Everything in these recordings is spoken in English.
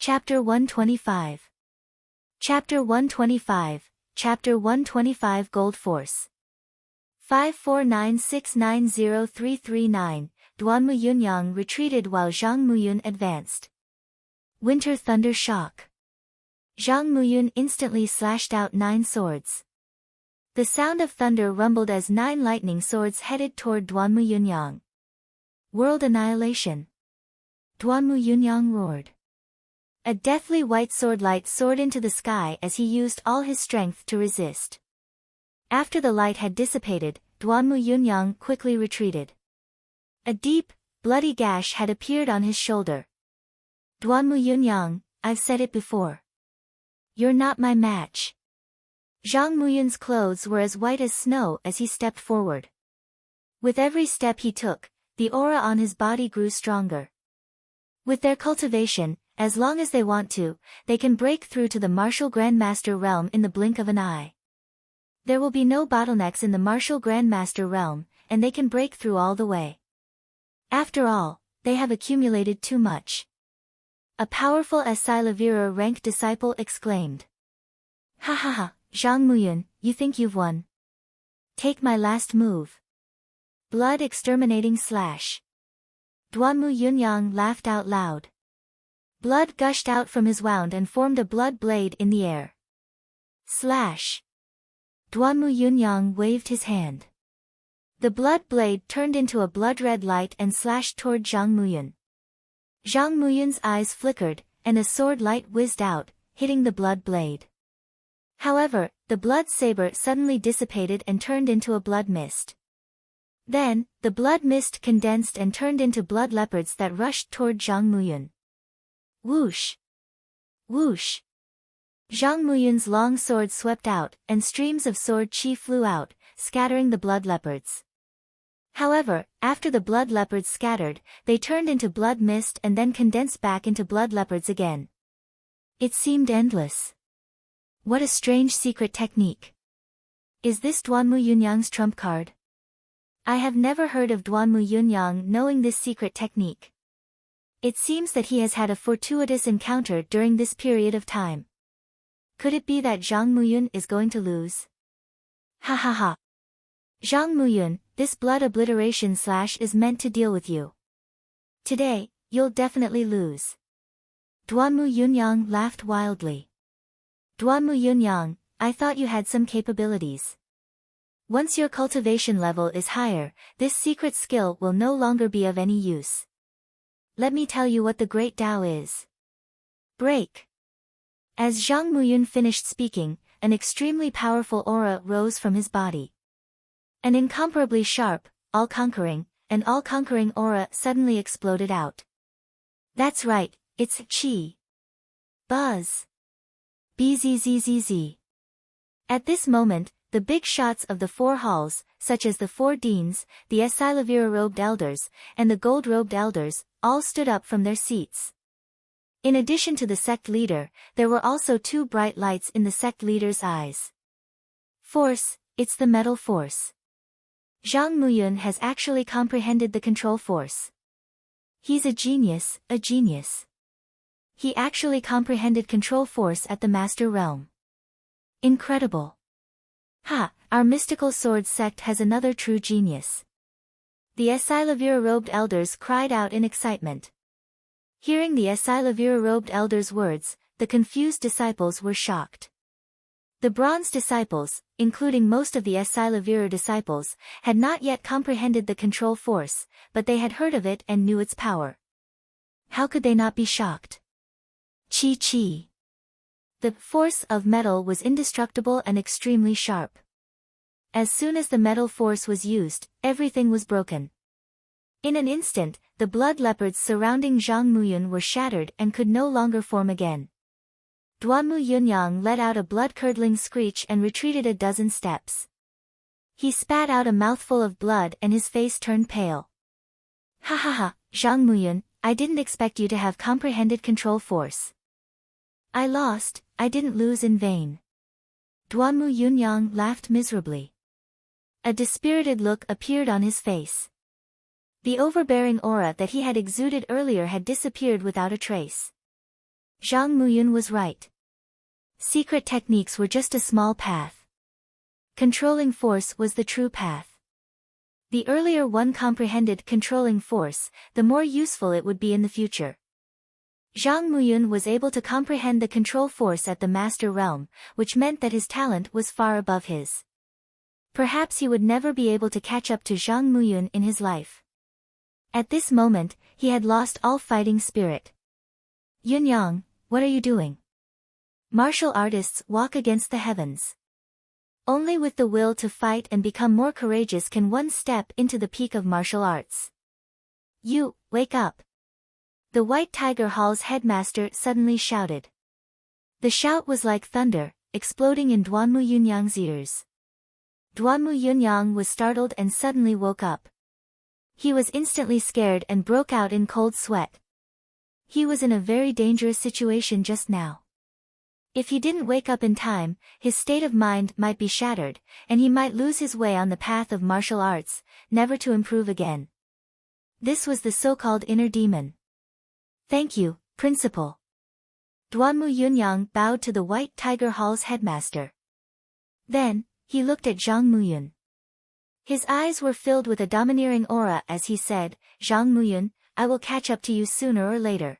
Chapter 125. Chapter 125, Chapter 125 Gold Force. 549690339, Duanmu Yunyang retreated while Zhang Muyun advanced. Winter Thunder Shock. Zhang Muyun instantly slashed out 9 swords. The sound of thunder rumbled as 9 lightning swords headed toward Duanmu Yunyang. World Annihilation. Duanmu Yunyang roared. A deathly white sword light soared into the sky as he used all his strength to resist. After the light had dissipated, Duanmu Yunyang quickly retreated. A deep, bloody gash had appeared on his shoulder. Duanmu Yunyang, I've said it before. You're not my match. Zhang Muyun's clothes were as white as snow as he stepped forward. With every step he took, the aura on his body grew stronger. With their cultivation, as long as they want to, they can break through to the martial grandmaster realm in the blink of an eye. There will be no bottlenecks in the martial grandmaster realm, and they can break through all the way. After all, they have accumulated too much. A powerful Asilavira rank disciple exclaimed. Ha ha ha, Zhang Muyun, you think you've won? Take my last move. Blood exterminating slash. Duanmu Yunyang laughed out loud. Blood gushed out from his wound and formed a blood blade in the air. Slash. Duanmu Yunyang waved his hand. The blood blade turned into a blood-red light and slashed toward Zhang Muyun. Zhang Muyun's eyes flickered, and a sword light whizzed out, hitting the blood blade. However, the blood saber suddenly dissipated and turned into a blood mist. Then, the blood mist condensed and turned into blood leopards that rushed toward Zhang Muyun. Whoosh! Whoosh! Zhang Muyun's long sword swept out, and streams of sword chi flew out, scattering the blood leopards. However, after the blood leopards scattered, they turned into blood mist and then condensed back into blood leopards again. It seemed endless. What a strange secret technique. Is this Duanmu Yunyang's trump card? I have never heard of Duanmu Yunyang knowing this secret technique. It seems that he has had a fortuitous encounter during this period of time. Could it be that Zhang Muyun is going to lose? Ha ha ha. Zhang Muyun, this blood obliteration slash is meant to deal with you. Today, you'll definitely lose. Duanmu Yunyang laughed wildly. Duanmu Yunyang, I thought you had some capabilities. Once your cultivation level is higher, this secret skill will no longer be of any use. Let me tell you what the Great Tao is. Break. As Zhang Muyun finished speaking, an extremely powerful aura rose from his body. An incomparably sharp, all-conquering, and all-conquering aura suddenly exploded out. That's right, it's Qi. Buzz. Bzzzzz. At this moment, the big shots of the 4 halls, such as the 4 deans, the Asilavira-robed elders, and the gold-robed elders, all stood up from their seats. In addition to the sect leader, there were also 2 bright lights in the sect leader's eyes. Force, it's the metal force. Zhang Muyun has actually comprehended the control force. He's a genius, a genius. He actually comprehended control force at the master realm. Incredible. Ha, our mystical sword sect has another true genius. The Asilavira-robed elders cried out in excitement. Hearing the Asilavira-robed elders' words, the confused disciples were shocked. The bronze disciples, including most of the Asilavira disciples, had not yet comprehended the control force, but they had heard of it and knew its power. How could they not be shocked? Chi. The force of metal was indestructible and extremely sharp. As soon as the metal force was used, everything was broken. In an instant, the blood leopards surrounding Zhang Muyun were shattered and could no longer form again. Duanmu Yunyang let out a blood-curdling screech and retreated a dozen steps. He spat out a mouthful of blood and his face turned pale. Ha ha ha, Zhang Muyun, I didn't expect you to have comprehended control force. I lost, I didn't lose in vain. Duanmu Yunyang laughed miserably. A dispirited look appeared on his face. The overbearing aura that he had exuded earlier had disappeared without a trace. Zhang Muyun was right. Secret techniques were just a small path. Controlling force was the true path. The earlier one comprehended controlling force, the more useful it would be in the future. Zhang Muyun was able to comprehend the control force at the master realm, which meant that his talent was far above his. Perhaps he would never be able to catch up to Zhang Muyun in his life. At this moment, he had lost all fighting spirit. Yunyang, what are you doing? Martial artists walk against the heavens. Only with the will to fight and become more courageous can one step into the peak of martial arts. You, wake up! The White Tiger Hall's headmaster suddenly shouted. The shout was like thunder, exploding in Duanmu Yunyang's ears. Duanmu Yunyang was startled and suddenly woke up. He was instantly scared and broke out in cold sweat. He was in a very dangerous situation just now. If he didn't wake up in time, his state of mind might be shattered, and he might lose his way on the path of martial arts, never to improve again. This was the so-called inner demon. Thank you, Principal. Duanmu Yunyang bowed to the White Tiger Hall's headmaster. Then, he looked at Zhang Muyun. His eyes were filled with a domineering aura as he said, Zhang Muyun, I will catch up to you sooner or later.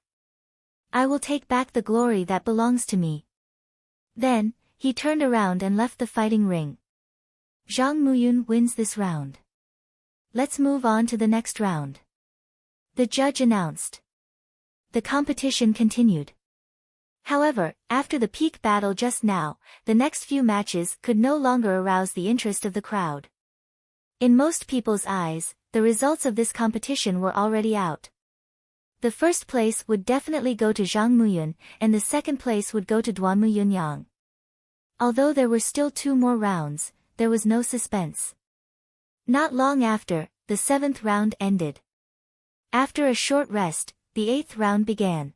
I will take back the glory that belongs to me. Then, he turned around and left the fighting ring. Zhang Muyun wins this round. Let's move on to the next round. The judge announced. The competition continued. However, after the peak battle just now, the next few matches could no longer arouse the interest of the crowd. In most people's eyes, the results of this competition were already out. The first place would definitely go to Zhang Muyun, and the second place would go to Duanmu Yunyang. Although there were still 2 more rounds, there was no suspense. Not long after, the 7th round ended. After a short rest, the 8th round began.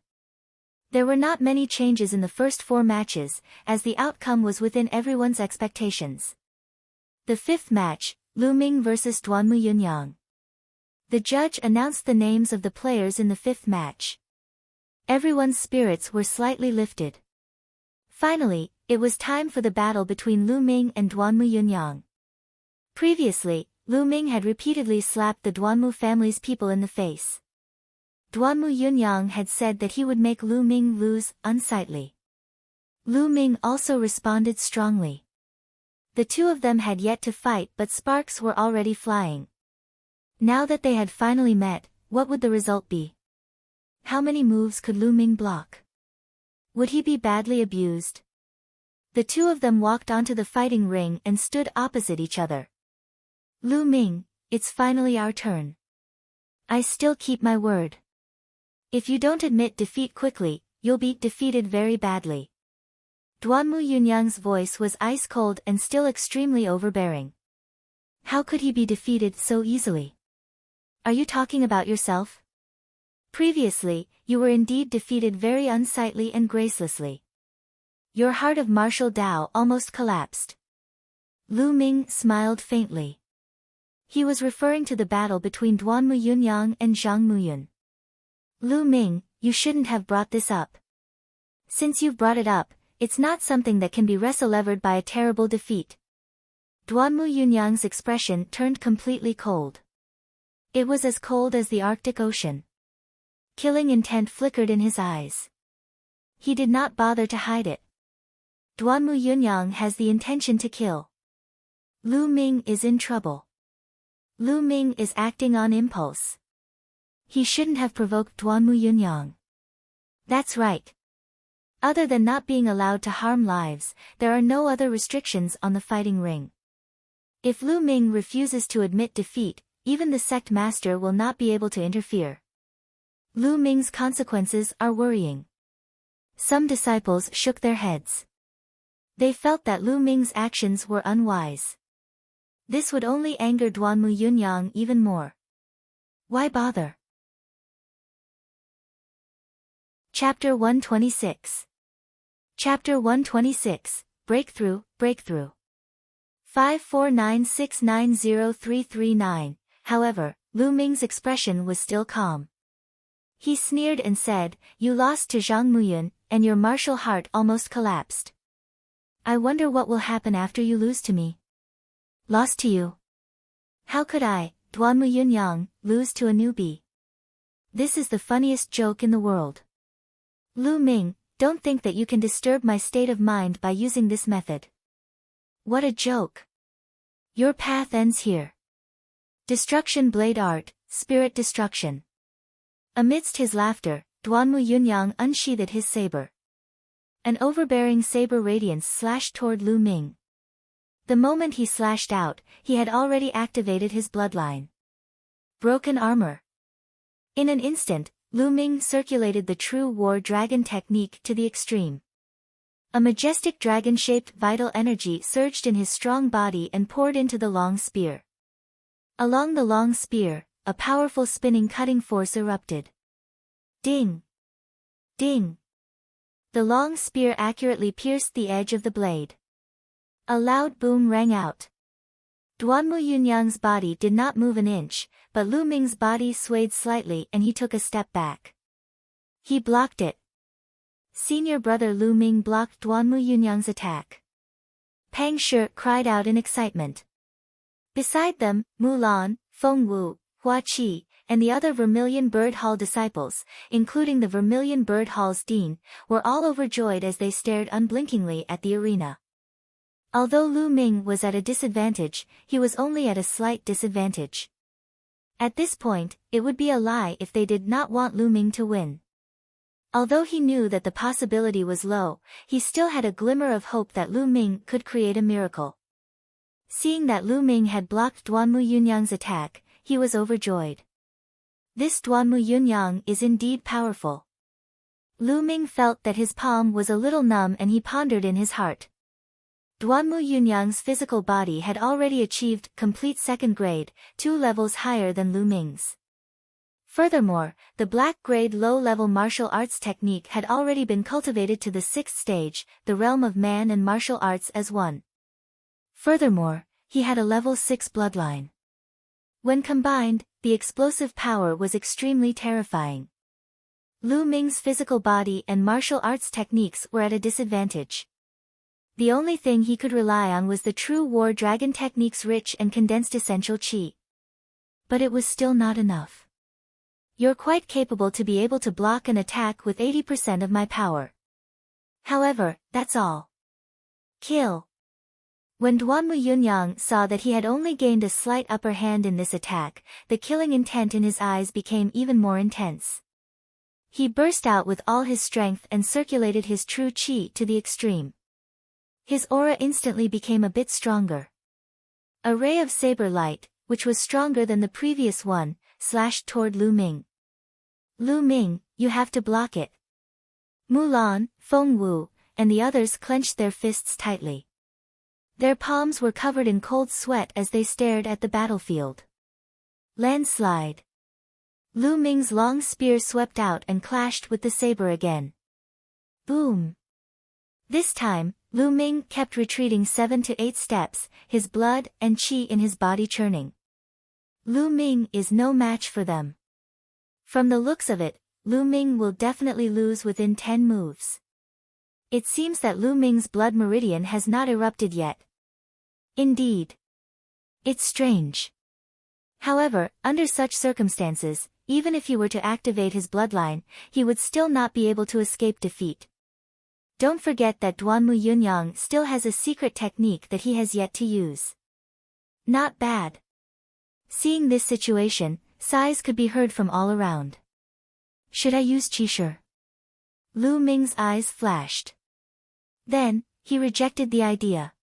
There were not many changes in the first 4 matches, as the outcome was within everyone's expectations. The 5th match, Lu Ming vs Duanmu Yunyang. The judge announced the names of the players in the 5th match. Everyone's spirits were slightly lifted. Finally, it was time for the battle between Lu Ming and Duanmu Yunyang. Previously, Lu Ming had repeatedly slapped the Duanmu family's people in the face. Duanmu Yunyang had said that he would make Lu Ming lose, unsightly. Lu Ming also responded strongly. The 2 of them had yet to fight, but sparks were already flying. Now that they had finally met, what would the result be? How many moves could Lu Ming block? Would he be badly abused? The 2 of them walked onto the fighting ring and stood opposite each other. Lu Ming, it's finally our turn. I still keep my word. If you don't admit defeat quickly, you'll be defeated very badly. Duanmu Yunyang's voice was ice-cold and still extremely overbearing. How could he be defeated so easily? Are you talking about yourself? Previously, you were indeed defeated very unsightly and gracelessly. Your heart of martial Tao almost collapsed. Lu Ming smiled faintly. He was referring to the battle between Duanmu Yunyang and Zhang Muyun. Lu Ming, you shouldn't have brought this up. Since you've brought it up, it's not something that can be wrestle-levered by a terrible defeat. Duanmu Yunyang's expression turned completely cold. It was as cold as the Arctic Ocean. Killing intent flickered in his eyes. He did not bother to hide it. Duanmu Yunyang has the intention to kill. Lu Ming is in trouble. Lu Ming is acting on impulse. He shouldn't have provoked Duanmu Yunyang. That's right. Other than not being allowed to harm lives, there are no other restrictions on the fighting ring. If Lu Ming refuses to admit defeat, even the sect master will not be able to interfere. Lu Ming's consequences are worrying. Some disciples shook their heads. They felt that Lu Ming's actions were unwise. This would only anger Duanmu Yunyang even more. Why bother? Chapter 126. Chapter 126, Breakthrough, Breakthrough. 549690339. However, Lu Ming's expression was still calm. He sneered and said, You lost to Zhang Muyun, and your martial heart almost collapsed. I wonder what will happen after you lose to me. Lost to you? How could I, Duanmu Yunyang, lose to a newbie? This is the funniest joke in the world. Lu Ming, don't think that you can disturb my state of mind by using this method. What a joke. Your path ends here. Destruction blade art, spirit destruction. Amidst his laughter, Duanmu Yunyang unsheathed his saber. An overbearing saber radiance slashed toward Lu Ming. The moment he slashed out, he had already activated his bloodline. Broken armor. In an instant, Lu Ming circulated the true war dragon technique to the extreme. A majestic dragon-shaped vital energy surged in his strong body and poured into the long spear. Along the long spear, a powerful spinning cutting force erupted. Ding! Ding! The long spear accurately pierced the edge of the blade. A loud boom rang out. Duanmu Yunyang's body did not move an inch, but Lu Ming's body swayed slightly and he took a step back. He blocked it. Senior brother Lu Ming blocked Duanmu Yunyang's attack. Pang Shi cried out in excitement. Beside them, Mulan, Feng Wu, Hua Qi, and the other Vermilion Bird Hall disciples, including the Vermilion Bird Hall's dean, were all overjoyed as they stared unblinkingly at the arena. Although Lu Ming was at a disadvantage, he was only at a slight disadvantage. At this point, it would be a lie if they did not want Lu Ming to win. Although he knew that the possibility was low, he still had a glimmer of hope that Lu Ming could create a miracle. Seeing that Lu Ming had blocked Duanmu Yunyang's attack, he was overjoyed. This Duanmu Yunyang is indeed powerful. Lu Ming felt that his palm was a little numb and he pondered in his heart. Duanmu Yunyang's physical body had already achieved complete second grade, 2 levels higher than Lu Ming's. Furthermore, the black grade low-level martial arts technique had already been cultivated to the 6th stage, the realm of man and martial arts as one. Furthermore, he had a level 6 bloodline. When combined, the explosive power was extremely terrifying. Lu Ming's physical body and martial arts techniques were at a disadvantage. The only thing he could rely on was the true war dragon technique's rich and condensed essential qi. But it was still not enough. You're quite capable to be able to block an attack with 80% of my power. However, that's all. Kill. When Duanmu Yunyang saw that he had only gained a slight upper hand in this attack, the killing intent in his eyes became even more intense. He burst out with all his strength and circulated his true qi to the extreme. His aura instantly became a bit stronger. A ray of saber light, which was stronger than the previous one, slashed toward Lu Ming. Lu Ming, you have to block it. Mulan, Feng Wu, and the others clenched their fists tightly. Their palms were covered in cold sweat as they stared at the battlefield. Landslide. Lu Ming's long spear swept out and clashed with the saber again. Boom. This time, Lu Ming kept retreating 7 to 8 steps, his blood and qi in his body churning. Lu Ming is no match for them. From the looks of it, Lu Ming will definitely lose within 10 moves. It seems that Lu Ming's blood meridian has not erupted yet. Indeed. It's strange. However, under such circumstances, even if he were to activate his bloodline, he would still not be able to escape defeat. Don't forget that Duanmu Yunyang still has a secret technique that he has yet to use. Not bad. Seeing this situation, sighs could be heard from all around. Should I use Qi? Lu Ming's eyes flashed. Then, he rejected the idea.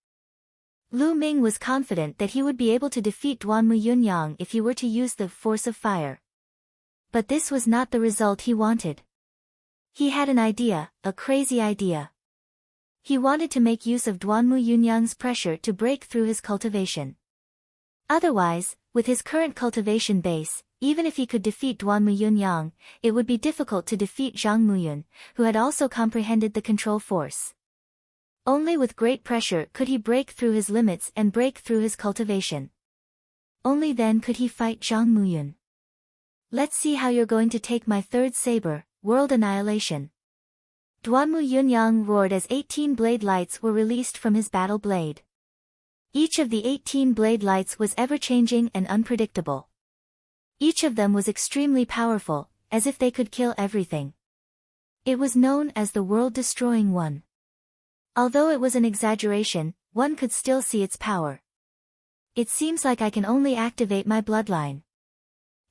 Lu Ming was confident that he would be able to defeat Duanmu Yunyang if he were to use the force of fire. But this was not the result he wanted. He had an idea, a crazy idea. He wanted to make use of Duanmu Yunyang's pressure to break through his cultivation. Otherwise, with his current cultivation base, even if he could defeat Duanmu Yunyang, it would be difficult to defeat Zhang Muyun, who had also comprehended the control force. Only with great pressure could he break through his limits and break through his cultivation. Only then could he fight Zhang Muyun. Let's see how you're going to take my third saber, World Annihilation. Duanmu Yunyang roared as 18 blade lights were released from his battle blade. Each of the 18 blade lights was ever-changing and unpredictable. Each of them was extremely powerful, as if they could kill everything. It was known as the world-destroying one. Although it was an exaggeration, one could still see its power. It seems like I can only activate my bloodline.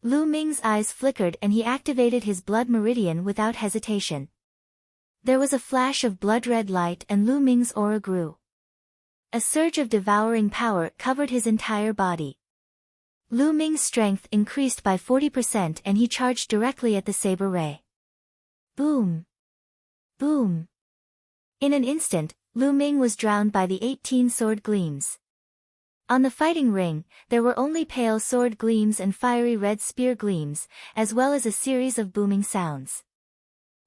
Lu Ming's eyes flickered and he activated his blood meridian without hesitation. There was a flash of blood-red light and Lu Ming's aura grew. A surge of devouring power covered his entire body. Lu Ming's strength increased by 40% and he charged directly at the saber ray. Boom! Boom! In an instant, Lu Ming was drowned by the 18 sword gleams. On the fighting ring, there were only pale sword gleams and fiery red spear gleams, as well as a series of booming sounds.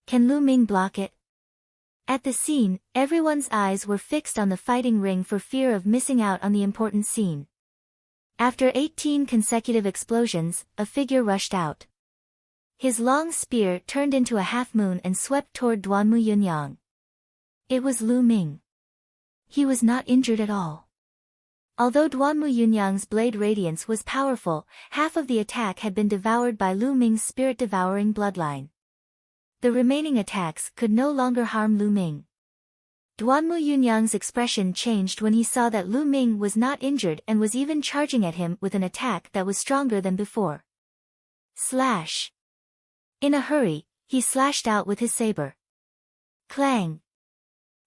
Can Lu Ming block it? At the scene, everyone's eyes were fixed on the fighting ring for fear of missing out on the important scene. After 18 consecutive explosions, a figure rushed out. His long spear turned into a half-moon and swept toward Duanmu Yunyang. It was Lu Ming. He was not injured at all. Although Duanmu Yunyang's blade radiance was powerful, half of the attack had been devoured by Lu Ming's spirit-devouring bloodline. The remaining attacks could no longer harm Lu Ming. Duanmu Yunyang's expression changed when he saw that Lu Ming was not injured and was even charging at him with an attack that was stronger than before. Slash! In a hurry, he slashed out with his saber. Clang!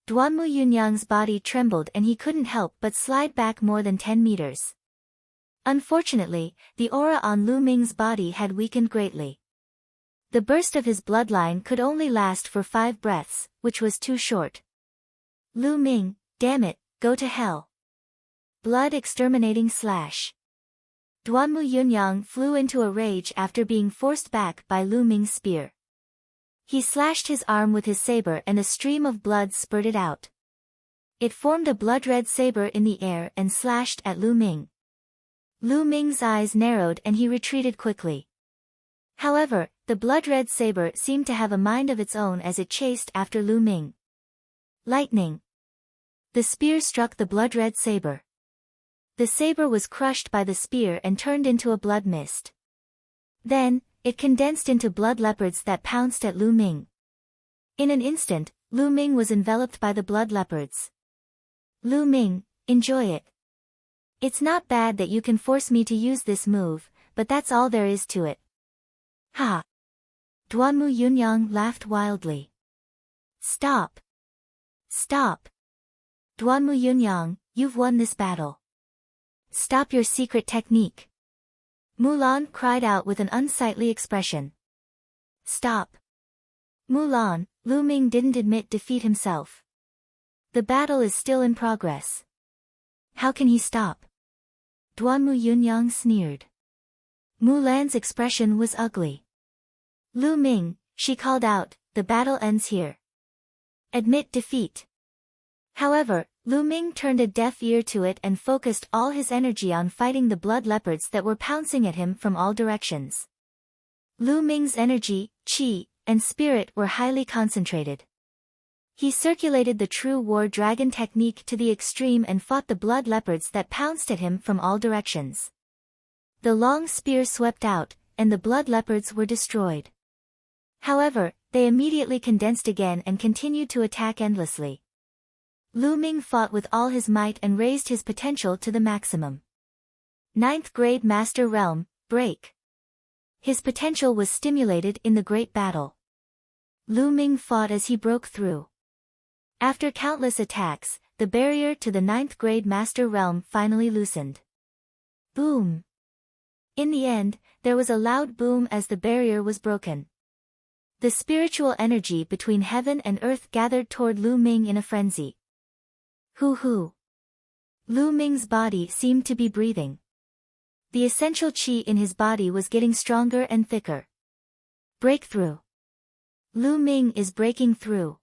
Duanmu Yunyang's body trembled and he couldn't help but slide back more than 10 meters. Unfortunately, the aura on Lu Ming's body had weakened greatly. The burst of his bloodline could only last for 5 breaths, which was too short. Lu Ming, damn it, go to hell. Blood exterminating slash. Duanmu Yunyang flew into a rage after being forced back by Lu Ming's spear. He slashed his arm with his saber and a stream of blood spurted out. It formed a blood-red saber in the air and slashed at Lu Ming. Lu Ming's eyes narrowed and he retreated quickly. However, the blood-red saber seemed to have a mind of its own as it chased after Lu Ming. Lightning! The spear struck the blood-red saber. The saber was crushed by the spear and turned into a blood mist. Then, it condensed into blood leopards that pounced at Lu Ming. In an instant, Lu Ming was enveloped by the blood leopards. Lu Ming, enjoy it. It's not bad that you can force me to use this move, but that's all there is to it. Ha! Duanmu Yunyang laughed wildly. Stop! Stop! Duanmu Yunyang, you've won this battle. Stop your secret technique. Mulan cried out with an unsightly expression. Stop! Mulan, Lu Ming didn't admit defeat himself. The battle is still in progress. How can he stop? Duanmu Yunyang sneered. Mulan's expression was ugly. Lu Ming, she called out, the battle ends here. Admit defeat. However, Lu Ming turned a deaf ear to it and focused all his energy on fighting the blood leopards that were pouncing at him from all directions. Lu Ming's energy, qi, and spirit were highly concentrated. He circulated the true war dragon technique to the extreme and fought the blood leopards that pounced at him from all directions. The long spear swept out, and the blood leopards were destroyed. However, they immediately condensed again and continued to attack endlessly. Lu Ming fought with all his might and raised his potential to the maximum. 9th grade Master Realm, break. His potential was stimulated in the great battle. Lu Ming fought as he broke through. After countless attacks, the barrier to the 9th grade Master Realm finally loosened. Boom! In the end, there was a loud boom as the barrier was broken. The spiritual energy between heaven and earth gathered toward Lu Ming in a frenzy. Hoo-hoo! Lu Ming's body seemed to be breathing. The essential qi in his body was getting stronger and thicker. Breakthrough! Lu Ming is breaking through.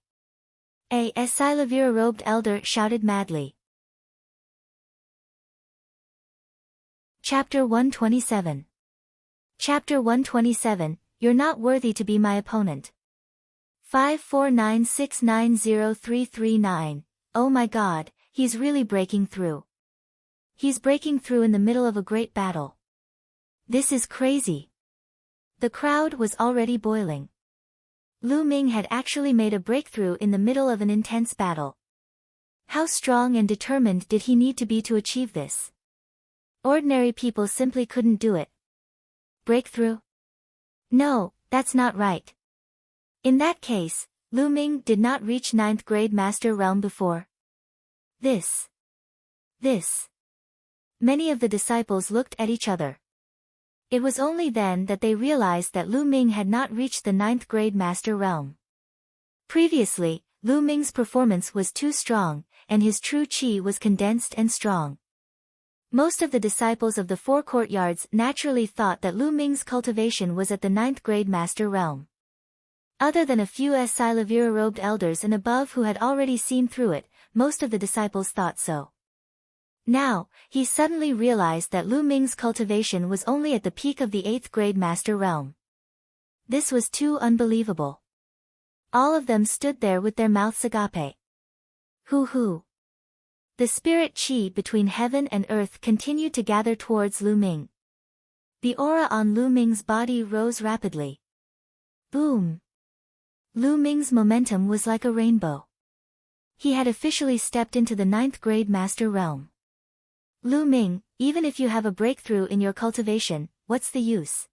A Silavira-robed elder shouted madly. Chapter 127. Chapter 127, You're not worthy to be my opponent. 549690339. Oh my god, he's really breaking through. He's breaking through in the middle of a great battle. This is crazy. The crowd was already boiling. Lu Ming had actually made a breakthrough in the middle of an intense battle. How strong and determined did he need to be to achieve this? Ordinary people simply couldn't do it. Breakthrough? No, that's not right. In that case, Lu Ming did not reach 9th grade master realm before. This. Many of the disciples looked at each other. It was only then that they realized that Lu Ming had not reached the 9th grade master realm. Previously, Lu Ming's performance was too strong, and his true qi was condensed and strong. Most of the disciples of the four courtyards naturally thought that Lu Ming's cultivation was at the 9th grade master realm. Other than a few Silavira-robed elders and above who had already seen through it, most of the disciples thought so. Now, he suddenly realized that Lu Ming's cultivation was only at the peak of the 8th grade master realm. This was too unbelievable. All of them stood there with their mouths agape. Hoo. The spirit qi between heaven and earth continued to gather towards Lu Ming. The aura on Lu Ming's body rose rapidly. Boom! Lu Ming's momentum was like a rainbow. He had officially stepped into the 9th grade master realm. Lu Ming, even if you have a breakthrough in your cultivation, what's the use?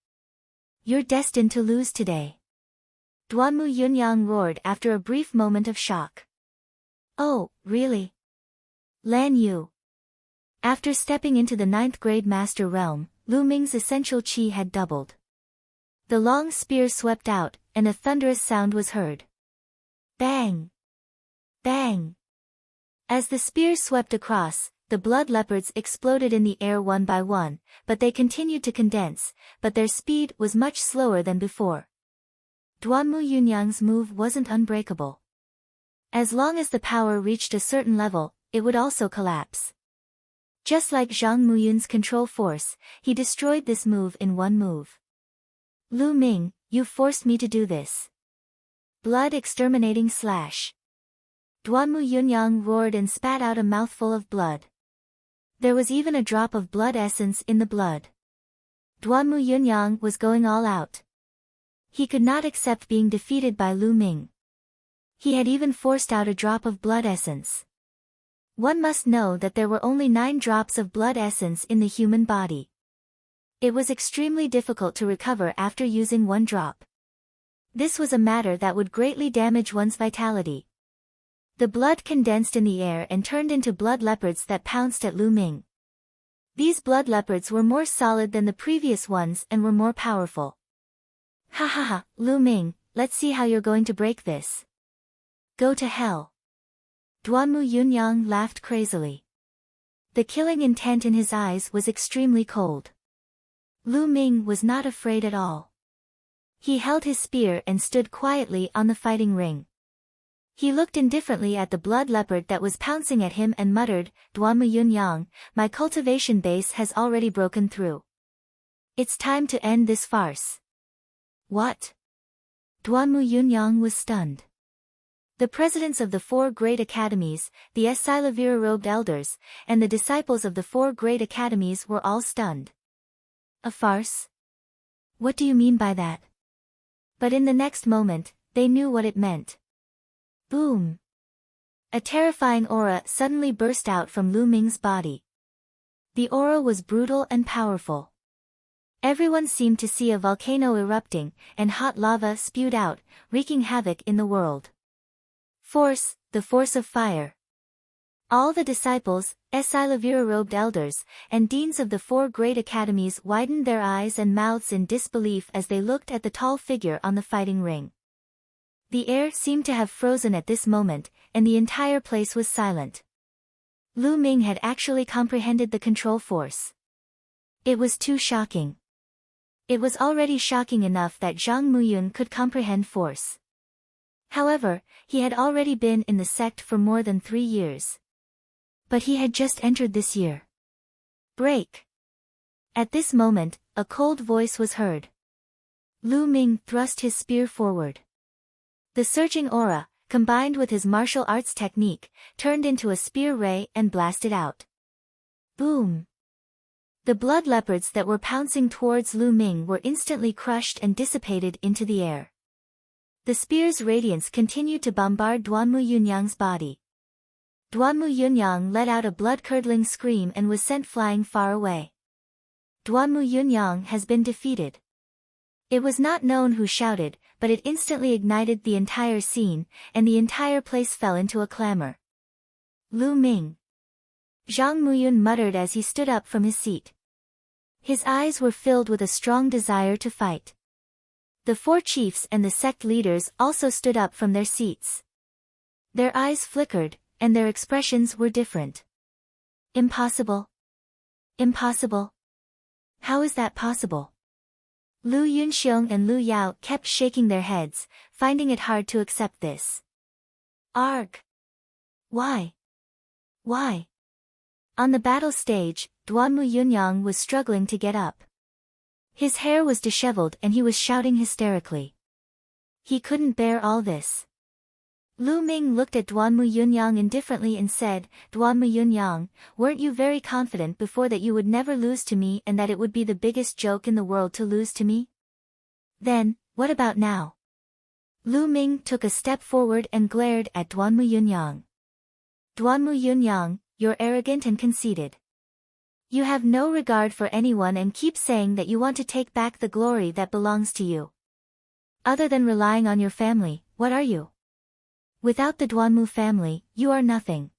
You're destined to lose today. Duanmu Yunyang roared after a brief moment of shock. Oh, really? Lan Yu. After stepping into the 9th grade master realm, Lu Ming's essential qi had doubled. The long spear swept out, and a thunderous sound was heard. Bang! Bang! As the spear swept across, the blood leopards exploded in the air one by one, but they continued to condense, but their speed was much slower than before. Duanmu Yunyang's move wasn't unbreakable. As long as the power reached a certain level, it would also collapse. Just like Zhang Muyun's control force, he destroyed this move in one move. Lu Ming, you forced me to do this. Blood exterminating slash. Duanmu Yunyang roared and spat out a mouthful of blood. There was even a drop of blood essence in the blood. Duanmu Yunyang was going all out. He could not accept being defeated by Lu Ming. He had even forced out a drop of blood essence. One must know that there were only 9 drops of blood essence in the human body. It was extremely difficult to recover after using 1 drop. This was a matter that would greatly damage one's vitality. The blood condensed in the air and turned into blood leopards that pounced at Lu Ming. These blood leopards were more solid than the previous ones and were more powerful. Ha, Lu Ming, let's see how you're going to break this. Go to hell. Duanmu Yunyang laughed crazily. The killing intent in his eyes was extremely cold. Lu Ming was not afraid at all. He held his spear and stood quietly on the fighting ring. He looked indifferently at the blood leopard that was pouncing at him and muttered, Duanmu Yunyang, my cultivation base has already broken through. It's time to end this farce. What? Duanmu Yunyang was stunned. The presidents of the 4 great academies, the Silavira-robed elders, and the disciples of the 4 great academies were all stunned. A farce? What do you mean by that? But in the next moment, they knew what it meant. Boom! A terrifying aura suddenly burst out from Lu Ming's body. The aura was brutal and powerful. Everyone seemed to see a volcano erupting, and hot lava spewed out, wreaking havoc in the world. Force, the force of fire. All the disciples, Silavira-robed elders, and deans of the 4 great academies widened their eyes and mouths in disbelief as they looked at the tall figure on the fighting ring. The air seemed to have frozen at this moment, and the entire place was silent. Lu Ming had actually comprehended the control force. It was too shocking. It was already shocking enough that Zhang Muyun could comprehend force. However, he had already been in the sect for more than 3 years. But he had just entered this year. Break! At this moment, a cold voice was heard. Lu Ming thrust his spear forward. The surging aura, combined with his martial arts technique, turned into a spear ray and blasted out. Boom! The blood leopards that were pouncing towards Lu Ming were instantly crushed and dissipated into the air. The spear's radiance continued to bombard Duanmu Yunyang's body. Duanmu Yunyang let out a blood-curdling scream and was sent flying far away. Duanmu Yunyang has been defeated. It was not known who shouted, but it instantly ignited the entire scene, and the entire place fell into a clamor. Lu Ming. Zhang Muyun muttered as he stood up from his seat. His eyes were filled with a strong desire to fight. The four chiefs and the sect leaders also stood up from their seats. Their eyes flickered, and their expressions were different. Impossible. Impossible. How is that possible? Lu Yunxiong and Lu Yao kept shaking their heads, finding it hard to accept this. Arg! Why? Why? On the battle stage, Duanmu Yunyang was struggling to get up. His hair was disheveled and he was shouting hysterically. He couldn't bear all this. Lu Ming looked at Duanmu Yunyang indifferently and said, Duanmu Yunyang, weren't you very confident before that you would never lose to me and that it would be the biggest joke in the world to lose to me? Then, what about now? Lu Ming took a step forward and glared at Duanmu Yunyang. Duanmu Yunyang, you're arrogant and conceited. You have no regard for anyone and keep saying that you want to take back the glory that belongs to you. Other than relying on your family, what are you? Without the Duanmu family, you are nothing.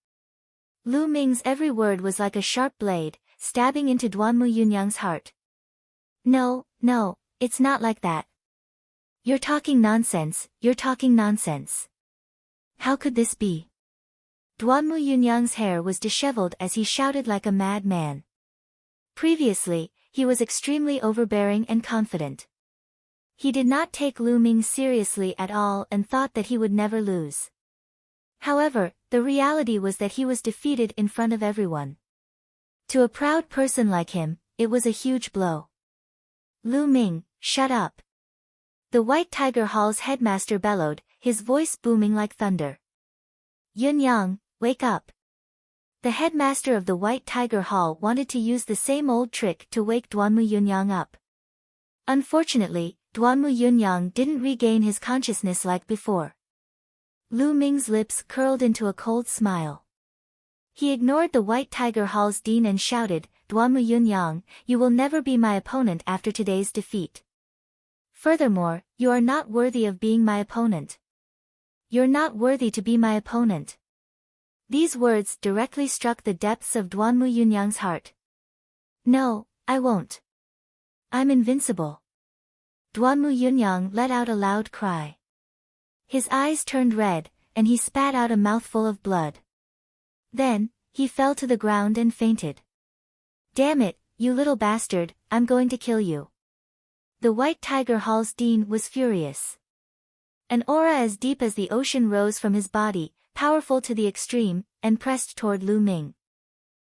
Lu Ming's every word was like a sharp blade, stabbing into Duanmu Yunyang's heart. No, it's not like that. You're talking nonsense, you're talking nonsense. How could this be? Duanmu Yunyang's hair was disheveled as he shouted like a madman. Previously, he was extremely overbearing and confident. He did not take Lu Ming seriously at all and thought that he would never lose. However, the reality was that he was defeated in front of everyone. To a proud person like him, it was a huge blow. Lu Ming, shut up. The White Tiger Hall's headmaster bellowed, his voice booming like thunder. Yunyang, wake up. The headmaster of the White Tiger Hall wanted to use the same old trick to wake Duanmu Yunyang up. Unfortunately, Duanmu Yunyang didn't regain his consciousness like before. Lu Ming's lips curled into a cold smile. He ignored the White Tiger Hall's dean and shouted, Duanmu Yunyang, you will never be my opponent after today's defeat. Furthermore, you are not worthy of being my opponent. You're not worthy to be my opponent. These words directly struck the depths of Duanmu Yunyang's heart. No, I won't. I'm invincible. Duanmu Yunyang let out a loud cry. His eyes turned red, and he spat out a mouthful of blood. Then, he fell to the ground and fainted. Damn it, you little bastard, I'm going to kill you. The White Tiger Hall's dean was furious. An aura as deep as the ocean rose from his body, powerful to the extreme, and pressed toward Lu Ming.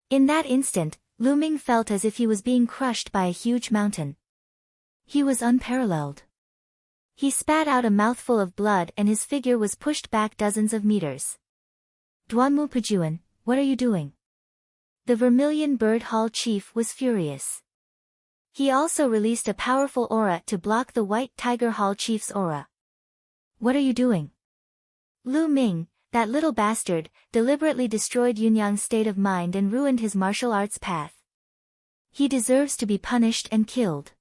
In that instant, Lu Ming felt as if he was being crushed by a huge mountain. He was unparalleled. He spat out a mouthful of blood and his figure was pushed back dozens of meters. Duanmu Pajuan, what are you doing? The Vermilion Bird Hall chief was furious. He also released a powerful aura to block the White Tiger Hall chief's aura. What are you doing? Lu Ming, that little bastard, deliberately destroyed Yunyang's state of mind and ruined his martial arts path. He deserves to be punished and killed.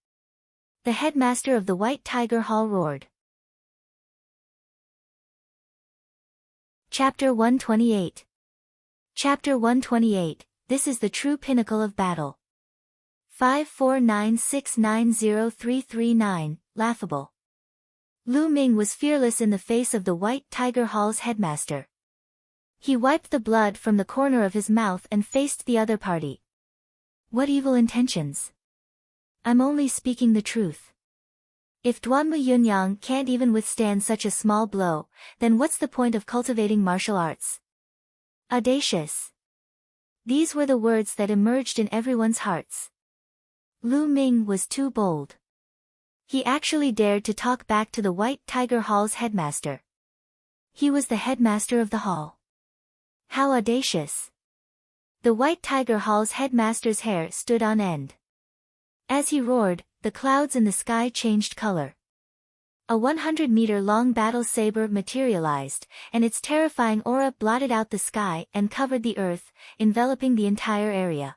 The headmaster of the White Tiger Hall roared. Chapter 128. Chapter 128, This is the true pinnacle of battle. 549690339, laughable. Lu Ming was fearless in the face of the White Tiger Hall's headmaster. He wiped the blood from the corner of his mouth and faced the other party. What evil intentions? I'm only speaking the truth. If Duanmu Yunyang can't even withstand such a small blow, then what's the point of cultivating martial arts? Audacious. These were the words that emerged in everyone's hearts. Lu Ming was too bold. He actually dared to talk back to the White Tiger Hall's headmaster. He was the headmaster of the hall. How audacious! The White Tiger Hall's headmaster's hair stood on end. As he roared, the clouds in the sky changed color. A 100-meter-long battle saber materialized, and its terrifying aura blotted out the sky and covered the earth, enveloping the entire area.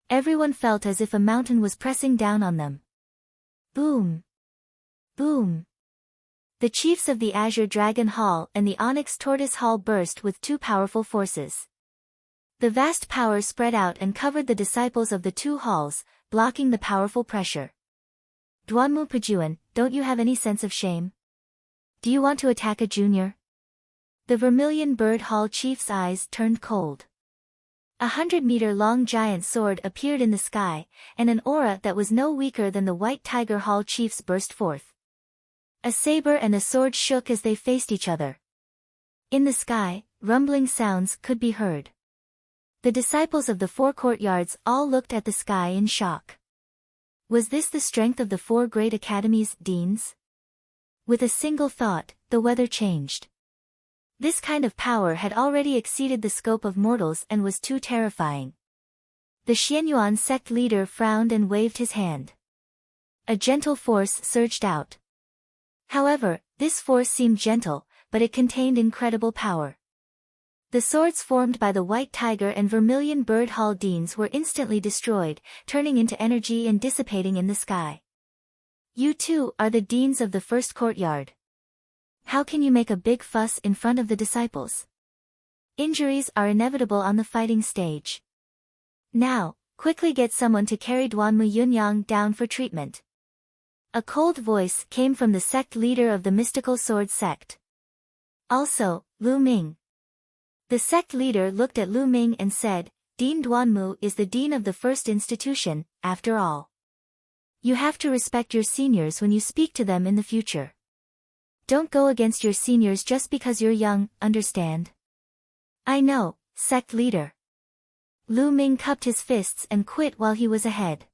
Everyone felt as if a mountain was pressing down on them. Boom! Boom! The chiefs of the Azure Dragon Hall and the Onyx Tortoise Hall burst with two powerful forces. The vast power spread out and covered the disciples of the two halls, blocking the powerful pressure. Duanmu Pajuan, don't you have any sense of shame? Do you want to attack a junior? The Vermilion Bird Hall chief's eyes turned cold. A 100-meter-long giant sword appeared in the sky, and an aura that was no weaker than the White Tiger Hall chief's burst forth. A saber and a sword shook as they faced each other. In the sky, rumbling sounds could be heard. The disciples of the four courtyards all looked at the sky in shock. Was this the strength of the four great academies' deans? With a single thought, the weather changed. This kind of power had already exceeded the scope of mortals and was too terrifying. The Xianyuan sect leader frowned and waved his hand. A gentle force surged out. However, this force seemed gentle, but it contained incredible power. The swords formed by the White Tiger and Vermilion Bird Hall deans were instantly destroyed, turning into energy and dissipating in the sky. You two are the deans of the first courtyard. How can you make a big fuss in front of the disciples? Injuries are inevitable on the fighting stage. Now, quickly get someone to carry Duanmu Yunyang down for treatment. A cold voice came from the sect leader of the Mystical Sword sect. Also, Lu Ming. The sect leader looked at Lu Ming and said, Dean Duanmu is the dean of the first institution, after all. You have to respect your seniors when you speak to them in the future. Don't go against your seniors just because you're young, understand? I know, sect leader. Lu Ming cupped his fists and quit while he was ahead.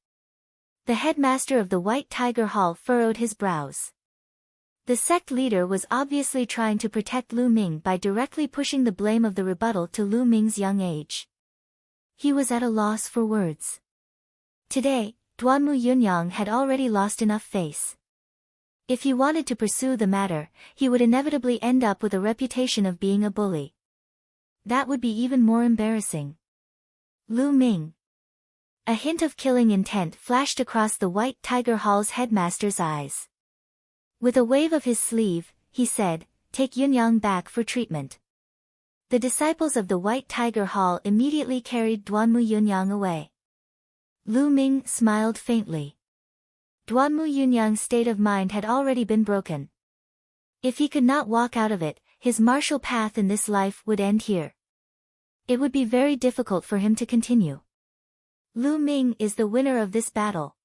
The headmaster of the White Tiger Hall furrowed his brows. The sect leader was obviously trying to protect Lu Ming by directly pushing the blame of the rebuttal to Lu Ming's young age. He was at a loss for words. Today, Duanmu Yunyang had already lost enough face. If he wanted to pursue the matter, he would inevitably end up with a reputation of being a bully. That would be even more embarrassing. Lu Ming. A hint of killing intent flashed across the White Tiger Hall's headmaster's eyes. With a wave of his sleeve, he said, Take Yunyang back for treatment. The disciples of the White Tiger Hall immediately carried Duanmu Yunyang away. Lu Ming smiled faintly. Duanmu Yunyang's state of mind had already been broken. If he could not walk out of it, his martial path in this life would end here. It would be very difficult for him to continue. Lu Ming is the winner of this battle.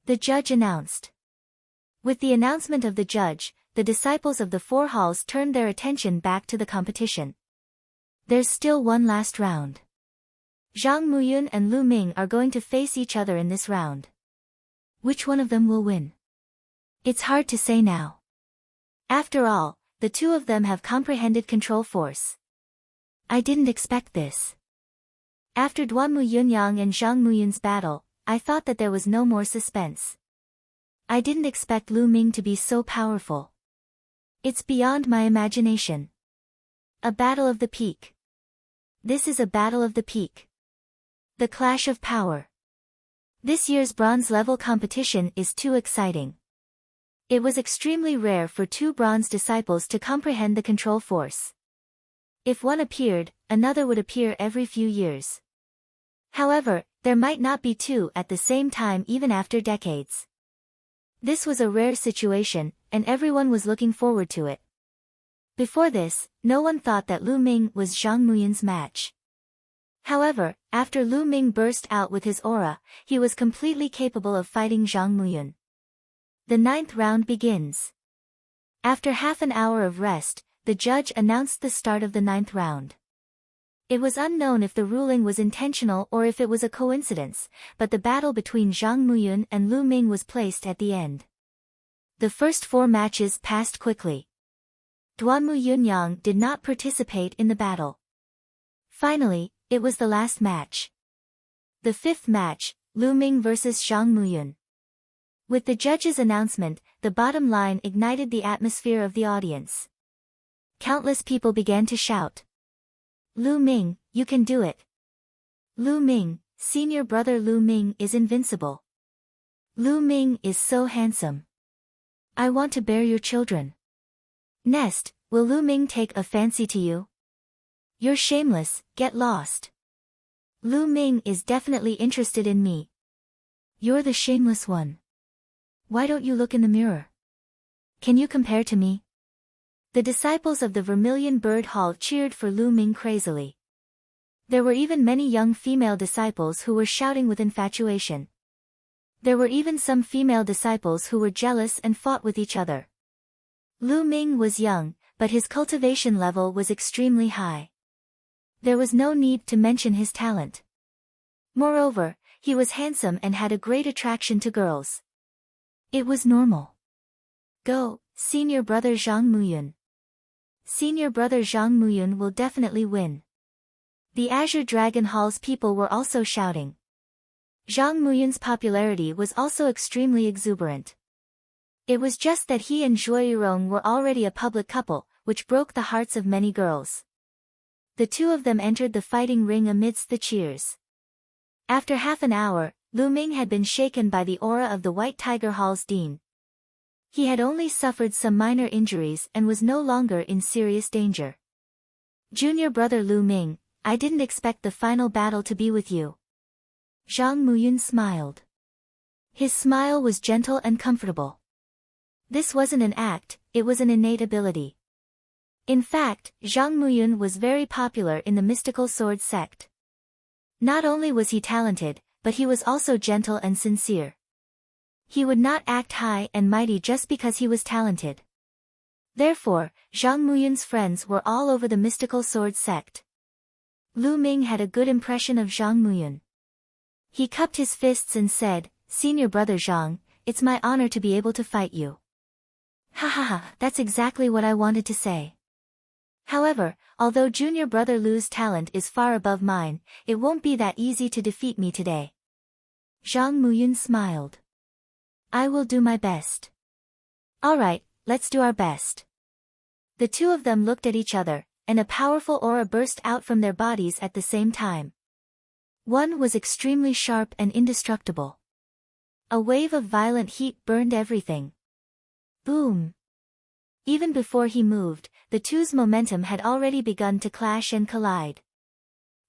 The judge announced. With the announcement of the judge, the disciples of the four halls turned their attention back to the competition. There's still one last round. Zhang Muyun and Lu Ming are going to face each other in this round. Which one of them will win? It's hard to say now. After all, the two of them have comprehended control force. I didn't expect this. After Duanmu Yunyang and Zhang Muyun's battle, I thought that there was no more suspense. I didn't expect Lu Ming to be so powerful. It's beyond my imagination. A battle of the peak. This is a battle of the peak. The clash of power. This year's bronze-level competition is too exciting. It was extremely rare for two bronze disciples to comprehend the control force. If one appeared, another would appear every few years. However, there might not be two at the same time even after decades. This was a rare situation, and everyone was looking forward to it. Before this, no one thought that Lu Ming was Zhang Muyun's match. However, after Lu Ming burst out with his aura, he was completely capable of fighting Zhang Muyun. The 9th round begins. After half an hour of rest, the judge announced the start of the 9th round. It was unknown if the ruling was intentional or if it was a coincidence, but the battle between Zhang Muyun and Lu Ming was placed at the end. The first 4 matches passed quickly. Duanmu Yunyang did not participate in the battle. Finally, it was the last match. The fifth match, Lu Ming vs Zhang Muyun. With the judge's announcement, the bottom line ignited the atmosphere of the audience. Countless people began to shout. Lu Ming, you can do it. Lu Ming, senior brother Lu Ming is invincible. Lu Ming is so handsome. I want to bear your children. Nest, will Lu Ming take a fancy to you? You're shameless, get lost. Lu Ming is definitely interested in me. You're the shameless one. Why don't you look in the mirror? Can you compare to me? The disciples of the Vermilion Bird Hall cheered for Lu Ming crazily. There were even many young female disciples who were shouting with infatuation. There were even some female disciples who were jealous and fought with each other. Lu Ming was young, but his cultivation level was extremely high. There was no need to mention his talent. Moreover, he was handsome and had a great attraction to girls. It was normal. Go, senior brother Zhang Muyun. Senior brother Zhang Muyun will definitely win. The Azure Dragon Hall's people were also shouting. Zhang Muyun's popularity was also extremely exuberant. It was just that he and Zhuo Yirong were already a public couple, which broke the hearts of many girls. The two of them entered the fighting ring amidst the cheers. After half an hour, Lu Ming had been shaken by the aura of the White Tiger Hall's dean. He had only suffered some minor injuries and was no longer in serious danger. Junior brother Lu Ming, I didn't expect the final battle to be with you. Zhang Muyun smiled. His smile was gentle and comfortable. This wasn't an act, it was an innate ability. In fact, Zhang Muyun was very popular in the mystical sword sect. Not only was he talented, but he was also gentle and sincere. He would not act high and mighty just because he was talented. Therefore, Zhang Muyun's friends were all over the mystical sword sect. Lu Ming had a good impression of Zhang Muyun. He cupped his fists and said, Senior brother Zhang, it's my honor to be able to fight you. Ha ha ha, that's exactly what I wanted to say. However, although junior brother Lu's talent is far above mine, it won't be that easy to defeat me today. Zhang Muyun smiled. I will do my best. Alright, let's do our best. The two of them looked at each other, and a powerful aura burst out from their bodies at the same time. One was extremely sharp and indestructible. A wave of violent heat burned everything. Boom! Even before he moved, the two's momentum had already begun to clash and collide.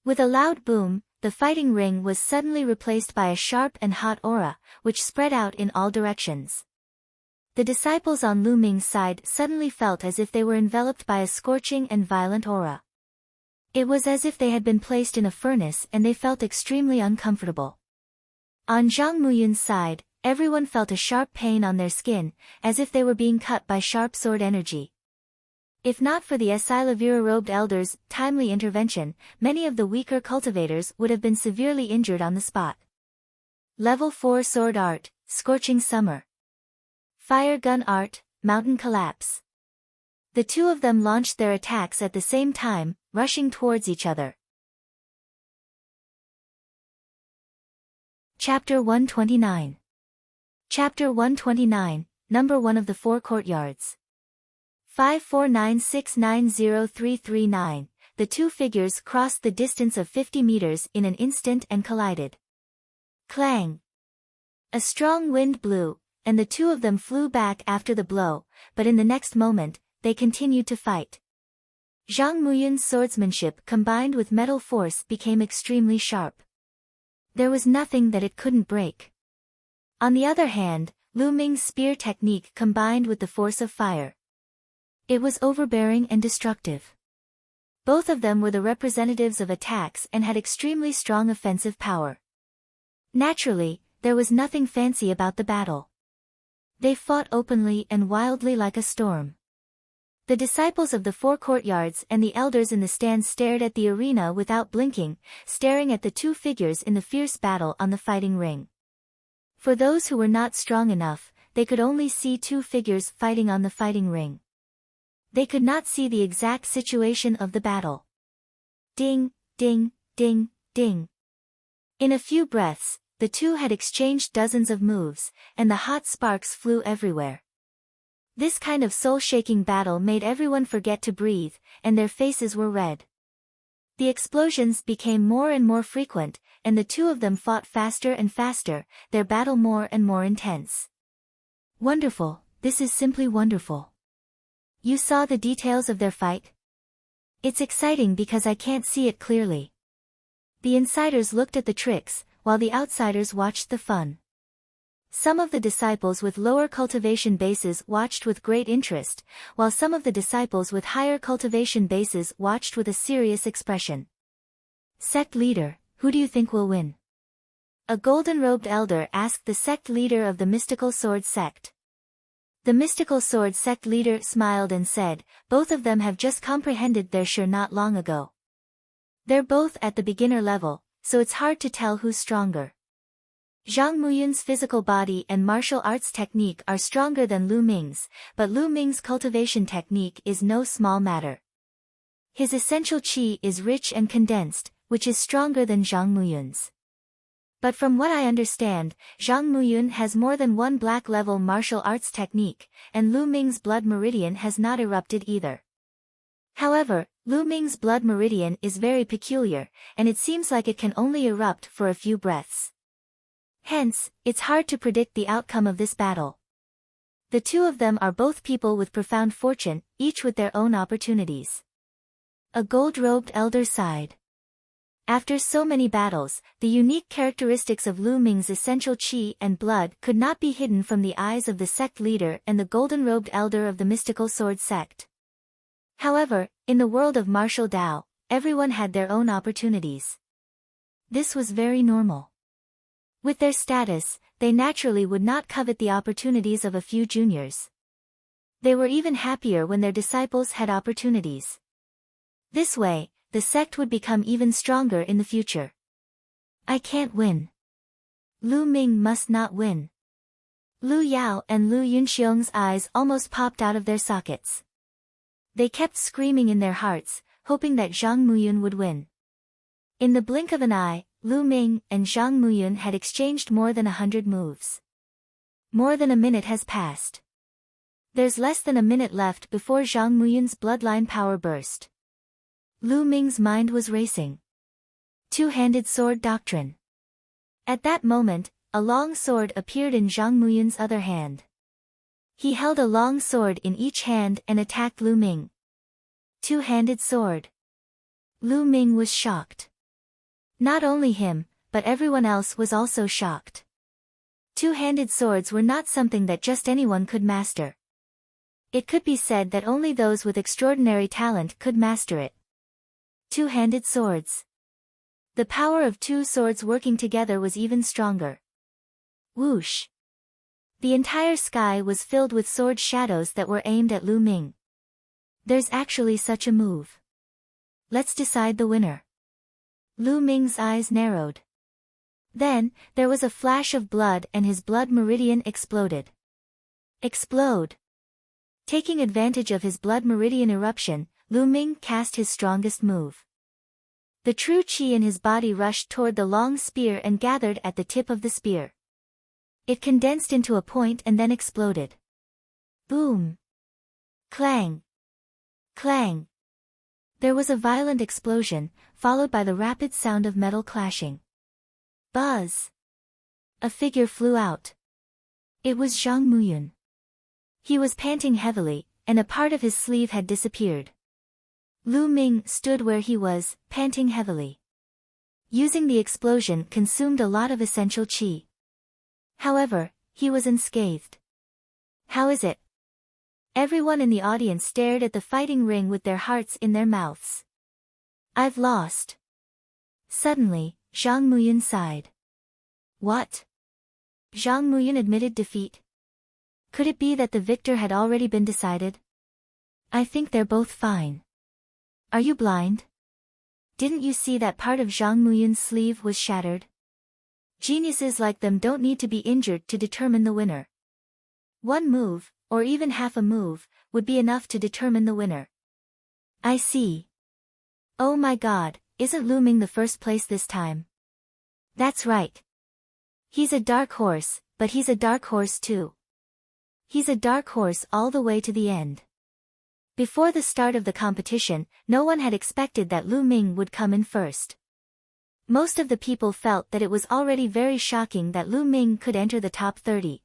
With a loud boom, the fighting ring was suddenly replaced by a sharp and hot aura, which spread out in all directions. The disciples on Lu Ming's side suddenly felt as if they were enveloped by a scorching and violent aura. It was as if they had been placed in a furnace and they felt extremely uncomfortable. On Zhang Muyun's side, everyone felt a sharp pain on their skin, as if they were being cut by sharp sword energy. If not for the Asilavira-robed elders' timely intervention, many of the weaker cultivators would have been severely injured on the spot. Level 4 Sword Art, Scorching Summer. Fire Gun Art, Mountain Collapse. The two of them launched their attacks at the same time, rushing towards each other. Chapter 129. Chapter 129, Number 1 of the Four Courtyards. 549690339, the two figures crossed the distance of 50 meters in an instant and collided. Clang! A strong wind blew, and the two of them flew back after the blow, but in the next moment, they continued to fight. Zhang Muyun's swordsmanship combined with metal force became extremely sharp. There was nothing that it couldn't break. On the other hand, Lu Ming's spear technique combined with the force of fire. It was overbearing and destructive. Both of them were the representatives of attacks and had extremely strong offensive power. Naturally, there was nothing fancy about the battle. They fought openly and wildly like a storm. The disciples of the Four Courtyards and the elders in the stands stared at the arena without blinking, staring at the two figures in the fierce battle on the fighting ring. For those who were not strong enough, they could only see two figures fighting on the fighting ring. They could not see the exact situation of the battle. Ding, ding, ding, ding. In a few breaths, the two had exchanged dozens of moves, and the hot sparks flew everywhere. This kind of soul-shaking battle made everyone forget to breathe, and their faces were red. The explosions became more and more frequent, and the two of them fought faster and faster, their battle more and more intense. Wonderful, this is simply wonderful. You saw the details of their fight? It's exciting because I can't see it clearly. The insiders looked at the tricks, while the outsiders watched the fun. Some of the disciples with lower cultivation bases watched with great interest, while some of the disciples with higher cultivation bases watched with a serious expression. Sect leader, who do you think will win? A golden-robed elder asked the sect leader of the mystical sword sect. The mystical sword sect leader smiled and said, both of them have just comprehended their sure not long ago. They're both at the beginner level, so it's hard to tell who's stronger. Zhang Muyun's physical body and martial arts technique are stronger than Lu Ming's, but Lu Ming's cultivation technique is no small matter. His essential qi is rich and condensed, which is stronger than Zhang Muyun's. But from what I understand, Zhang Muyun has more than one black-level martial arts technique, and Lu Ming's blood meridian has not erupted either. However, Lu Ming's blood meridian is very peculiar, and it seems like it can only erupt for a few breaths. Hence, it's hard to predict the outcome of this battle. The two of them are both people with profound fortune, each with their own opportunities. A gold-robed elder sighed. After so many battles, the unique characteristics of Lu Ming's essential qi and blood could not be hidden from the eyes of the sect leader and the golden-robed elder of the mystical sword sect. However, in the world of martial Tao, everyone had their own opportunities. This was very normal. With their status, they naturally would not covet the opportunities of a few juniors. They were even happier when their disciples had opportunities. This way, the sect would become even stronger in the future. I can't win. Lu Ming must not win. Lu Yao and Lu Yunxiong's eyes almost popped out of their sockets. They kept screaming in their hearts, hoping that Zhang Muyun would win. In the blink of an eye, Lu Ming and Zhang Muyun had exchanged more than 100 moves. More than a minute has passed. There's less than a minute left before Zhang Muyun's bloodline power burst. Lu Ming's mind was racing. Two-handed sword doctrine. At that moment, a long sword appeared in Zhang Muyun's other hand. He held a long sword in each hand and attacked Lu Ming. Two-handed sword. Lu Ming was shocked. Not only him, but everyone else was also shocked. Two-handed swords were not something that just anyone could master. It could be said that only those with extraordinary talent could master it. Two-handed swords. The power of two swords working together was even stronger. Whoosh! The entire sky was filled with sword shadows that were aimed at Lu Ming. There's actually such a move. Let's decide the winner. Lu Ming's eyes narrowed. Then, there was a flash of blood and his blood meridian exploded. Explode! Taking advantage of his blood meridian eruption, Lu Ming cast his strongest move. The true qi in his body rushed toward the long spear and gathered at the tip of the spear. It condensed into a point and then exploded. Boom! Clang! Clang! There was a violent explosion, followed by the rapid sound of metal clashing. Buzz! A figure flew out. It was Zhang Muyun. He was panting heavily, and a part of his sleeve had disappeared. Lu Ming stood where he was, panting heavily. Using the explosion consumed a lot of essential qi. However, he was unscathed. How is it? Everyone in the audience stared at the fighting ring with their hearts in their mouths. I've lost. Suddenly, Zhang Muyun sighed. What? Zhang Muyun admitted defeat. Could it be that the victor had already been decided? I think they're both fine. Are you blind? Didn't you see that part of Zhang Muyun's sleeve was shattered? Geniuses like them don't need to be injured to determine the winner. One move, or even half a move, would be enough to determine the winner. I see. Oh my god, isn't Lu Ming the first place this time? That's right. He's a dark horse, but he's a dark horse too. He's a dark horse all the way to the end. Before the start of the competition, no one had expected that Lu Ming would come in first. Most of the people felt that it was already very shocking that Lu Ming could enter the top 30.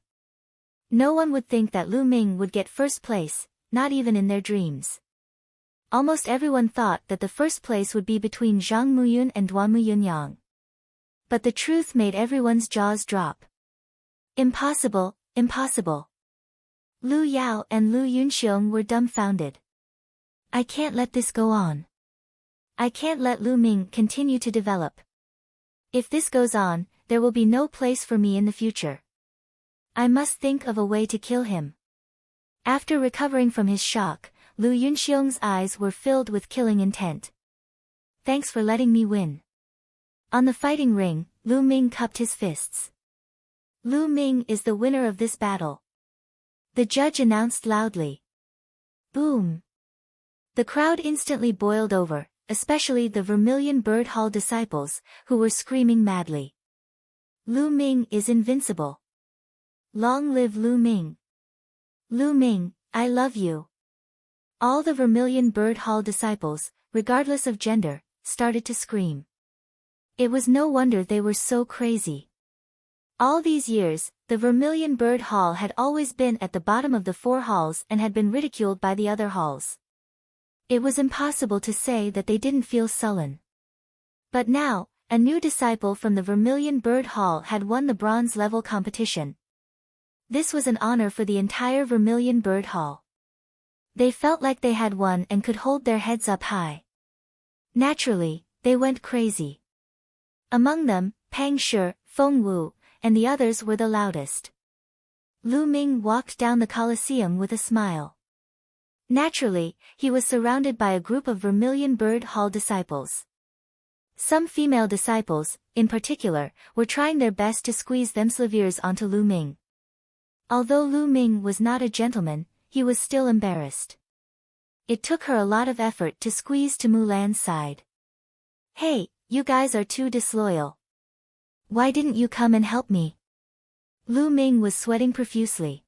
No one would think that Lu Ming would get first place, not even in their dreams. Almost everyone thought that the first place would be between Zhang Muyun and Duan Muyunyang. But the truth made everyone's jaws drop. Impossible, impossible. Lu Yao and Lu Yunxiong were dumbfounded. I can't let this go on. I can't let Lu Ming continue to develop. If this goes on, there will be no place for me in the future. I must think of a way to kill him. After recovering from his shock, Lu Yunxiong's eyes were filled with killing intent. Thanks for letting me win. On the fighting ring, Lu Ming cupped his fists. Lu Ming is the winner of this battle. The judge announced loudly. Boom. The crowd instantly boiled over, especially the Vermilion Bird Hall disciples, who were screaming madly. Lu Ming is invincible. Long live Lu Ming. Lu Ming, I love you. All the Vermilion Bird Hall disciples, regardless of gender, started to scream. It was no wonder they were so crazy. All these years, the Vermilion Bird Hall had always been at the bottom of the 4 halls and had been ridiculed by the other halls. It was impossible to say that they didn't feel sullen. But now, a new disciple from the Vermilion Bird Hall had won the bronze level competition. This was an honor for the entire Vermilion Bird Hall. They felt like they had won and could hold their heads up high. Naturally, they went crazy. Among them, Pang Shi, Feng Wu, and the others were the loudest. Lu Ming walked down the Colosseum with a smile. Naturally, he was surrounded by a group of Vermilion Bird Hall disciples. Some female disciples, in particular, were trying their best to squeeze themselves onto Lu Ming. Although Lu Ming was not a gentleman, he was still embarrassed. It took her a lot of effort to squeeze to Mulan's side. Hey, you guys are too disloyal. Why didn't you come and help me? Lu Ming was sweating profusely.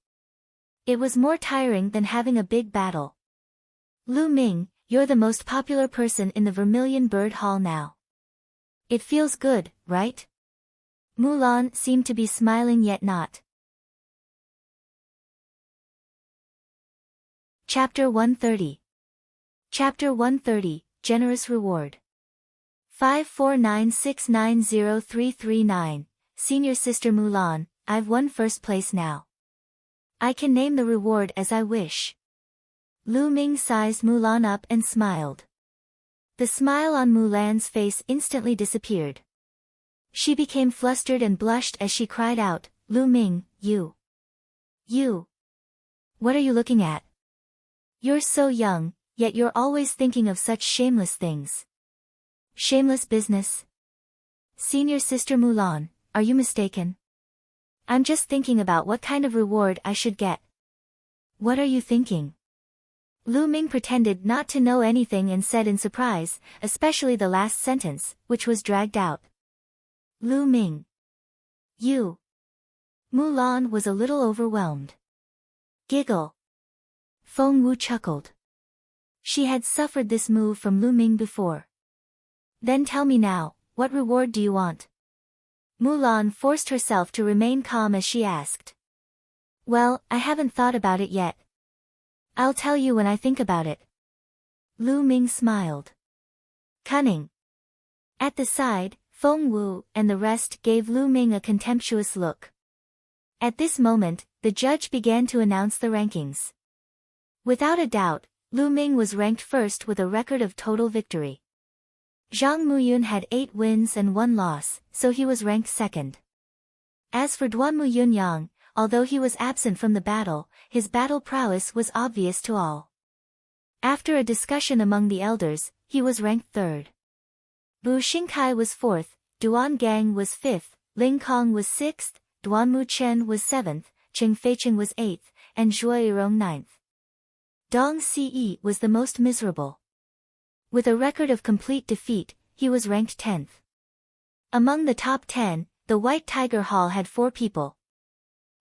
It was more tiring than having a big battle. Lu Ming, you're the most popular person in the Vermilion Bird Hall now. It feels good, right? Mulan seemed to be smiling yet not. Chapter 130. Chapter 130, Generous Reward. 549690339, Senior Sister Mulan, I've won first place now. I can name the reward as I wish. Lu Ming sized Mulan up and smiled. The smile on Mulan's face instantly disappeared. She became flustered and blushed as she cried out, Lu Ming, you. What are you looking at? You're so young, yet you're always thinking of such shameless things. Shameless business? Senior Sister Mulan, are you mistaken? I'm just thinking about what kind of reward I should get. What are you thinking? Lu Ming pretended not to know anything and said in surprise, especially the last sentence, which was dragged out. Lu Ming. You. Mulan was a little overwhelmed. Giggle. Feng Wu chuckled. She had suffered this move from Lu Ming before. Then tell me now, what reward do you want? Mulan forced herself to remain calm as she asked. Well, I haven't thought about it yet. I'll tell you when I think about it. Lu Ming smiled. Cunning. At the side, Feng Wu and the rest gave Lu Ming a contemptuous look. At this moment, the judge began to announce the rankings. Without a doubt, Lu Ming was ranked first with a record of total victory. Zhang Muyun had 8 wins and 1 loss, so he was ranked second. As for Duan Muyunyang, although he was absent from the battle, his battle prowess was obvious to all. After a discussion among the elders, he was ranked third. Bu Xingkai was fourth, Duan Gang was fifth, Ling Kong was sixth, Duan Muchen was seventh, Cheng Feicheng was eighth, and Zhuo Yirong ninth. Dong Ce was the most miserable. With a record of complete defeat, he was ranked 10th. Among the top 10, the White Tiger Hall had 4 people.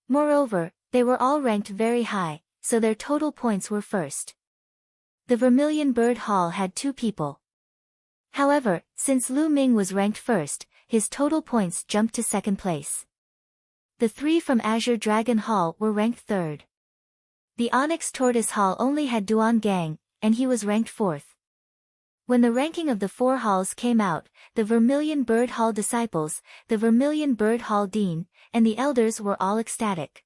Moreover, they were all ranked very high, so their total points were first. The Vermilion Bird Hall had 2 people. However, since Lu Ming was ranked first, his total points jumped to second place. The 3 from Azure Dragon Hall were ranked third. The Onyx Tortoise Hall only had Duan Gang, and he was ranked fourth. When the ranking of the 4 halls came out, the Vermilion Bird Hall disciples, the Vermilion Bird Hall dean, and the elders were all ecstatic.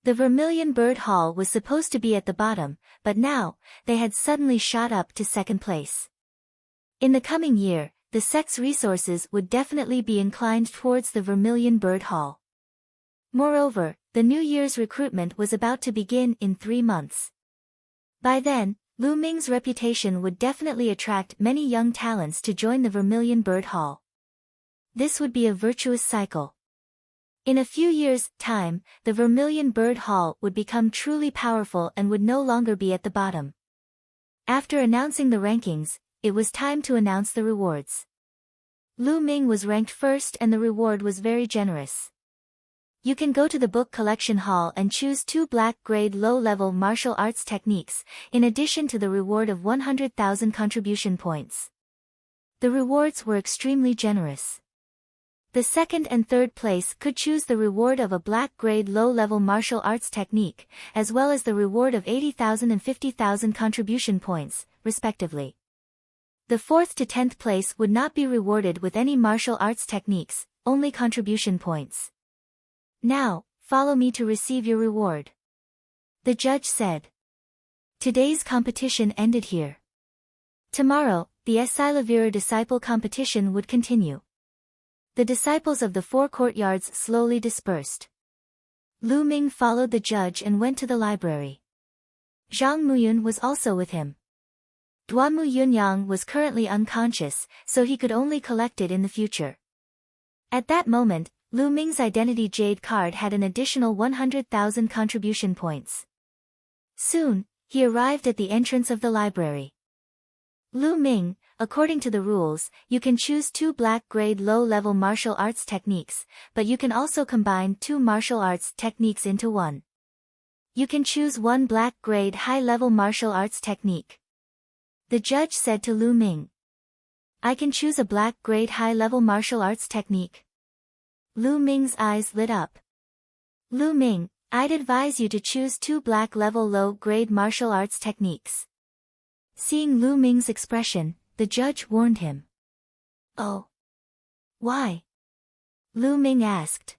The Vermilion Bird Hall was supposed to be at the bottom, but now, they had suddenly shot up to second place. In the coming year, the sect's resources would definitely be inclined towards the Vermilion Bird Hall. Moreover, the New Year's recruitment was about to begin in 3 months. By then, Lu Ming's reputation would definitely attract many young talents to join the Vermilion Bird Hall. This would be a virtuous cycle. In a few years' time, the Vermilion Bird Hall would become truly powerful and would no longer be at the bottom. After announcing the rankings, it was time to announce the rewards. Lu Ming was ranked first and the reward was very generous. You can go to the book collection hall and choose 2 black-grade low-level martial arts techniques, in addition to the reward of 100,000 contribution points. The rewards were extremely generous. The second and third place could choose the reward of a black-grade low-level martial arts technique, as well as the reward of 80,000 and 50,000 contribution points, respectively. The 4th to 10th place would not be rewarded with any martial arts techniques, only contribution points. Now, follow me to receive your reward. The judge said. Today's competition ended here. Tomorrow, the Esilavira disciple competition would continue. The disciples of the 4 courtyards slowly dispersed. Lu Ming followed the judge and went to the library. Zhang Muyun was also with him. Duanmu Yunyang was currently unconscious, so he could only collect it in the future. At that moment, Lu Ming's identity jade card had an additional 100,000 contribution points. Soon, he arrived at the entrance of the library. Lu Ming, according to the rules, you can choose 2 black-grade low-level martial arts techniques, but you can also combine 2 martial arts techniques into one. You can choose 1 black-grade high-level martial arts technique. The judge said to Lu Ming. I can choose a black-grade high-level martial arts technique. Lu Ming's eyes lit up. Lu Ming, I'd advise you to choose 2 black-level low-grade martial arts techniques. Seeing Lu Ming's expression, the judge warned him. Oh. Why? Lu Ming asked.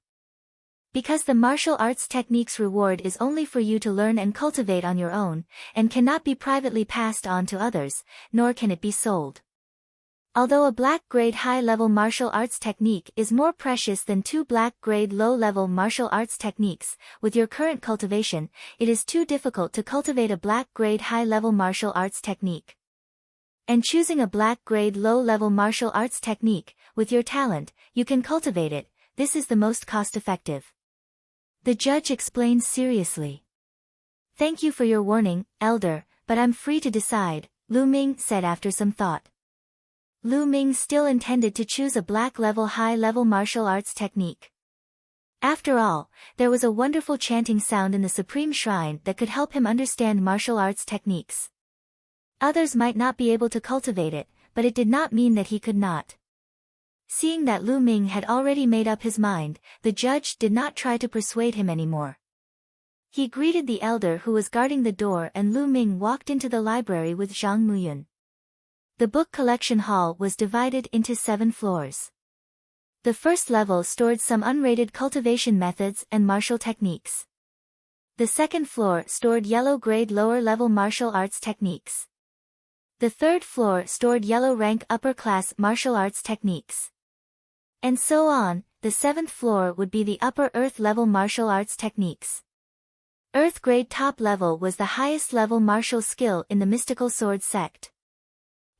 Because the martial arts technique's reward is only for you to learn and cultivate on your own, and cannot be privately passed on to others, nor can it be sold. Although a black-grade high-level martial arts technique is more precious than 2 black-grade low-level martial arts techniques, with your current cultivation, it is too difficult to cultivate a black-grade high-level martial arts technique. And choosing a black-grade low-level martial arts technique, with your talent, you can cultivate it, this is the most cost-effective. The judge explained seriously. Thank you for your warning, elder, but I'm free to decide, Lu Ming said after some thought. Lu Ming still intended to choose a black-level high-level martial arts technique. After all, there was a wonderful chanting sound in the Supreme Shrine that could help him understand martial arts techniques. Others might not be able to cultivate it, but it did not mean that he could not. Seeing that Lu Ming had already made up his mind, the judge did not try to persuade him anymore. He greeted the elder who was guarding the door and Lu Ming walked into the library with Zhang Muyun. The book collection hall was divided into 7 floors. The first level stored some unrated cultivation methods and martial techniques. The second floor stored yellow-grade lower-level martial arts techniques. The third floor stored yellow-rank upper-class martial arts techniques. And so on, the 7th floor would be the upper earth-level martial arts techniques. Earth-grade top level was the highest level martial skill in the mystical sword sect.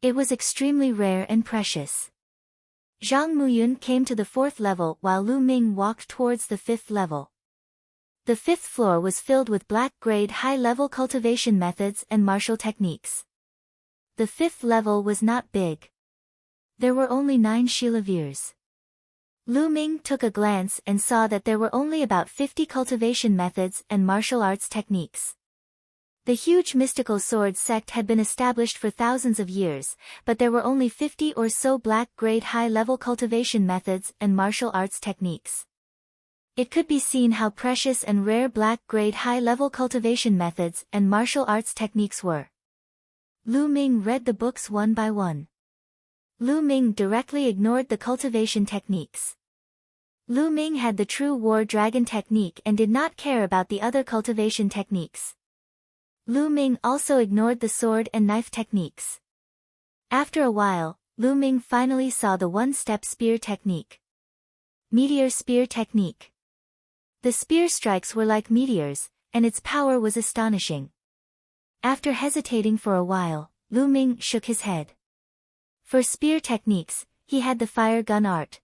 It was extremely rare and precious. Zhang Muyun came to the 4th level while Lu Ming walked towards the 5th level. The fifth floor was filled with black-grade high-level cultivation methods and martial techniques. The fifth level was not big. There were only 9 chileviers. Lu Ming took a glance and saw that there were only about 50 cultivation methods and martial arts techniques. The huge mystical sword sect had been established for thousands of years, but there were only 50 or so black-grade high-level cultivation methods and martial arts techniques. It could be seen how precious and rare black-grade high-level cultivation methods and martial arts techniques were. Lu Ming read the books one by one. Lu Ming directly ignored the cultivation techniques. Lu Ming had the true war dragon technique and did not care about the other cultivation techniques. Lu Ming also ignored the sword and knife techniques. After a while, Lu Ming finally saw the one-step spear technique. Meteor spear technique. The spear strikes were like meteors, and its power was astonishing. After hesitating for a while, Lu Ming shook his head. For spear techniques, he had the fire gun art.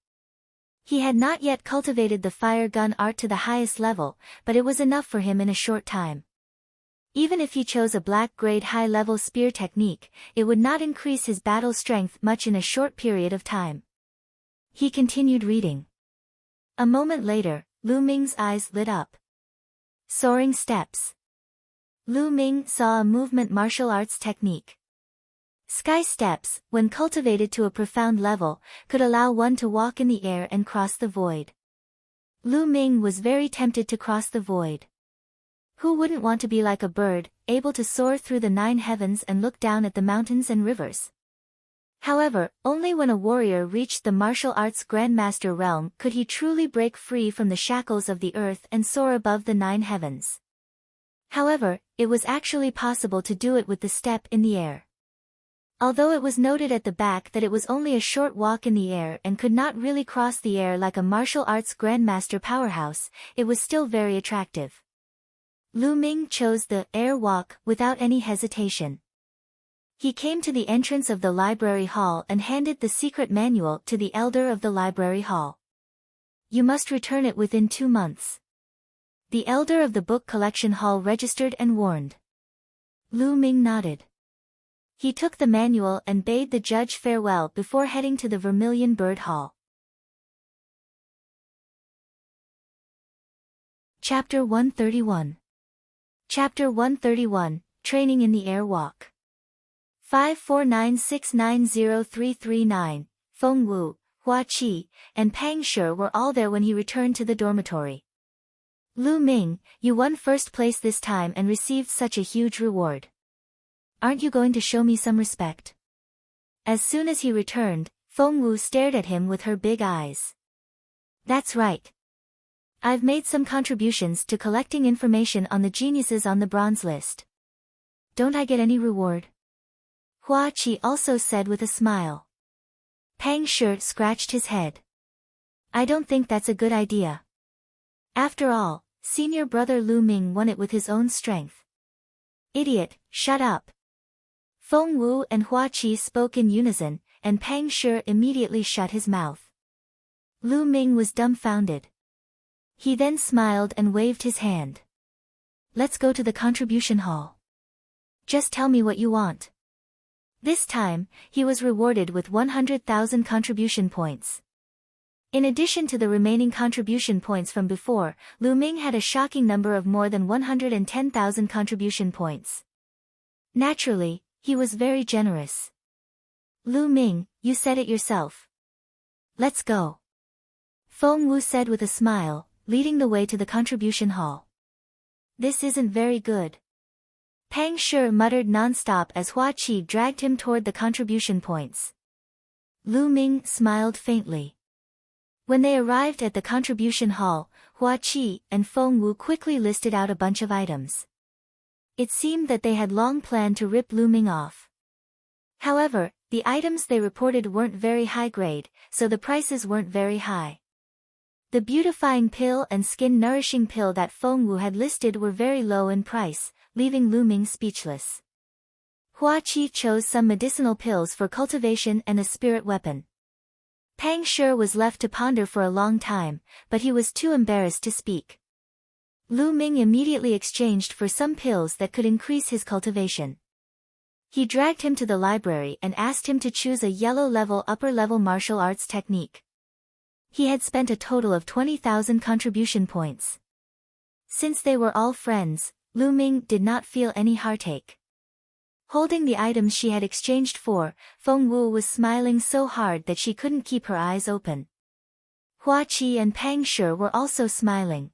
He had not yet cultivated the fire gun art to the highest level, but it was enough for him in a short time. Even if he chose a black-grade high-level spear technique, it would not increase his battle strength much in a short period of time. He continued reading. A moment later, Lu Ming's eyes lit up. Soaring steps. Lu Ming saw a movement martial arts technique. Sky steps, when cultivated to a profound level, could allow one to walk in the air and cross the void. Lu Ming was very tempted to cross the void. Who wouldn't want to be like a bird, able to soar through the 9 heavens and look down at the mountains and rivers? However, only when a warrior reached the martial arts grandmaster realm could he truly break free from the shackles of the earth and soar above the 9 heavens. However, it was actually possible to do it with the step in the air. Although it was noted at the back that it was only a short walk in the air and could not really cross the air like a martial arts grandmaster powerhouse, it was still very attractive. Lu Ming chose the air walk without any hesitation. He came to the entrance of the library hall and handed the secret manual to the elder of the library hall. You must return it within 2 months. The elder of the book collection hall registered and warned. Lu Ming nodded. He took the manual and bade the judge farewell before heading to the Vermilion Bird Hall. Chapter 131. Chapter 131, Training in the Air Walk. 549690339, Feng Wu, Hua Qi, and Pang Shi were all there when he returned to the dormitory. Lu Ming, you won first place this time and received such a huge reward. Aren't you going to show me some respect? As soon as he returned, Feng Wu stared at him with her big eyes. That's right. I've made some contributions to collecting information on the geniuses on the bronze list. Don't I get any reward? Hua Qi also said with a smile. Pang Shi scratched his head. I don't think that's a good idea. After all, senior brother Lu Ming won it with his own strength. Idiot, shut up. Feng Wu and Hua Qi spoke in unison, and Pang Shi immediately shut his mouth. Lu Ming was dumbfounded. He then smiled and waved his hand. Let's go to the contribution hall. Just tell me what you want. This time, he was rewarded with 100,000 contribution points. In addition to the remaining contribution points from before, Lu Ming had a shocking number of more than 110,000 contribution points. Naturally, he was very generous. Lu Ming, you said it yourself. Let's go. Feng Wu said with a smile, leading the way to the contribution hall. This isn't very good. Pang Shi muttered non-stop as Hua Qi dragged him toward the contribution points. Lu Ming smiled faintly. When they arrived at the contribution hall, Hua Qi and Feng Wu quickly listed out a bunch of items. It seemed that they had long planned to rip Lu Ming off. However, the items they reported weren't very high grade, so the prices weren't very high. The beautifying pill and skin nourishing pill that Feng Wu had listed were very low in price, leaving Lu Ming speechless. Hua Qi chose some medicinal pills for cultivation and a spirit weapon. Pang Shi was left to ponder for a long time, but he was too embarrassed to speak. Lu Ming immediately exchanged for some pills that could increase his cultivation. He dragged him to the library and asked him to choose a yellow-level upper-level martial arts technique. He had spent a total of 20,000 contribution points. Since they were all friends, Lu Ming did not feel any heartache. Holding the items she had exchanged for, Feng Wu was smiling so hard that she couldn't keep her eyes open. Hua Qi and Pang Shi were also smiling.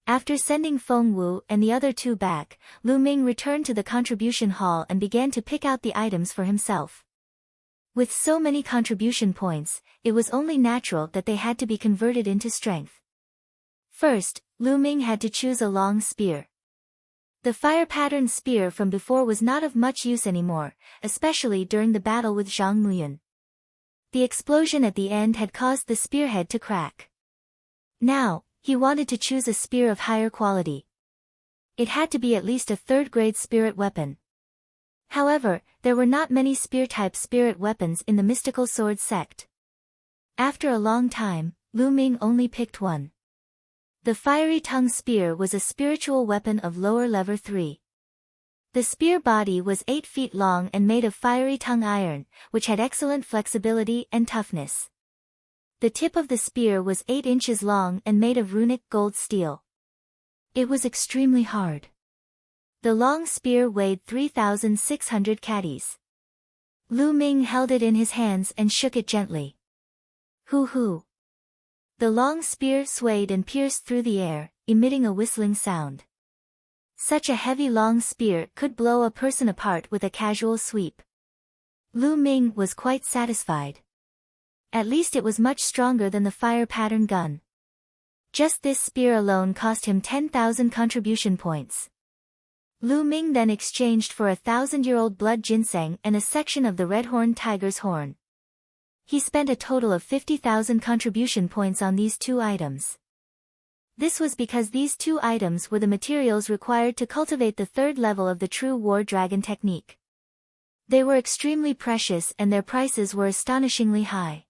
After sending Feng Wu and the other two back, Lu Ming returned to the contribution hall and began to pick out the items for himself. With so many contribution points, it was only natural that they had to be converted into strength. First, Lu Ming had to choose a long spear. The fire-patterned spear from before was not of much use anymore, especially during the battle with Zhang Muyun. The explosion at the end had caused the spearhead to crack. Now, he wanted to choose a spear of higher quality. It had to be at least a third-grade spirit weapon. However, there were not many spear-type spirit weapons in the mystical sword sect. After a long time, Lu Ming only picked one. The fiery tongue spear was a spiritual weapon of lower level 3. The spear body was 8 feet long and made of fiery tongue iron, which had excellent flexibility and toughness. The tip of the spear was 8 inches long and made of runic gold steel. It was extremely hard. The long spear weighed 3,600 catties. Lu Ming held it in his hands and shook it gently. Hoo hoo. The long spear swayed and pierced through the air, emitting a whistling sound. Such a heavy long spear could blow a person apart with a casual sweep. Lu Ming was quite satisfied. At least it was much stronger than the fire-pattern gun. Just this spear alone cost him 10,000 contribution points. Lu Ming then exchanged for a 1,000-year-old blood ginseng and a section of the red-horned tiger's horn. He spent a total of 50,000 contribution points on these two items. This was because these two items were the materials required to cultivate the third level of the true war dragon technique. They were extremely precious and their prices were astonishingly high.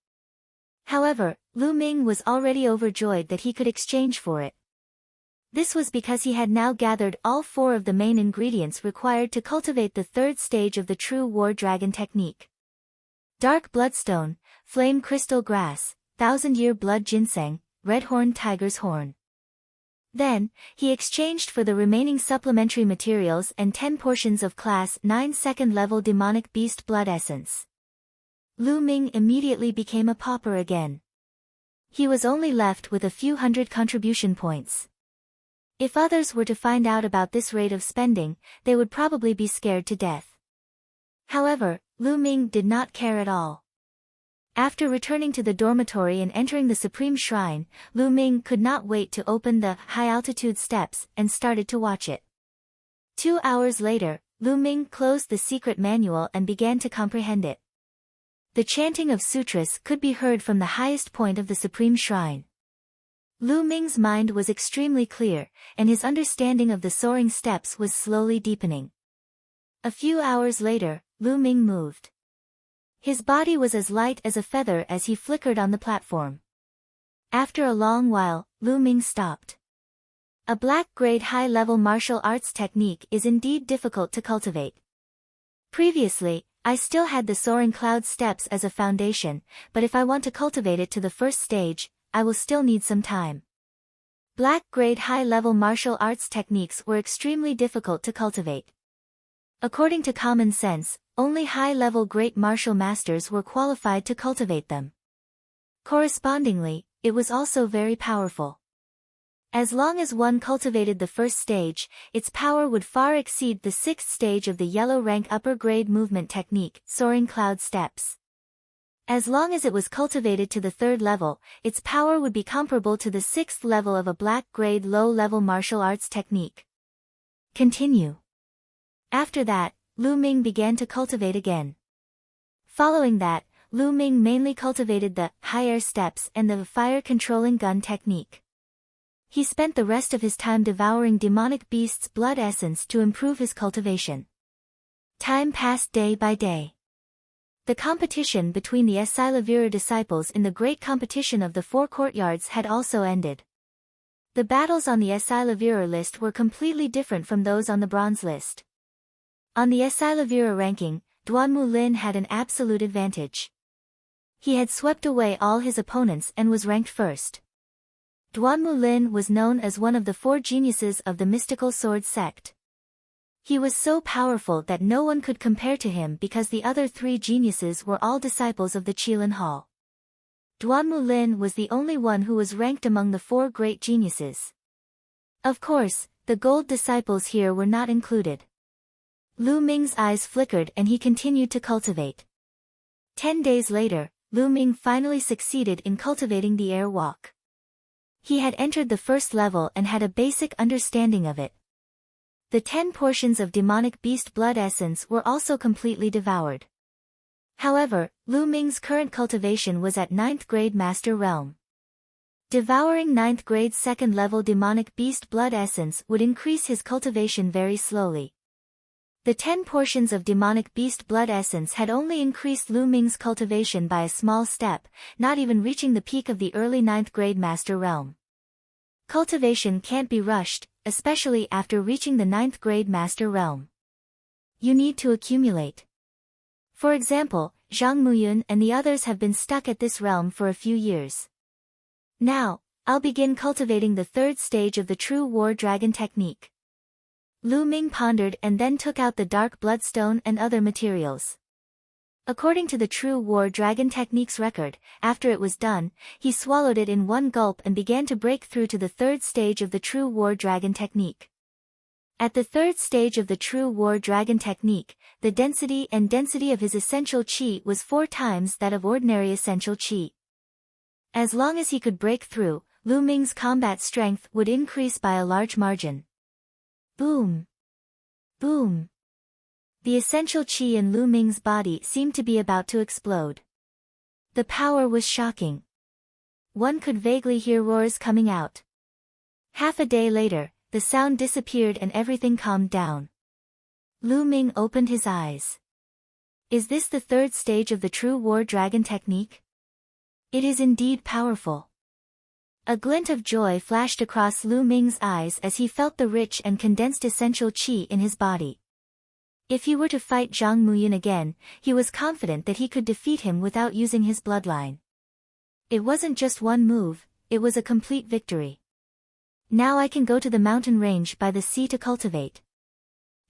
However, Lu Ming was already overjoyed that he could exchange for it. This was because he had now gathered all 4 of the main ingredients required to cultivate the third stage of the true war dragon technique. Dark bloodstone, flame crystal grass, 1,000-year blood ginseng, red-horned tiger's horn. Then, he exchanged for the remaining supplementary materials and 10 portions of Class 9 second-level demonic beast blood essence. Lu Ming immediately became a pauper again. He was only left with a few hundred contribution points. If others were to find out about this rate of spending, they would probably be scared to death. However, Lu Ming did not care at all. After returning to the dormitory and entering the Supreme Shrine, Lu Ming could not wait to open the high-altitude steps and started to watch it. 2 hours later, Lu Ming closed the secret manual and began to comprehend it. The chanting of sutras could be heard from the highest point of the Supreme Shrine. Lu Ming's mind was extremely clear, and his understanding of the soaring steps was slowly deepening. A few hours later, Lu Ming moved. His body was as light as a feather as he flickered on the platform. After a long while, Lu Ming stopped. A black-grade high-level martial arts technique is indeed difficult to cultivate. Previously, I still had the soaring cloud steps as a foundation, but if I want to cultivate it to the first stage, I will still need some time. Black-grade high-level martial arts techniques were extremely difficult to cultivate. According to common sense, only high-level great martial masters were qualified to cultivate them. Correspondingly, it was also very powerful. As long as one cultivated the first stage, its power would far exceed the 6th stage of the yellow rank upper grade movement technique, soaring cloud steps. As long as it was cultivated to the 3rd level, its power would be comparable to the 6th level of a black grade low level martial arts technique. Continue. After that, Lu Ming began to cultivate again. Following that, Lu Ming mainly cultivated the high air steps and the fire controlling gun technique. He spent the rest of his time devouring demonic beasts' blood essence to improve his cultivation. Time passed day by day. The competition between the Esilavira disciples in the great competition of the 4 courtyards had also ended. The battles on the Essilivira list were completely different from those on the bronze list. On the Essilivira ranking, Duanmu Lin had an absolute advantage. He had swept away all his opponents and was ranked first. Duanmu Lin was known as one of the 4 geniuses of the mystical sword sect. He was so powerful that no one could compare to him because the other 3 geniuses were all disciples of the Qilin Hall. Duanmu Lin was the only one who was ranked among the 4 great geniuses. Of course, the gold disciples here were not included. Lu Ming's eyes flickered and he continued to cultivate. 10 days later, Lu Ming finally succeeded in cultivating the air walk. He had entered the first level and had a basic understanding of it. The 10 portions of demonic beast blood essence were also completely devoured. However, Lu Ming's current cultivation was at 9th grade master realm. Devouring 9th grade 2nd level demonic beast blood essence would increase his cultivation very slowly. The 10 portions of demonic beast blood essence had only increased Lu Ming's cultivation by a small step, not even reaching the peak of the early 9th grade master realm. Cultivation can't be rushed, especially after reaching the 9th grade master realm. You need to accumulate. For example, Zhang Muyun and the others have been stuck at this realm for a few years. Now, I'll begin cultivating the 3rd stage of the True War Dragon technique. Lu Ming pondered and then took out the dark bloodstone and other materials. According to the True War Dragon technique's record, after it was done, he swallowed it in one gulp and began to break through to the 3rd stage of the True War Dragon technique. At the 3rd stage of the True War Dragon technique, the density of his essential qi was 4 times that of ordinary essential qi. As long as he could break through, Lu Ming's combat strength would increase by a large margin. Boom! Boom! The essential qi in Lu Ming's body seemed to be about to explode. The power was shocking. One could vaguely hear roars coming out. Half a day later, the sound disappeared and everything calmed down. Lu Ming opened his eyes. Is this the 3rd stage of the True War Dragon technique? It is indeed powerful. A glint of joy flashed across Lu Ming's eyes as he felt the rich and condensed essential qi in his body. If he were to fight Zhang Muyun again, he was confident that he could defeat him without using his bloodline. It wasn't just one move, it was a complete victory. Now I can go to the mountain range by the sea to cultivate.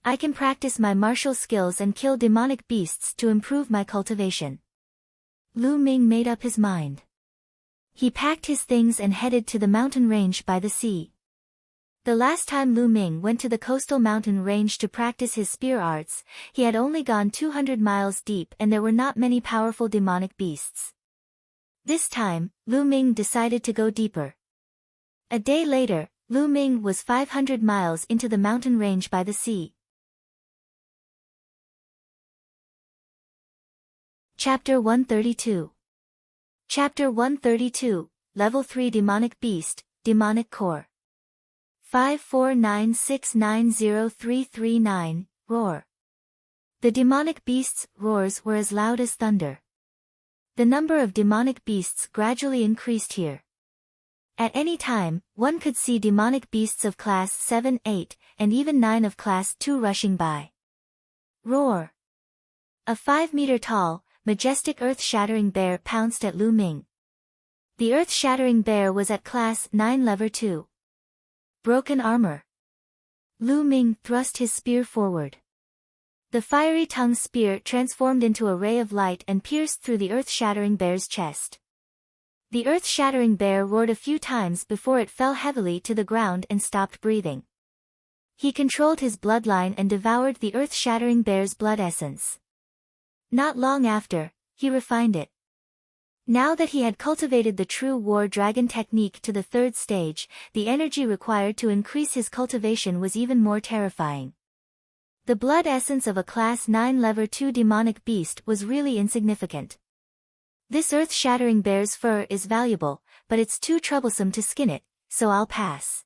I can practice my martial skills and kill demonic beasts to improve my cultivation. Lu Ming made up his mind. He packed his things and headed to the mountain range by the sea. The last time Lu Ming went to the coastal mountain range to practice his spear arts, he had only gone 200 miles deep and there were not many powerful demonic beasts. This time, Lu Ming decided to go deeper. A day later, Lu Ming was 500 miles into the mountain range by the sea. Chapter 132. Chapter 132, Level 3 Demonic Beast, Demonic Core. 549690339, Roar. The demonic beasts' roars were as loud as thunder. The number of demonic beasts gradually increased here. At any time, one could see demonic beasts of class 7, 8, and even 9 of class 2 rushing by. Roar. A 5-meter-tall, majestic earth-shattering bear pounced at Lu Ming. The earth-shattering bear was at class 9 level 2. Broken armor. Lu Ming thrust his spear forward. The fiery tongue spear transformed into a ray of light and pierced through the earth-shattering bear's chest. The earth-shattering bear roared a few times before it fell heavily to the ground and stopped breathing. He controlled his bloodline and devoured the earth-shattering bear's blood essence. Not long after, he refined it. Now that he had cultivated the True War Dragon technique to the 3rd stage, the energy required to increase his cultivation was even more terrifying. The blood essence of a class 9 level 2 demonic beast was really insignificant. This earth-shattering bear's fur is valuable, but it's too troublesome to skin it, so I'll pass.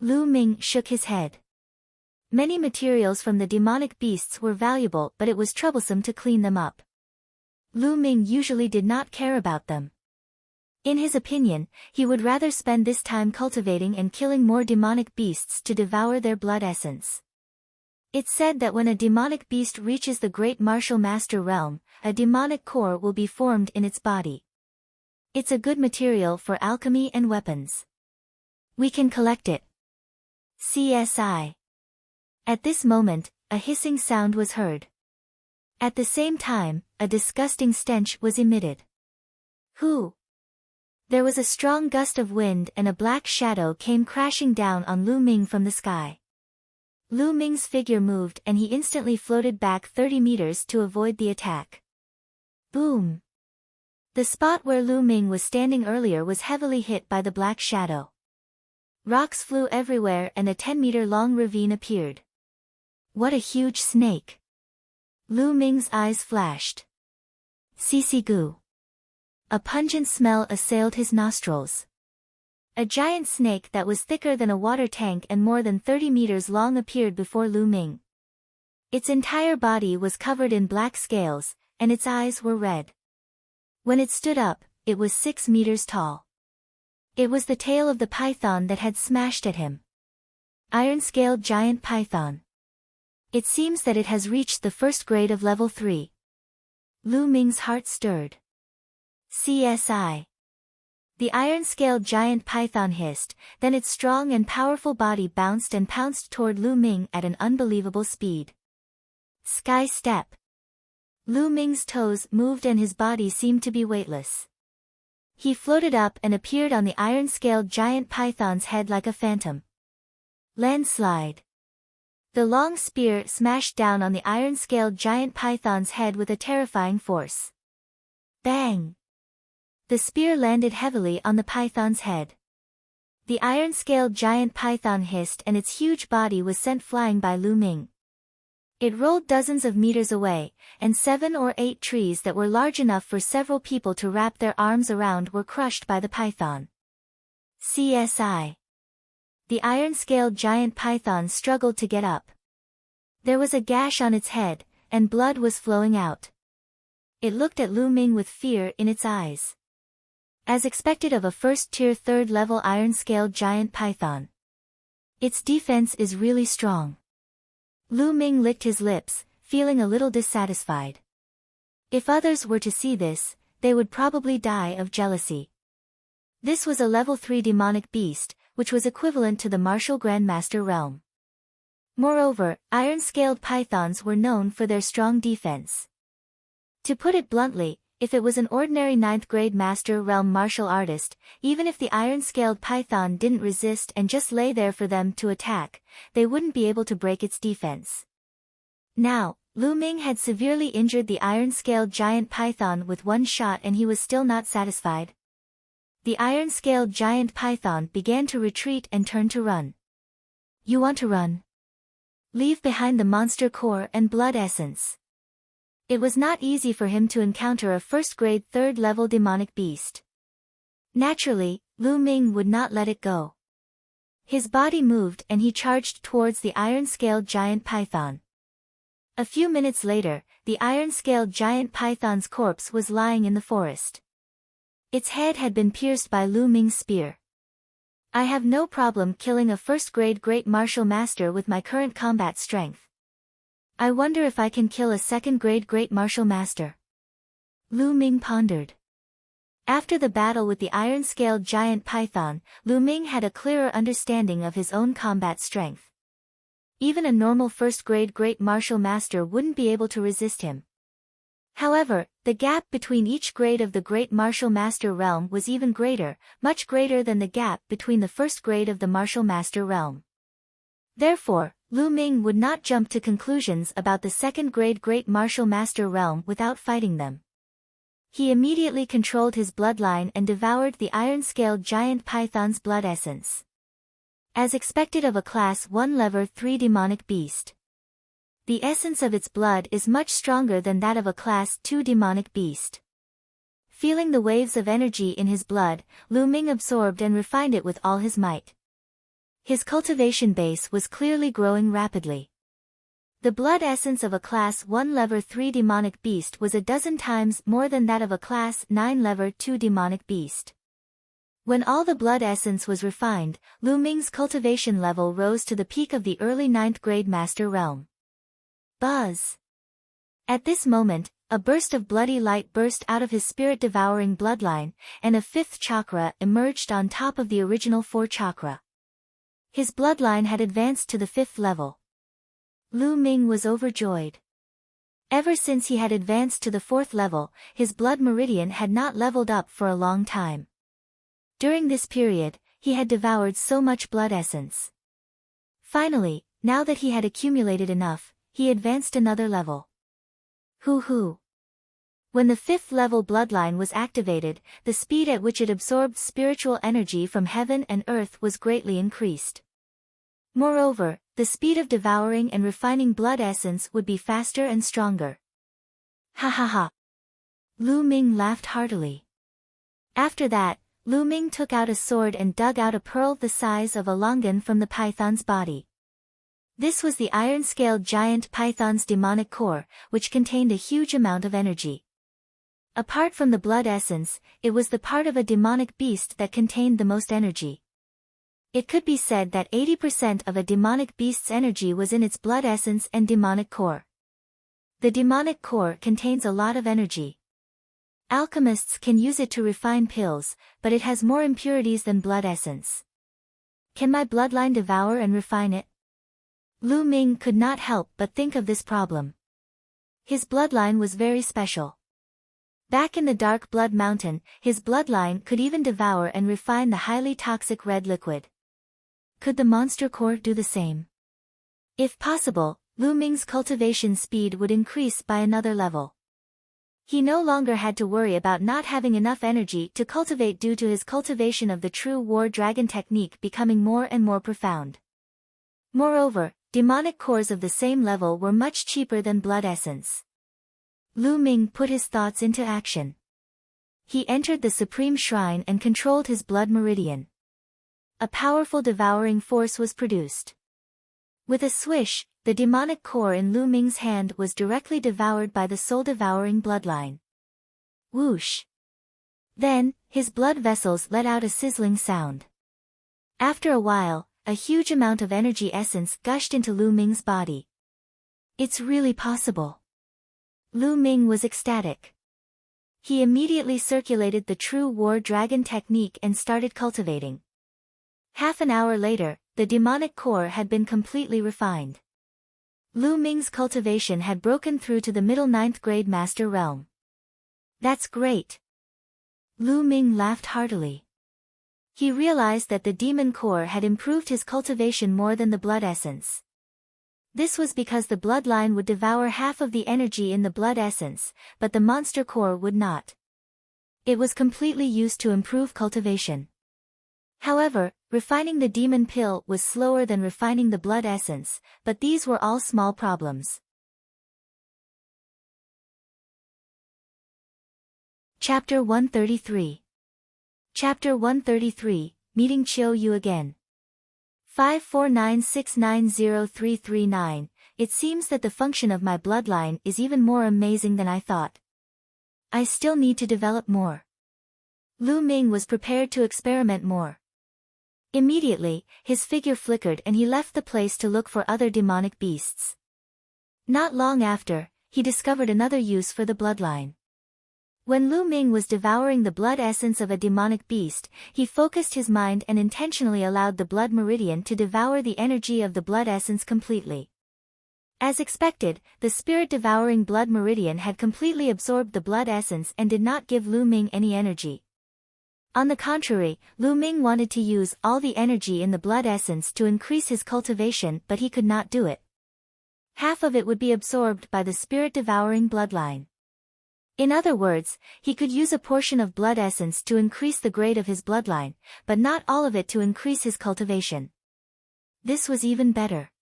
Lu Ming shook his head. Many materials from the demonic beasts were valuable but it was troublesome to clean them up. Lu Ming usually did not care about them. In his opinion, he would rather spend this time cultivating and killing more demonic beasts to devour their blood essence. It's said that when a demonic beast reaches the Great Martial Master realm, a demonic core will be formed in its body. It's a good material for alchemy and weapons. We can collect it. CSI. At this moment, a hissing sound was heard. At the same time, a disgusting stench was emitted. Who? There was a strong gust of wind and a black shadow came crashing down on Lu Ming from the sky. Lu Ming's figure moved and he instantly floated back 30 meters to avoid the attack. Boom! The spot where Lu Ming was standing earlier was heavily hit by the black shadow. Rocks flew everywhere and a 10-meter-long ravine appeared. What a huge snake! Lu Ming's eyes flashed. Sisigu. A pungent smell assailed his nostrils. A giant snake that was thicker than a water tank and more than 30 meters long appeared before Lu Ming. Its entire body was covered in black scales, and its eyes were red. When it stood up, it was 6 meters tall. It was the tail of the python that had smashed at him. Iron-scaled giant python. It seems that it has reached the first grade of level 3. Lu Ming's heart stirred. CSI. The iron-scaled giant python hissed, then its strong and powerful body bounced and pounced toward Lu Ming at an unbelievable speed. Sky step. Lu Ming's toes moved and his body seemed to be weightless. He floated up and appeared on the iron-scaled giant python's head like a phantom. Landslide. The long spear smashed down on the iron-scaled giant python's head with a terrifying force. Bang! The spear landed heavily on the python's head. The iron-scaled giant python hissed and its huge body was sent flying by Lu Ming. It rolled dozens of meters away, and 7 or 8 trees that were large enough for several people to wrap their arms around were crushed by the python. CSI. The iron-scaled giant python struggled to get up. There was a gash on its head, and blood was flowing out. It looked at Lu Ming with fear in its eyes. As expected of a first-tier 3rd-level iron-scaled giant python. Its defense is really strong. Lu Ming licked his lips, feeling a little dissatisfied. If others were to see this, they would probably die of jealousy. This was a level 3 demonic beast, which was equivalent to the martial grandmaster realm. Moreover, iron-scaled pythons were known for their strong defense. To put it bluntly, if it was an ordinary 9th grade master realm martial artist, even if the iron-scaled python didn't resist and just lay there for them to attack, they wouldn't be able to break its defense. Now, Lu Ming had severely injured the iron-scaled giant python with one shot and he was still not satisfied. The iron-scaled giant python began to retreat and turn to run. You want to run? Leave behind the monster core and blood essence. It was not easy for him to encounter a first-grade 3rd-level demonic beast. Naturally, Lu Ming would not let it go. His body moved and he charged towards the iron-scaled giant python. A few minutes later, the iron-scaled giant python's corpse was lying in the forest. Its head had been pierced by Lu Ming's spear. I have no problem killing a first-grade great martial master with my current combat strength. I wonder if I can kill a 2nd-grade great martial master. Lu Ming pondered. After the battle with the iron-scaled giant python, Lu Ming had a clearer understanding of his own combat strength. Even a normal 1st-grade great martial master wouldn't be able to resist him. However, the gap between each grade of the great martial master realm was even greater, much greater than the gap between the 1st grade of the martial master realm. Therefore, Lu Ming would not jump to conclusions about the 2nd-grade great martial master realm without fighting them. He immediately controlled his bloodline and devoured the iron-scaled giant python's blood essence. As expected of a Class 1 level 3 demonic beast. The essence of its blood is much stronger than that of a Class 2 demonic beast. Feeling the waves of energy in his blood, Lu Ming absorbed and refined it with all his might. His cultivation base was clearly growing rapidly. The blood essence of a Class 1 level 3 demonic beast was a dozen times more than that of a Class 9 level 2 demonic beast. When all the blood essence was refined, Lu Ming's cultivation level rose to the peak of the early 9th grade master realm. Buzz! At this moment, a burst of bloody light burst out of his spirit-devouring bloodline, and a 5th chakra emerged on top of the original 4 chakra. His bloodline had advanced to the 5th level. Lu Ming was overjoyed. Ever since he had advanced to the 4th level, his blood meridian had not leveled up for a long time. During this period, he had devoured so much blood essence. Finally, now that he had accumulated enough, he advanced another level. Hoo-hoo! When the 5th level bloodline was activated, the speed at which it absorbed spiritual energy from heaven and earth was greatly increased. Moreover, the speed of devouring and refining blood essence would be faster and stronger. Ha ha ha! Lu Ming laughed heartily. After that, Lu Ming took out a sword and dug out a pearl the size of a longan from the python's body. This was the iron-scaled giant python's demonic core, which contained a huge amount of energy. Apart from the blood essence, it was the part of a demonic beast that contained the most energy. It could be said that 80% of a demonic beast's energy was in its blood essence and demonic core. The demonic core contains a lot of energy. Alchemists can use it to refine pills, but it has more impurities than blood essence. Can my bloodline devour and refine it? Lu Ming could not help but think of this problem. His bloodline was very special. Back in the Dark Blood Mountain, his bloodline could even devour and refine the highly toxic red liquid. Could the monster core do the same? If possible, Lu Ming's cultivation speed would increase by another level. He no longer had to worry about not having enough energy to cultivate due to his cultivation of the true war dragon technique becoming more and more profound. Moreover, demonic cores of the same level were much cheaper than blood essence. Lu Ming put his thoughts into action. He entered the Supreme Shrine and controlled his blood meridian. A powerful devouring force was produced. With a swish, the demonic core in Lu Ming's hand was directly devoured by the soul-devouring bloodline. Whoosh! Then, his blood vessels let out a sizzling sound. After a while, a huge amount of energy essence gushed into Lu Ming's body. It's really possible. Lu Ming was ecstatic. He immediately circulated the true war dragon technique and started cultivating. Half an hour later, the demonic core had been completely refined. Lu Ming's cultivation had broken through to the middle 9th grade master realm. That's great. Lu Ming laughed heartily. He realized that the demon core had improved his cultivation more than the blood essence. This was because the bloodline would devour half of the energy in the blood essence, but the monster core would not. It was completely used to improve cultivation. However, refining the demon pill was slower than refining the blood essence, but these were all small problems. Chapter 133. Chapter 133, Meeting Chiu Yu again. 549690339, it seems that the function of my bloodline is even more amazing than I thought. I still need to develop more. Lu Ming was prepared to experiment more. Immediately, his figure flickered and he left the place to look for other demonic beasts. Not long after, he discovered another use for the bloodline. When Lu Ming was devouring the blood essence of a demonic beast, he focused his mind and intentionally allowed the blood meridian to devour the energy of the blood essence completely. As expected, the spirit-devouring blood meridian had completely absorbed the blood essence and did not give Lu Ming any energy. On the contrary, Lu Ming wanted to use all the energy in the blood essence to increase his cultivation, but he could not do it. Half of it would be absorbed by the spirit-devouring bloodline. In other words, he could use a portion of blood essence to increase the grade of his bloodline, but not all of it to increase his cultivation. This was even better.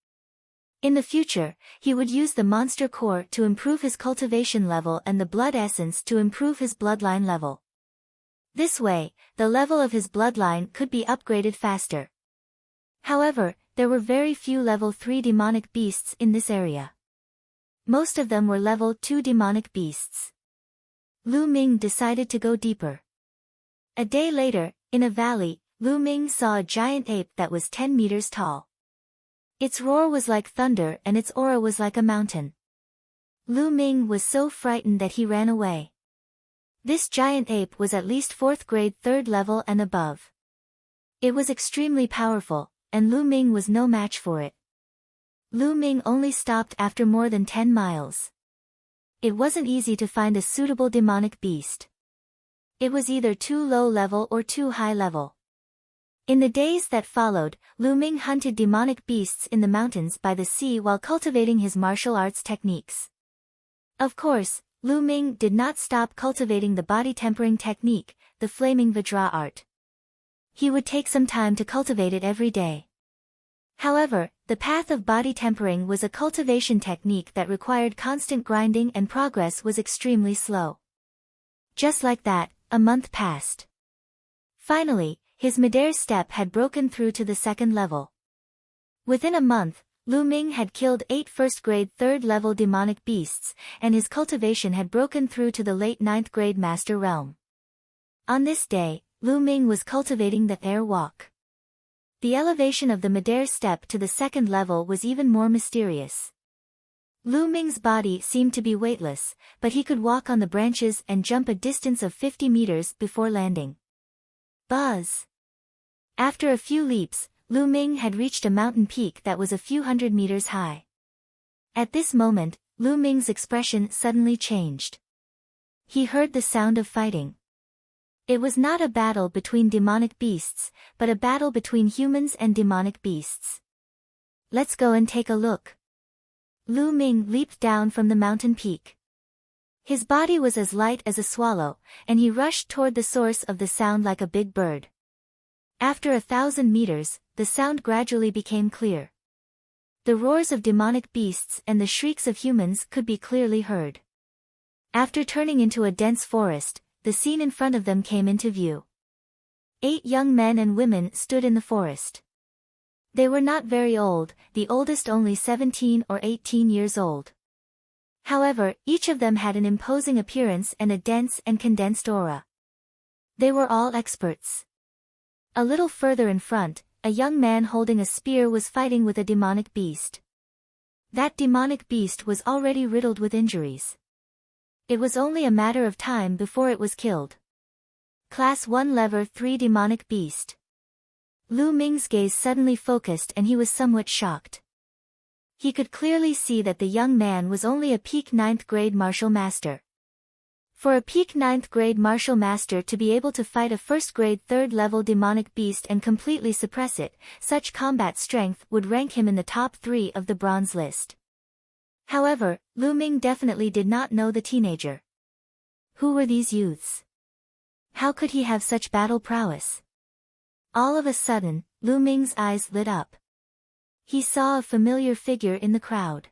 In the future, he would use the monster core to improve his cultivation level and the blood essence to improve his bloodline level. This way, the level of his bloodline could be upgraded faster. However, there were very few level 3 demonic beasts in this area. Most of them were level 2 demonic beasts. Lu Ming decided to go deeper. A day later, In a valley, Lu Ming saw a giant ape that was 10 meters tall. Its roar was like thunder and its aura was like a mountain. Lu Ming was so frightened that he ran away. This giant ape was at least 4th grade 3rd level and above. It was extremely powerful, and Lu Ming was no match for it. Lu Ming only stopped after more than 10 miles. It wasn't easy to find a suitable demonic beast. It was either too low level or too high level. In the days that followed, Lu Ming hunted demonic beasts in the mountains by the sea while cultivating his martial arts techniques. Of course, Lu Ming did not stop cultivating the body tempering technique, the flaming Vajra art. He would take some time to cultivate it every day. However, the path of body tempering was a cultivation technique that required constant grinding and progress was extremely slow. Just like that, a month passed. Finally, his Midair step had broken through to the 2nd level. Within a month, Lu Ming had killed 8 1st grade 3rd level demonic beasts, and his cultivation had broken through to the late 9th grade master realm. On this day, Lu Ming was cultivating the air walk. The elevation of the Midair step to the 2nd level was even more mysterious. Lu Ming's body seemed to be weightless, but he could walk on the branches and jump a distance of 50 meters before landing. Buzz! After a few leaps, Lu Ming had reached a mountain peak that was a few hundred meters high. At this moment, Lu Ming's expression suddenly changed. He heard the sound of fighting. It was not a battle between demonic beasts, but a battle between humans and demonic beasts. Let's go and take a look. Lu Ming leaped down from the mountain peak. His body was as light as a swallow, and he rushed toward the source of the sound like a big bird. After 1,000 meters, the sound gradually became clear. The roars of demonic beasts and the shrieks of humans could be clearly heard. After turning into a dense forest, the scene in front of them came into view. 8 young men and women stood in the forest. They were not very old, the oldest only 17 or 18 years old. However, each of them had an imposing appearance and a dense and condensed aura. They were all experts. A little further in front, a young man holding a spear was fighting with a demonic beast. That demonic beast was already riddled with injuries. It was only a matter of time before it was killed. Class 1 Level 3 Demonic Beast. Lu Ming's gaze suddenly focused and he was somewhat shocked. He could clearly see that the young man was only a peak 9th grade martial master. For a peak 9th grade martial master to be able to fight a 1st grade 3rd level demonic beast and completely suppress it, such combat strength would rank him in the top 3 of the bronze list. However, Lu Ming definitely did not know the teenager. Who were these youths? How could he have such battle prowess? All of a sudden, Lu Ming's eyes lit up. He saw a familiar figure in the crowd.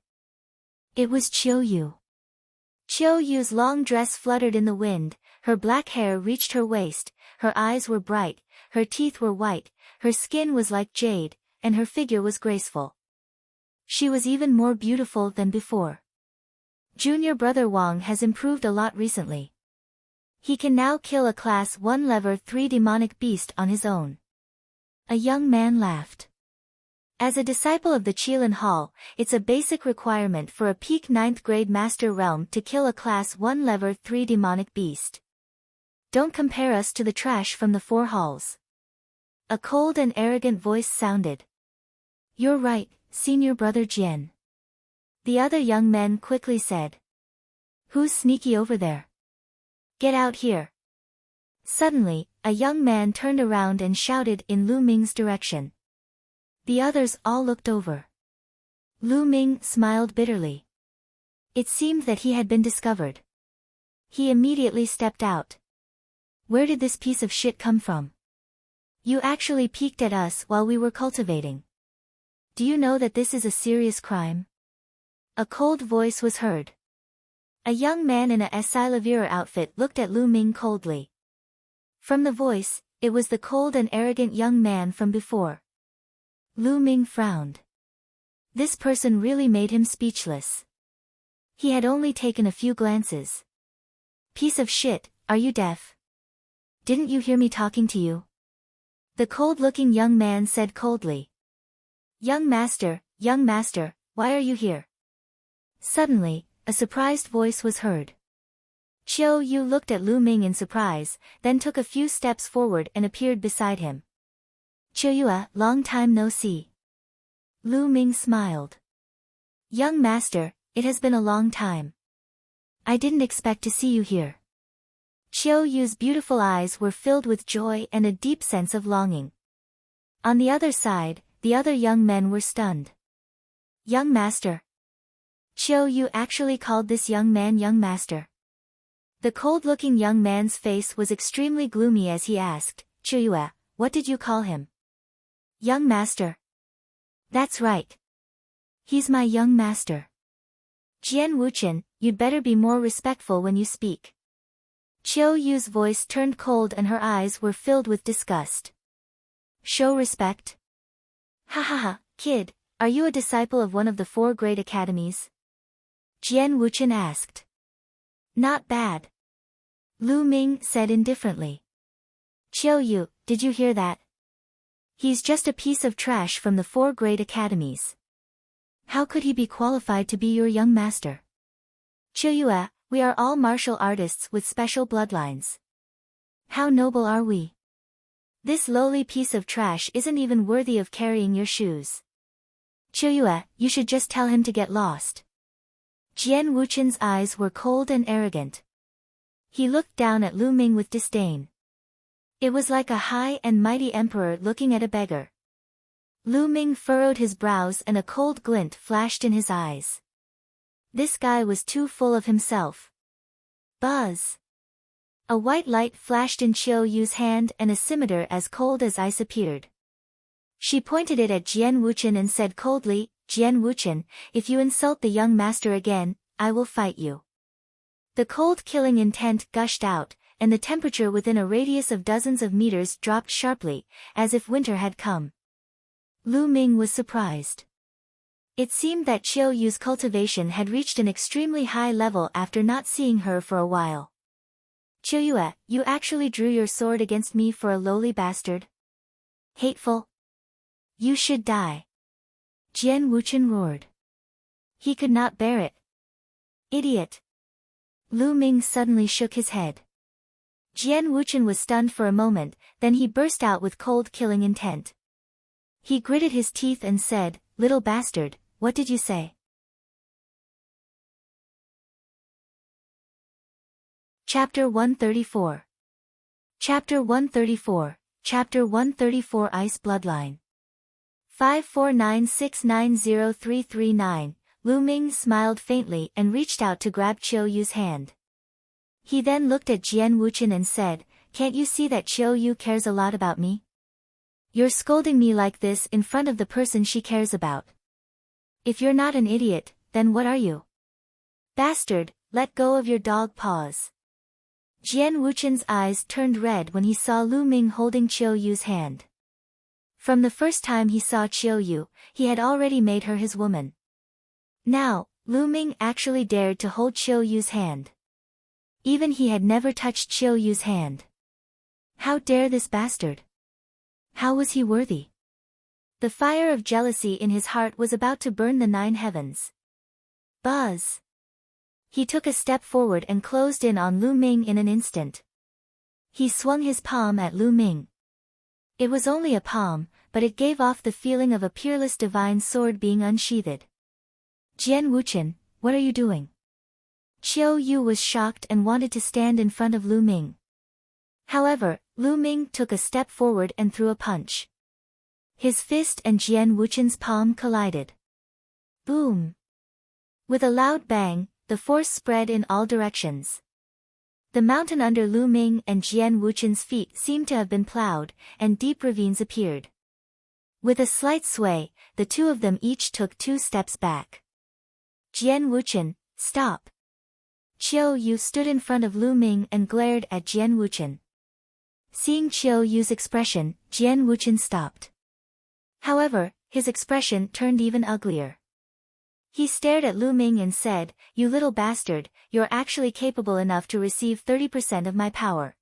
It was Qiu Yu. Qiu Yu's long dress fluttered in the wind, her black hair reached her waist, her eyes were bright, her teeth were white, her skin was like jade, and her figure was graceful. She was even more beautiful than before. Junior brother Wang has improved a lot recently. He can now kill a class 1 level 3 demonic beast on his own. A young man laughed. As a disciple of the Qilin Hall, it's a basic requirement for a peak 9th grade master realm to kill a class 1 level 3 demonic beast. Don't compare us to the trash from the 4 halls. A cold and arrogant voice sounded. You're right, senior brother Jian. The other young men quickly said. Who's sneaky over there? Get out here. Suddenly, a young man turned around and shouted in Lu Ming's direction. The others all looked over. Lu Ming smiled bitterly. It seemed that he had been discovered. He immediately stepped out. Where did this piece of shit come from? You actually peeked at us while we were cultivating. Do you know that this is a serious crime? A cold voice was heard. A young man in a Silavira outfit looked at Lu Ming coldly. From the voice, it was the cold and arrogant young man from before. Lu Ming frowned. This person really made him speechless. He had only taken a few glances. Piece of shit, are you deaf? Didn't you hear me talking to you? The cold-looking young man said coldly. Young master, why are you here? Suddenly, a surprised voice was heard. Qiu Yu looked at Lu Ming in surprise, then took a few steps forward and appeared beside him. Qiu Yu, long time no see. Lu Ming smiled. Young master, it has been a long time. I didn't expect to see you here. Qiu Yu's beautiful eyes were filled with joy and a deep sense of longing. On the other side, the other young men were stunned. Young master. Qiu Yu actually called this young man young master. The cold-looking young man's face was extremely gloomy as he asked, Qiu Yu, what did you call him? Young master. That's right. He's my young master. Jian Wuchen, you'd better be more respectful when you speak. Qiu Yu's voice turned cold and her eyes were filled with disgust. Show respect? Ha ha ha, kid, are you a disciple of one of the 4 great academies? Jian Wuchen asked. Not bad. Lu Ming said indifferently. Qiu Yu, did you hear that? He's just a piece of trash from the 4 great academies. How could he be qualified to be your young master? Qiu Yu, we are all martial artists with special bloodlines. How noble are we? This lowly piece of trash isn't even worthy of carrying your shoes. Qiu Yu, you should just tell him to get lost. Jian Wuchen's eyes were cold and arrogant. He looked down at Lu Ming with disdain. It was like a high and mighty emperor looking at a beggar. Lu Ming furrowed his brows and a cold glint flashed in his eyes. This guy was too full of himself. Buzz! A white light flashed in Qiu Yu's hand and a scimitar as cold as ice appeared. She pointed it at Jian Wuchen and said coldly, Jian Wuchen, if you insult the young master again, I will fight you. The cold killing intent gushed out, and the temperature within a radius of dozens of meters dropped sharply, as if winter had come. Lu Ming was surprised. It seemed that Qiu Yu's cultivation had reached an extremely high level after not seeing her for a while. Qiu Yu, you actually drew your sword against me for a lowly bastard? Hateful! You should die! Jian Wuchen roared. He could not bear it. Idiot! Lu Ming suddenly shook his head. Jian Wuchen was stunned for a moment, then he burst out with cold killing intent. He gritted his teeth and said, Little bastard, what did you say? Chapter 134. Chapter 134, Chapter 134 Ice Bloodline. 549690339, Lu Ming smiled faintly and reached out to grab Qiu Yu's hand. He then looked at Jian Wuchen and said, Can't you see that Qiu Yu cares a lot about me? You're scolding me like this in front of the person she cares about. If you're not an idiot, then what are you? Bastard, let go of your dog paws. Jian Wuchen's eyes turned red when he saw Lu Ming holding Qiu Yu's hand. From the first time he saw Qiu Yu, he had already made her his woman. Now, Lu Ming actually dared to hold Qiu Yu's hand. Even he had never touched Qiu Yu's hand. How dare this bastard? How was he worthy? The fire of jealousy in his heart was about to burn the 9 heavens. Buzz! He took a step forward and closed in on Lu Ming in an instant. He swung his palm at Lu Ming. It was only a palm, but it gave off the feeling of a peerless divine sword being unsheathed. Jian Wuchen, what are you doing? Qiu Yu was shocked and wanted to stand in front of Lu Ming. However, Lu Ming took a step forward and threw a punch. His fist and Jian Wuchen's palm collided. Boom! With a loud bang, the force spread in all directions. The mountain under Lu Ming and Jian Wuchen's feet seemed to have been plowed, and deep ravines appeared. With a slight sway, the two of them each took 2 steps back. Jian Wuchen, stop! Qiu Yu stood in front of Lu Ming and glared at Jian Wuchen. Seeing Qiu Yu's expression, Jian Wuchen stopped. However, his expression turned even uglier. He stared at Lu Ming and said, You little bastard, you're actually capable enough to receive 30% of my power.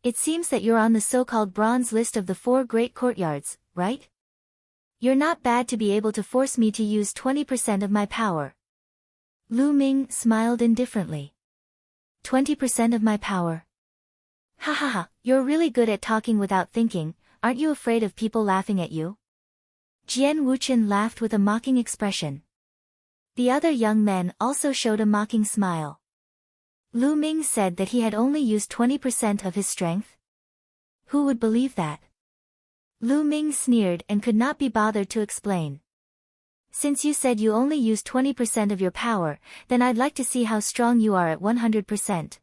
It seems that you're on the so-called bronze list of the 4 great courtyards, right? You're not bad to be able to force me to use 20% of my power. Lu Ming smiled indifferently. 20% of my power? Ha ha ha, you're really good at talking without thinking, aren't you afraid of people laughing at you? Jian Wuchen laughed with a mocking expression. The other young men also showed a mocking smile. Lu Ming said that he had only used 20% of his strength. Who would believe that? Lu Ming sneered and could not be bothered to explain. Since you said you only used 20% of your power, then I'd like to see how strong you are at 100%.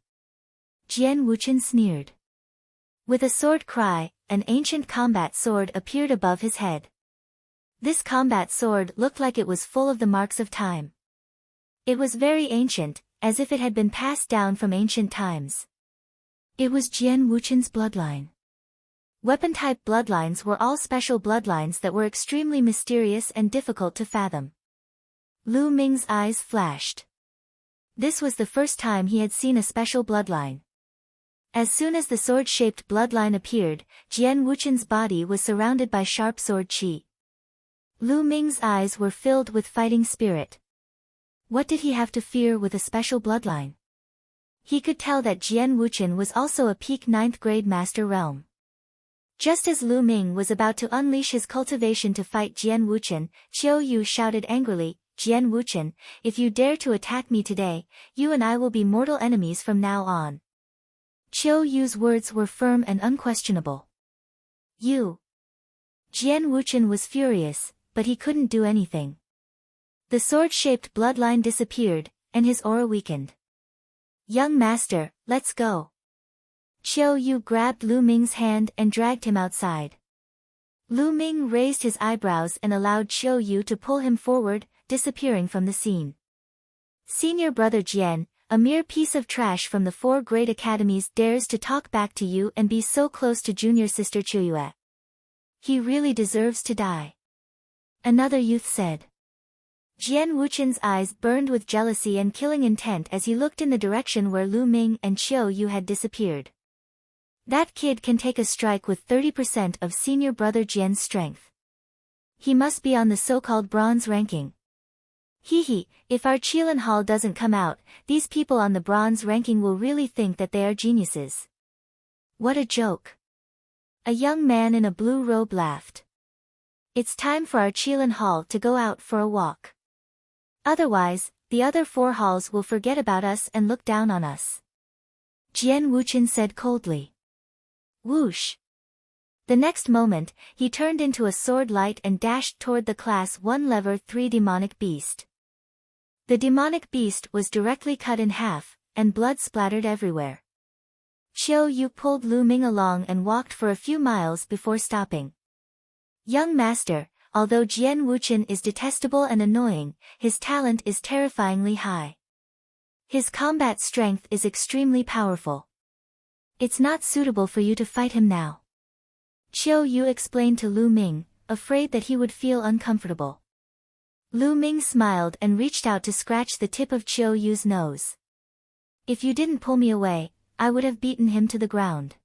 Jian Wuchen sneered. With a sword cry, an ancient combat sword appeared above his head. This combat sword looked like it was full of the marks of time. It was very ancient, as if it had been passed down from ancient times. It was Jian Wuchen's bloodline. Weapon-type bloodlines were all special bloodlines that were extremely mysterious and difficult to fathom. Lu Ming's eyes flashed. This was the first time he had seen a special bloodline. As soon as the sword-shaped bloodline appeared, Jian Wuchen's body was surrounded by sharp sword qi. Lu Ming's eyes were filled with fighting spirit. What did he have to fear with a special bloodline? He could tell that Jian Wuchen was also a peak 9th grade master realm. Just as Lu Ming was about to unleash his cultivation to fight Jian Wuchen, Qiu Yu shouted angrily, Jian Wuchen, if you dare to attack me today, you and I will be mortal enemies from now on. Qiu Yu's words were firm and unquestionable. You. Jian Wuchen was furious, but he couldn't do anything. The sword-shaped bloodline disappeared, and his aura weakened. Young master, let's go. Qiu Yu grabbed Lu Ming's hand and dragged him outside. Lu Ming raised his eyebrows and allowed Qiu Yu to pull him forward, disappearing from the scene. Senior brother Jian, a mere piece of trash from the 4 great academies, dares to talk back to you and be so close to junior sister Chuyue. He really deserves to die. Another youth said. Jian Wuchen's eyes burned with jealousy and killing intent as he looked in the direction where Lu Ming and Qiu Yu had disappeared. That kid can take a strike with 30% of senior brother Jian's strength. He must be on the so-called bronze ranking. Hee, if our Qilin Hall doesn't come out, these people on the bronze ranking will really think that they are geniuses. What a joke. A young man in a blue robe laughed. It's time for our Qilin Hall to go out for a walk. Otherwise, the other 4 halls will forget about us and look down on us. Jian Wuchen said coldly. Whoosh. The next moment, he turned into a sword light and dashed toward the Class 1 Level 3 demonic beast. The demonic beast was directly cut in half, and blood splattered everywhere. Qiu Yu pulled Lu Ming along and walked for a few miles before stopping. Young master, although Jian Wuchen is detestable and annoying, his talent is terrifyingly high. His combat strength is extremely powerful. It's not suitable for you to fight him now. Qiu Yu explained to Lu Ming, afraid that he would feel uncomfortable. Lu Ming smiled and reached out to scratch the tip of Qiu Yu's nose. If you didn't pull me away, I would have beaten him to the ground.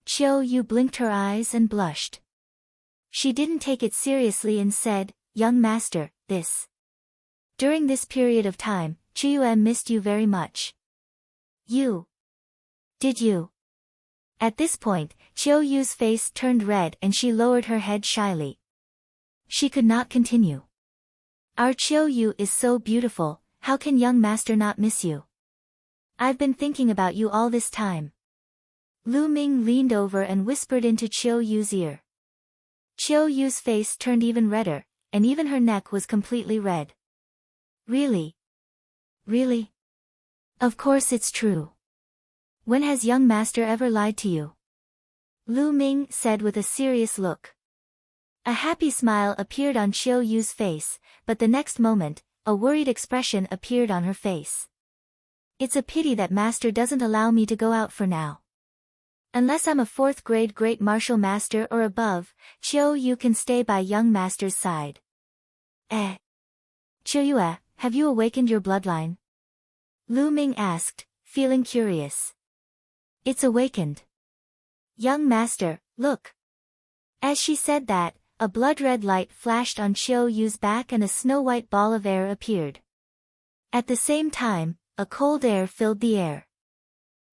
Qiu Yu blinked her eyes and blushed. She didn't take it seriously and said, Young master, During this period of time, Chuyue missed you very much. You. Did you? At this point, Qiu Yu's face turned red and she lowered her head shyly. She could not continue. Our Qiu Yu is so beautiful, how can young master not miss you? I've been thinking about you all this time. Lu Ming leaned over and whispered into Qiu Yu's ear. Qiu Yu's face turned even redder, and even her neck was completely red. Really? Really? Of course it's true. When has young master ever lied to you? Lu Ming said with a serious look. A happy smile appeared on Qiu Yu's face, but the next moment, a worried expression appeared on her face. It's a pity that master doesn't allow me to go out for now. Unless I'm a 4th grade great martial master or above, Qiu Yu can stay by young master's side. Chuyue, have you awakened your bloodline? Lu Ming asked, feeling curious. It's awakened. Young master, look. As she said that, a blood-red light flashed on Qiu Yu's back and a snow-white ball of air appeared. At the same time, a cold air filled the air.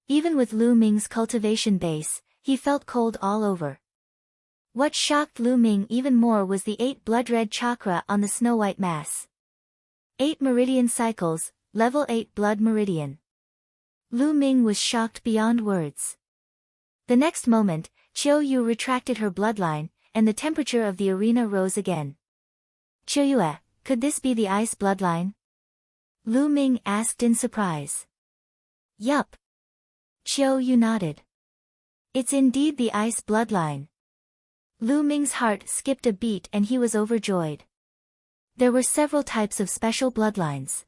Even with Lu Ming's cultivation base, he felt cold all over. What shocked Lu Ming even more was the 8 blood-red chakra on the snow-white mass. 8 meridian cycles, level 8 blood meridian. Lu Ming was shocked beyond words. The next moment, Qiu Yu retracted her bloodline, and the temperature of the arena rose again. Qiu Yue, could this be the ice bloodline? Lu Ming asked in surprise. Yup. Qiu Yu nodded. It's indeed the ice bloodline. Lu Ming's heart skipped a beat and he was overjoyed. There were several types of special bloodlines.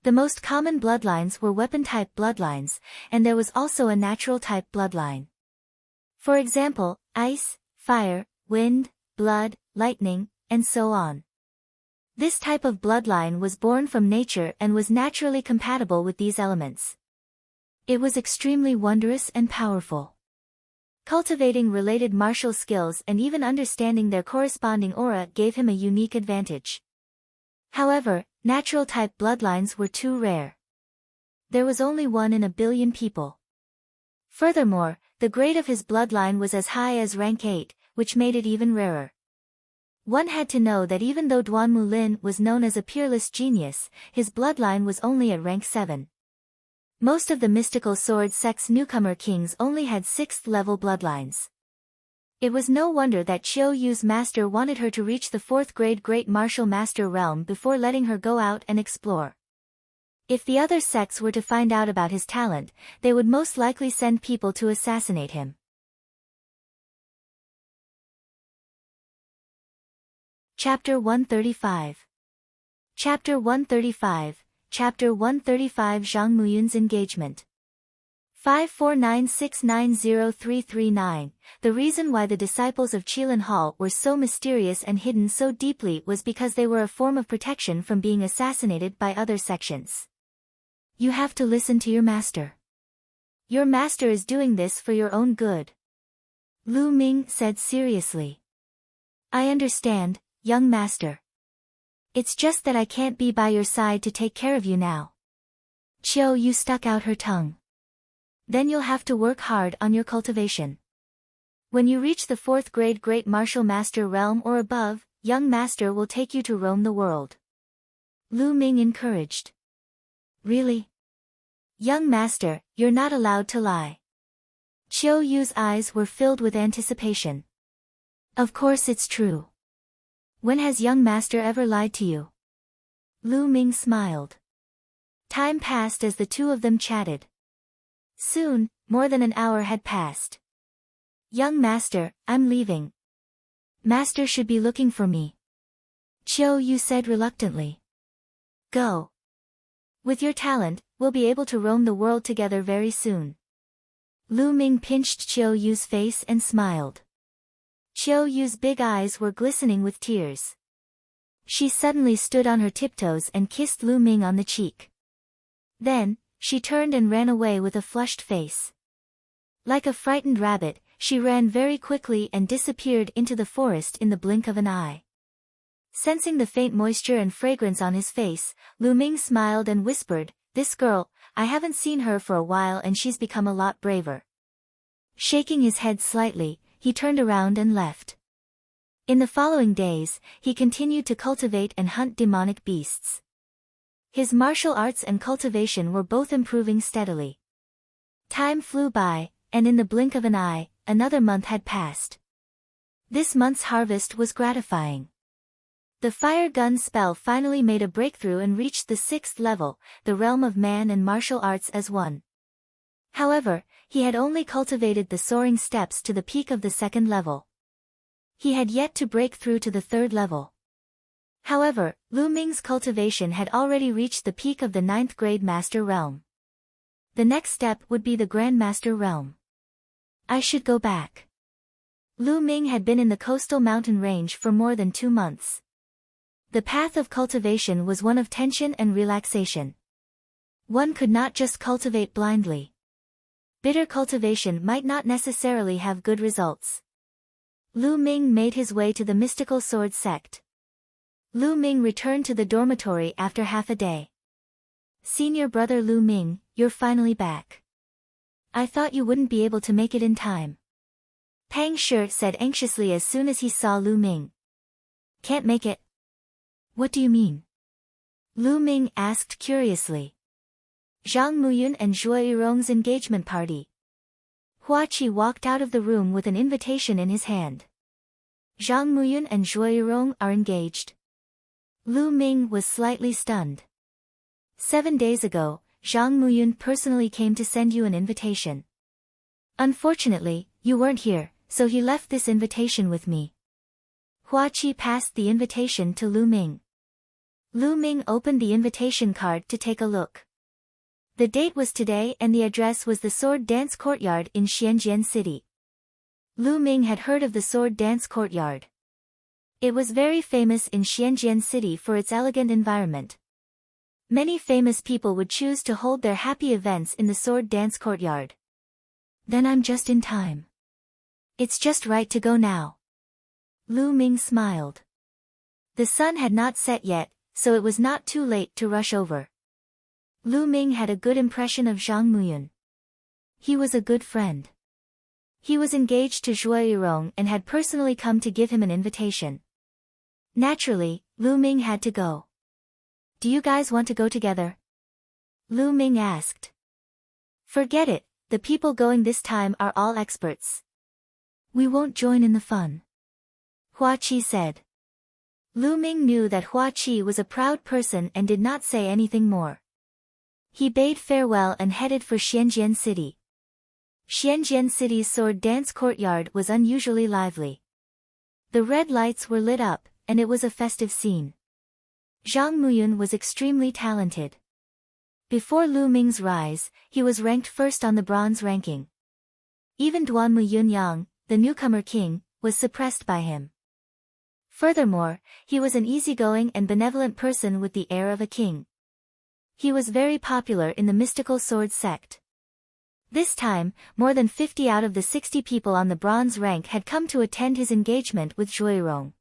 The most common bloodlines were weapon-type bloodlines, and there was also a natural-type bloodline. For example, ice, fire, wind, blood, lightning, and so on. This type of bloodline was born from nature and was naturally compatible with these elements. It was extremely wondrous and powerful. Cultivating related martial skills and even understanding their corresponding aura gave him a unique advantage. However, natural-type bloodlines were too rare. There was only 1 in a billion people. Furthermore, the grade of his bloodline was as high as rank 8, which made it even rarer. One had to know that even though Duanmu Lin was known as a peerless genius, his bloodline was only at rank 7. Most of the mystical sword sect's newcomer kings only had 6th-level bloodlines. It was no wonder that Qiu Yu's master wanted her to reach the 4th-grade Great Martial Master realm before letting her go out and explore. If the other sects were to find out about his talent, they would most likely send people to assassinate him. Chapter 135. Chapter 135, Chapter 135 Zhang Muyun's engagement. 549690339. The reason why the disciples of Qilin Hall were so mysterious and hidden so deeply was because they were a form of protection from being assassinated by other sections. You have to listen to your master. Your master is doing this for your own good. Lu Ming said seriously. I understand, young master. It's just that I can't be by your side to take care of you now. Qiu Yu stuck out her tongue. Then you'll have to work hard on your cultivation. When you reach the 4th-grade Great Martial Master realm or above, young master will take you to roam the world. Lu Ming encouraged. Really? Young master, you're not allowed to lie. Qiu Yu's eyes were filled with anticipation. Of course it's true. When has young master ever lied to you? Lu Ming smiled. Time passed as the two of them chatted. Soon, more than an hour had passed. Young master, I'm leaving. Master should be looking for me. Qiu Yu said reluctantly. Go. With your talent, we'll be able to roam the world together very soon. Lu Ming pinched Qiu Yu's face and smiled. Qiu Yu's big eyes were glistening with tears. She suddenly stood on her tiptoes and kissed Lu Ming on the cheek. Then, she turned and ran away with a flushed face. Like a frightened rabbit, she ran very quickly and disappeared into the forest in the blink of an eye. Sensing the faint moisture and fragrance on his face, Lu Ming smiled and whispered, "This girl, I haven't seen her for a while and she's become a lot braver." Shaking his head slightly, he turned around and left. In the following days, he continued to cultivate and hunt demonic beasts. His martial arts and cultivation were both improving steadily. Time flew by, and in the blink of an eye, another month had passed. This month's harvest was gratifying. The fire gun spell finally made a breakthrough and reached the 6th level, the realm of man and martial arts as one. However, he had only cultivated the soaring steps to the peak of the 2nd level. He had yet to break through to the 3rd level. However, Lu Ming's cultivation had already reached the peak of the 9th-grade Master Realm. The next step would be the Grand Master Realm. I should go back. Lu Ming had been in the coastal mountain range for more than 2 months. The path of cultivation was one of tension and relaxation. One could not just cultivate blindly. Bitter cultivation might not necessarily have good results. Lu Ming made his way to the mystical sword sect. Lu Ming returned to the dormitory after half a day. Senior brother Lu Ming, you're finally back. I thought you wouldn't be able to make it in time. Pang Shi said anxiously as soon as he saw Lu Ming. Can't make it? What do you mean? Lu Ming asked curiously. Zhang Muyun and Zhuo Yirong's engagement party. Hua Qi walked out of the room with an invitation in his hand. Zhang Muyun and Zhuo Yirong are engaged. Lu Ming was slightly stunned. 7 days ago, Zhang Muyun personally came to send you an invitation. Unfortunately, you weren't here, so he left this invitation with me. Hua Qi passed the invitation to Lu Ming. Lu Ming opened the invitation card to take a look. The date was today and the address was the Sword Dance Courtyard in Xianjian City. Lu Ming had heard of the Sword Dance Courtyard. It was very famous in Xianjian City for its elegant environment. Many famous people would choose to hold their happy events in the Sword Dance Courtyard. Then I'm just in time. It's just right to go now. Lu Ming smiled. The sun had not set yet, so it was not too late to rush over. Lu Ming had a good impression of Zhang Muyun. He was a good friend. He was engaged to Zhuo Yirong and had personally come to give him an invitation. Naturally, Lu Ming had to go. Do you guys want to go together? Lu Ming asked. Forget it, the people going this time are all experts. We won't join in the fun. Hua Qi said. Lu Ming knew that Hua Qi was a proud person and did not say anything more. He bade farewell and headed for Xianjian City. Xianjian City's Sword Dance Courtyard was unusually lively. The red lights were lit up, and it was a festive scene. Zhang Muyun was extremely talented. Before Lu Ming's rise, he was ranked first on the bronze ranking. Even Duanmu Yunyang, the newcomer king, was suppressed by him. Furthermore, he was an easygoing and benevolent person with the air of a king. He was very popular in the mystical sword sect. This time, more than 50 out of the 60 people on the bronze rank had come to attend his engagement with Zhuo Yirong.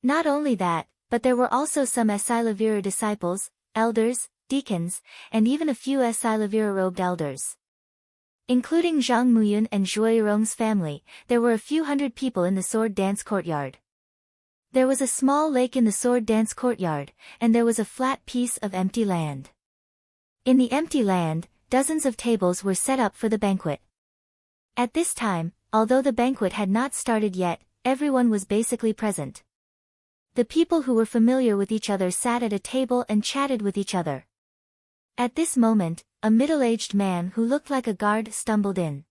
Not only that, but there were also some Esilavira disciples, elders, deacons, and even a few Esilavira-robed elders. Including Zhang Muyun and Zhuo Yirong's family, there were a few hundred people in the sword dance courtyard. There was a small lake in the sword dance courtyard, and there was a flat piece of empty land. In the empty land, dozens of tables were set up for the banquet. At this time, although the banquet had not started yet, everyone was basically present. The people who were familiar with each other sat at a table and chatted with each other. At this moment, a middle-aged man who looked like a guard stumbled in.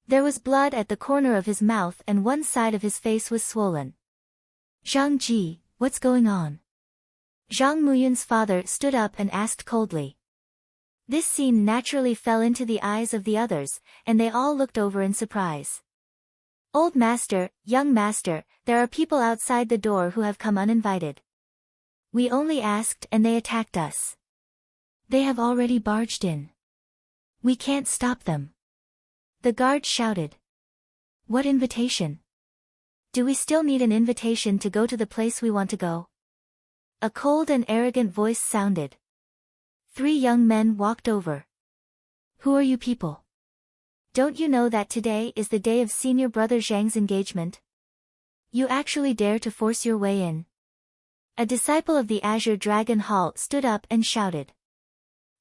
There was blood at the corner of his mouth and one side of his face was swollen. Zhang Ji, what's going on? Zhang Muyun's father stood up and asked coldly. This scene naturally fell into the eyes of the others, and they all looked over in surprise. Old master, young master, there are people outside the door who have come uninvited. We only asked and they attacked us. They have already barged in. We can't stop them. The guard shouted. What invitation? Do we still need an invitation to go to the place we want to go? A cold and arrogant voice sounded. 3 young men walked over. Who are you people? Don't you know that today is the day of senior brother Zhang's engagement? You actually dare to force your way in? A disciple of the Azure Dragon Hall stood up and shouted.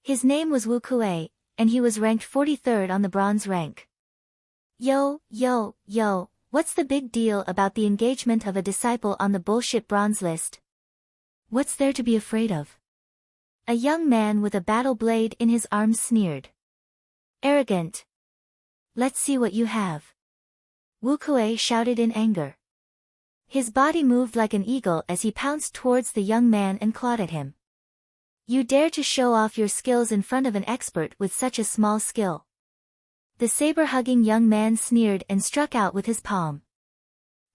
His name was Wu Kuei, and he was ranked 43rd on the bronze rank. Yo, what's the big deal about the engagement of a disciple on the bullshit bronze list? What's there to be afraid of? A young man with a battle blade in his arms sneered. Arrogant. Let's see what you have. Wu Kuei shouted in anger. His body moved like an eagle as he pounced towards the young man and clawed at him. You dare to show off your skills in front of an expert with such a small skill. The saber-hugging young man sneered and struck out with his palm.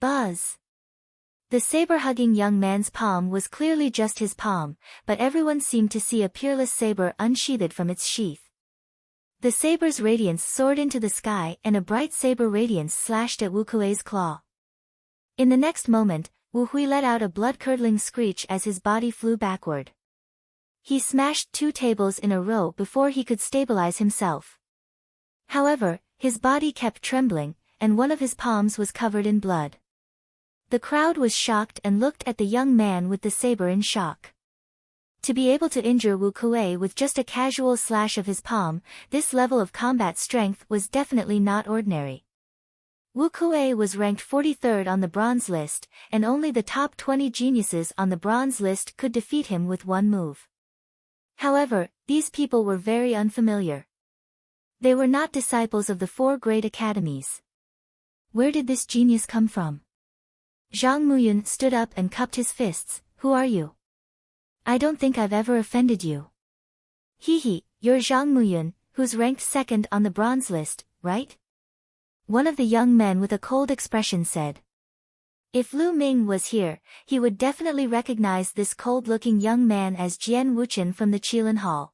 Buzz! The saber-hugging young man's palm was clearly just his palm, but everyone seemed to see a peerless saber unsheathed from its sheath. The saber's radiance soared into the sky and a bright saber radiance slashed at Wu Kuei's claw. In the next moment, Wu Hui let out a blood-curdling screech as his body flew backward. He smashed 2 tables in a row before he could stabilize himself. However, his body kept trembling, and one of his palms was covered in blood. The crowd was shocked and looked at the young man with the saber in shock. To be able to injure Wu Kuei with just a casual slash of his palm, this level of combat strength was definitely not ordinary. Wu Kuei was ranked 43rd on the bronze list, and only the top 20 geniuses on the bronze list could defeat him with one move. However, these people were very unfamiliar. They were not disciples of the 4 great academies. Where did this genius come from? Zhang Muyun stood up and cupped his fists. Who are you? I don't think I've ever offended you. Hee, you're Zhang Muyun, who's ranked 2nd on the bronze list, right? One of the young men with a cold expression said. If Lu Ming was here, he would definitely recognize this cold-looking young man as Jian Wuchen from the Qilin Hall.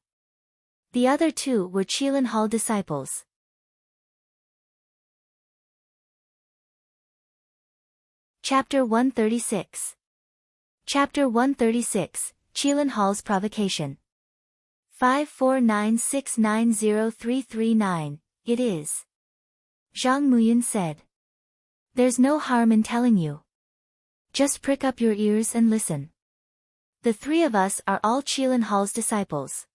The other 2 were Qilin Hall disciples. Chapter 136. Chapter 136, Qilin Hall's Provocation. 549690339, it is. Zhang Muyun said. There's no harm in telling you. Just prick up your ears and listen. The 3 of us are all Qilin Hall's disciples.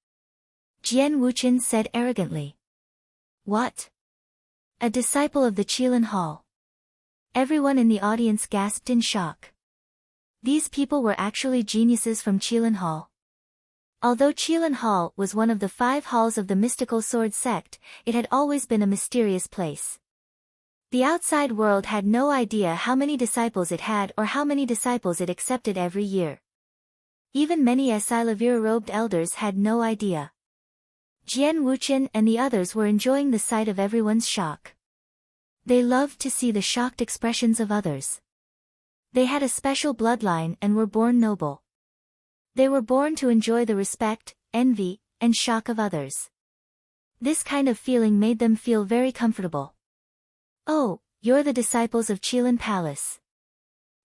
Jian Wuchen said arrogantly. What? A disciple of the Qilin Hall? Everyone in the audience gasped in shock. These people were actually geniuses from Qilin Hall. Although Qilin Hall was one of the 5 halls of the mystical sword sect, it had always been a mysterious place. The outside world had no idea how many disciples it had or how many disciples it accepted every year. Even many Esilavir-robed elders had no idea. Jian Wuchen and the others were enjoying the sight of everyone's shock. They loved to see the shocked expressions of others. They had a special bloodline and were born noble. They were born to enjoy the respect, envy, and shock of others. This kind of feeling made them feel very comfortable. Oh, you're the disciples of Qilin Palace.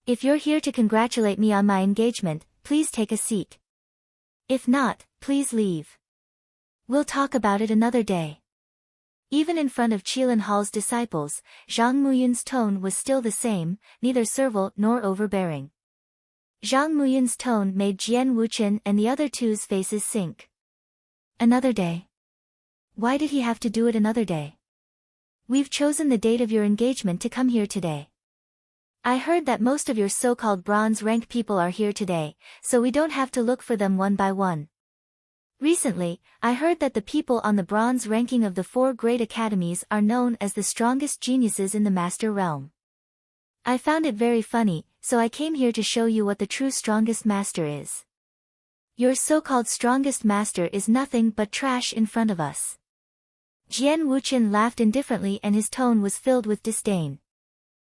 If you're here to congratulate me on my engagement, please take a seat. If not, please leave. We'll talk about it another day. Even in front of Qilin Hall's disciples, Zhang Muyun's tone was still the same, neither servile nor overbearing. Zhang Muyun's tone made Jian Wuchen and the other 2's faces sink. Another day? Why did he have to do it another day? We've chosen the date of your engagement to come here today. I heard that most of your so-called bronze rank people are here today, so we don't have to look for them one by one. Recently, I heard that the people on the bronze ranking of the 4 great academies are known as the strongest geniuses in the master realm. I found it very funny, so I came here to show you what the true strongest master is. Your so-called strongest master is nothing but trash in front of us. Jian Wuchen laughed indifferently and his tone was filled with disdain.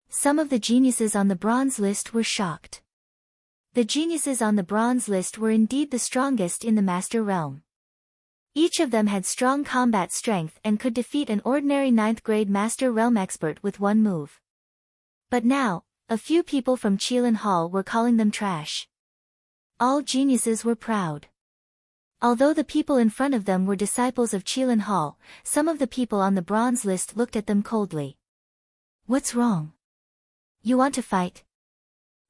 Some of the geniuses on the bronze list were shocked. The geniuses on the bronze list were indeed the strongest in the master realm. Each of them had strong combat strength and could defeat an ordinary 9th grade master realm expert with one move. But now, a few people from Qilin Hall were calling them trash. All geniuses were proud. Although the people in front of them were disciples of Qilin Hall, some of the people on the bronze list looked at them coldly. What's wrong? You want to fight?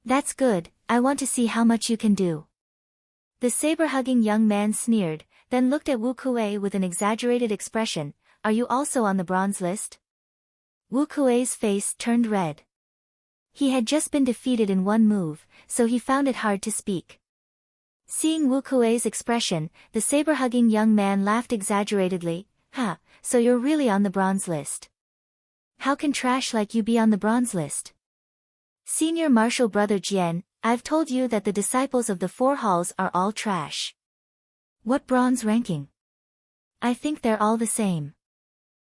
That's good, I want to see how much you can do. The saber-hugging young man sneered, then looked at Wu Kuei with an exaggerated expression. Are you also on the bronze list? Wu Kuei's face turned red. He had just been defeated in one move, so he found it hard to speak. Seeing Wu Kuei's expression, the saber-hugging young man laughed exaggeratedly. So you're really on the bronze list. How can trash like you be on the bronze list? Senior Marshal Brother Jian, I've told you that the disciples of the 4 halls are all trash. What bronze ranking? I think they're all the same.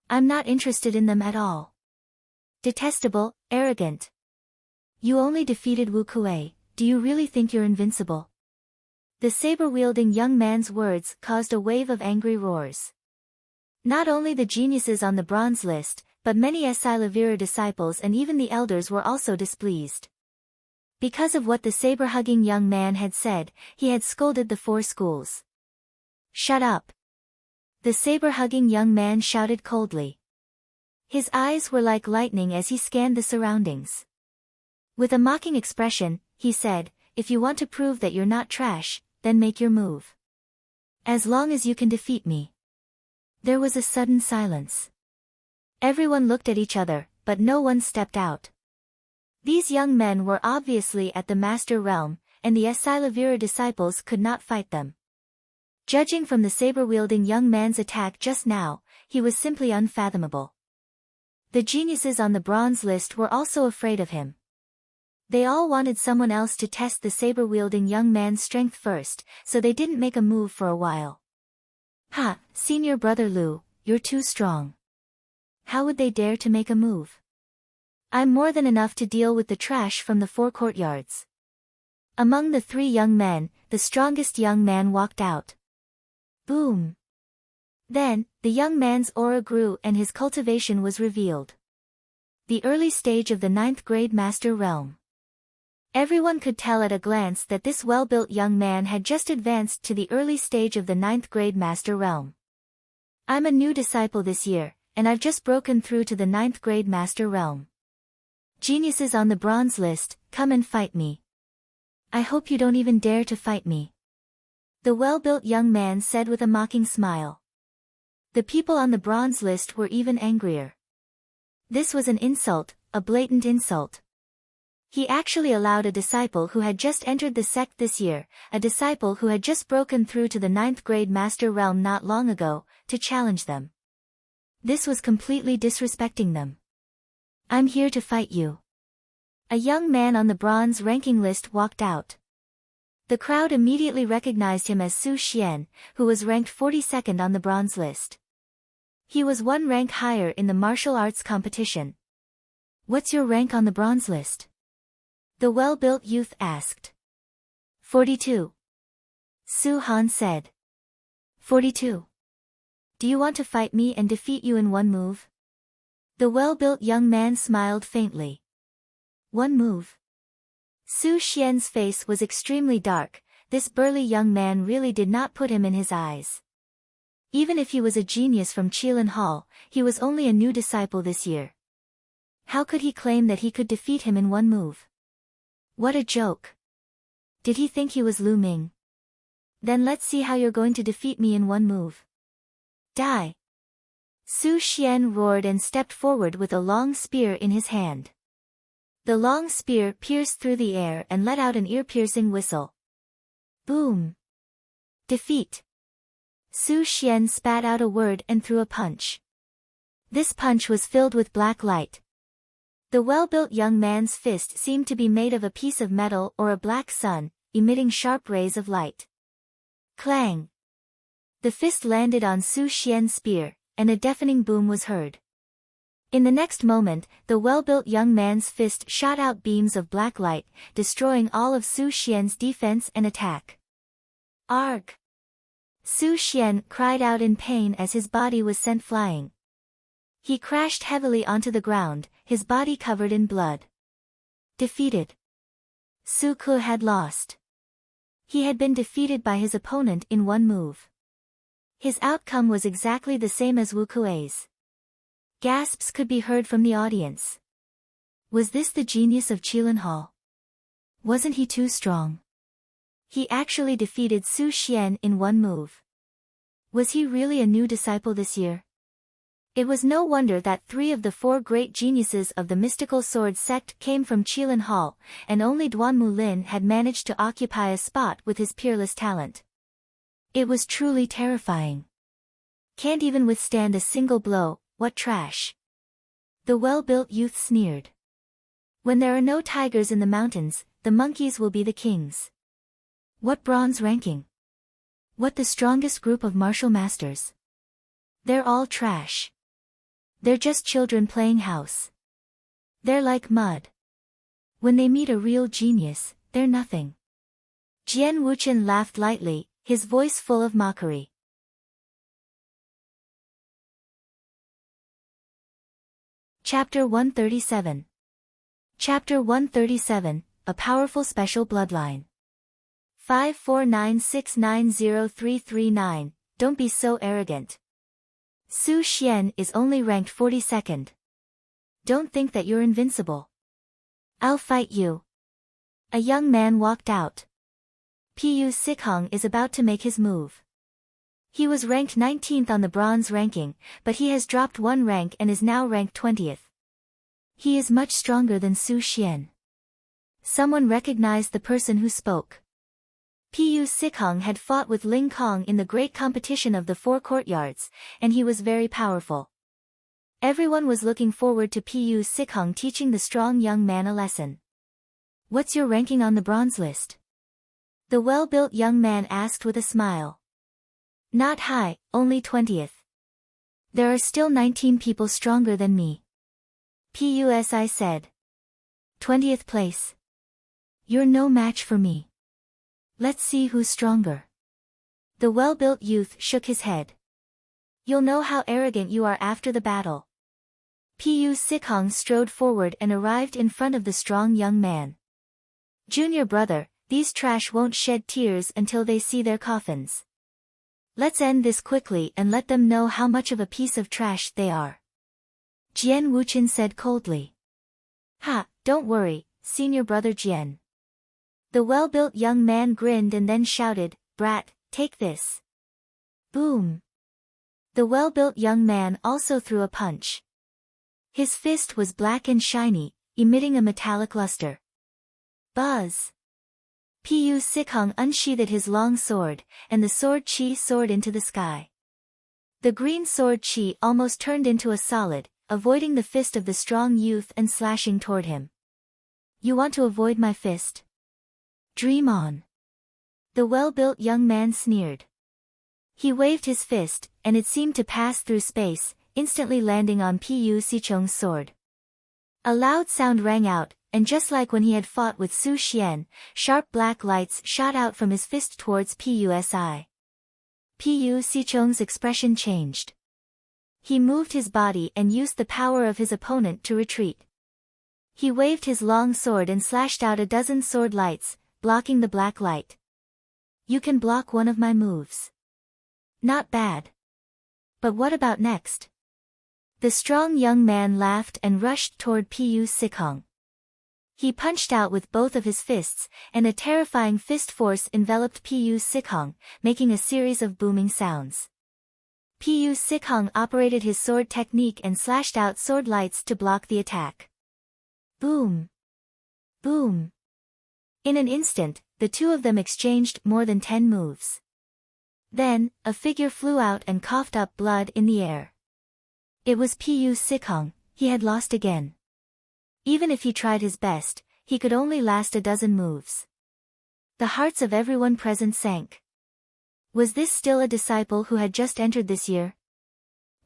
I'm not interested in them at all. Detestable, arrogant. You only defeated Wu Kuei, do you really think you're invincible? The saber-wielding young man's words caused a wave of angry roars. Not only the geniuses on the bronze list, but many Esilavira disciples and even the elders were also displeased. Because of what the saber-hugging young man had said, he had scolded the four schools. "Shut up!" the saber-hugging young man shouted coldly. His eyes were like lightning as he scanned the surroundings. With a mocking expression, he said, "If you want to prove that you're not trash, then make your move. As long as you can defeat me." There was a sudden silence. Everyone looked at each other, but no one stepped out. These young men were obviously at the master realm, and the Esilavira disciples could not fight them. Judging from the saber-wielding young man's attack just now, he was simply unfathomable. The geniuses on the bronze list were also afraid of him. They all wanted someone else to test the saber-wielding young man's strength first, so they didn't make a move for a while. "Ha, senior brother Lu, you're too strong. How would they dare to make a move? I'm more than enough to deal with the trash from the four courtyards." Among the three young men, the strongest young man walked out. Boom! Then, the young man's aura grew and his cultivation was revealed. The early stage of the 9th grade master realm. Everyone could tell at a glance that this well-built young man had just advanced to the early stage of the 9th grade master realm. "I'm a new disciple this year, and I've just broken through to the 9th grade master realm. Geniuses on the bronze list, come and fight me. I hope you don't even dare to fight me," the well-built young man said with a mocking smile. The people on the bronze list were even angrier. This was an insult, a blatant insult. He actually allowed a disciple who had just entered the sect this year, a disciple who had just broken through to the 9th grade master realm not long ago, to challenge them. This was completely disrespecting them. "I'm here to fight you." A young man on the bronze ranking list walked out. The crowd immediately recognized him as Su Xian, who was ranked 42nd on the bronze list. He was one rank higher in the martial arts competition. "What's your rank on the bronze list?" the well-built youth asked. 42. Su Han said. 42. Do you want to fight me and defeat you in one move? The well-built young man smiled faintly. One move. Su Xian's face was extremely dark. This burly young man really did not put him in his eyes. Even if he was a genius from Qilin Hall, he was only a new disciple this year. How could he claim that he could defeat him in one move? What a joke. Did he think he was Lu Ming? Then let's see how you're going to defeat me in one move. Die! Su Xian roared and stepped forward with a long spear in his hand. The long spear pierced through the air and let out an ear-piercing whistle. Boom! Defeat! Su Xian spat out a word and threw a punch. This punch was filled with black light. The well-built young man's fist seemed to be made of a piece of metal or a black sun, emitting sharp rays of light. Clang! The fist landed on Su Xian's spear, and a deafening boom was heard. In the next moment, the well-built young man's fist shot out beams of black light, destroying all of Su Xian's defense and attack. Arg! Su Xian cried out in pain as his body was sent flying. He crashed heavily onto the ground, his body covered in blood. Defeated. Su Ke had lost. He had been defeated by his opponent in one move. His outcome was exactly the same as Wu Kuei's. Gasps could be heard from the audience. Was this the genius of Qilin Hall? Wasn't he too strong? He actually defeated Su Xian in one move. Was he really a new disciple this year? It was no wonder that 3 of the 4 great geniuses of the mystical sword sect came from Qilin Hall, and only Duan Mulin had managed to occupy a spot with his peerless talent. It was truly terrifying. Can't even withstand a single blow, what trash. The well-built youth sneered. When there are no tigers in the mountains, the monkeys will be the kings. What bronze ranking? What the strongest group of martial masters? They're all trash. They're just children playing house. They're like mud. When they meet a real genius, they're nothing. Jian Wuchen laughed lightly, his voice full of mockery. Chapter 137. Chapter 137, A Powerful Special Bloodline. 549690339, Don't be so arrogant. Su Xian is only ranked 42nd. Don't think that you're invincible. I'll fight you. A young man walked out. Pu Sikhong is about to make his move. He was ranked 19th on the bronze ranking, but he has dropped one rank and is now ranked 20th. He is much stronger than Su Xian. Someone recognized the person who spoke. Pu Sikhong had fought with Ling Kong in the great competition of the 4 courtyards, and he was very powerful. Everyone was looking forward to Pu Sikhong teaching the strong young man a lesson. What's your ranking on the bronze list? The well-built young man asked with a smile. Not high, only 20th. There are still 19 people stronger than me. Pusi said. 20th place. You're no match for me. Let's see who's stronger. The well-built youth shook his head. You'll know how arrogant you are after the battle. Pu Sikhong strode forward and arrived in front of the strong young man. Junior brother, these trash won't shed tears until they see their coffins. Let's end this quickly and let them know how much of a piece of trash they are. Jian Wuchen said coldly. Ha, don't worry, senior brother Jian. The well-built young man grinned and then shouted, Brat, take this. Boom. The well-built young man also threw a punch. His fist was black and shiny, emitting a metallic luster. Buzz. Pu Sikhong unsheathed his long sword, and the sword chi soared into the sky. The green sword chi almost turned into a solid, avoiding the fist of the strong youth and slashing toward him. You want to avoid my fist? Dream on. The well-built young man sneered. He waved his fist, and it seemed to pass through space, instantly landing on Pu Sichong's sword. A loud sound rang out, and just like when he had fought with Su Xian, sharp black lights shot out from his fist towards Pusi. Pu Sichong's expression changed. He moved his body and used the power of his opponent to retreat. He waved his long sword and slashed out a dozen sword lights, blocking the black light. You can block one of my moves. Not bad. But what about next? The strong young man laughed and rushed toward Pu Sikhong. He punched out with both of his fists, and a terrifying fist force enveloped Pu Sikhong, making a series of booming sounds. Pu Sikhong operated his sword technique and slashed out sword lights to block the attack. Boom! Boom! In an instant, the two of them exchanged more than 10 moves. Then, a figure flew out and coughed up blood in the air. It was Pu Sikhong. He had lost again. Even if he tried his best, he could only last a dozen moves. The hearts of everyone present sank. Was this still a disciple who had just entered this year?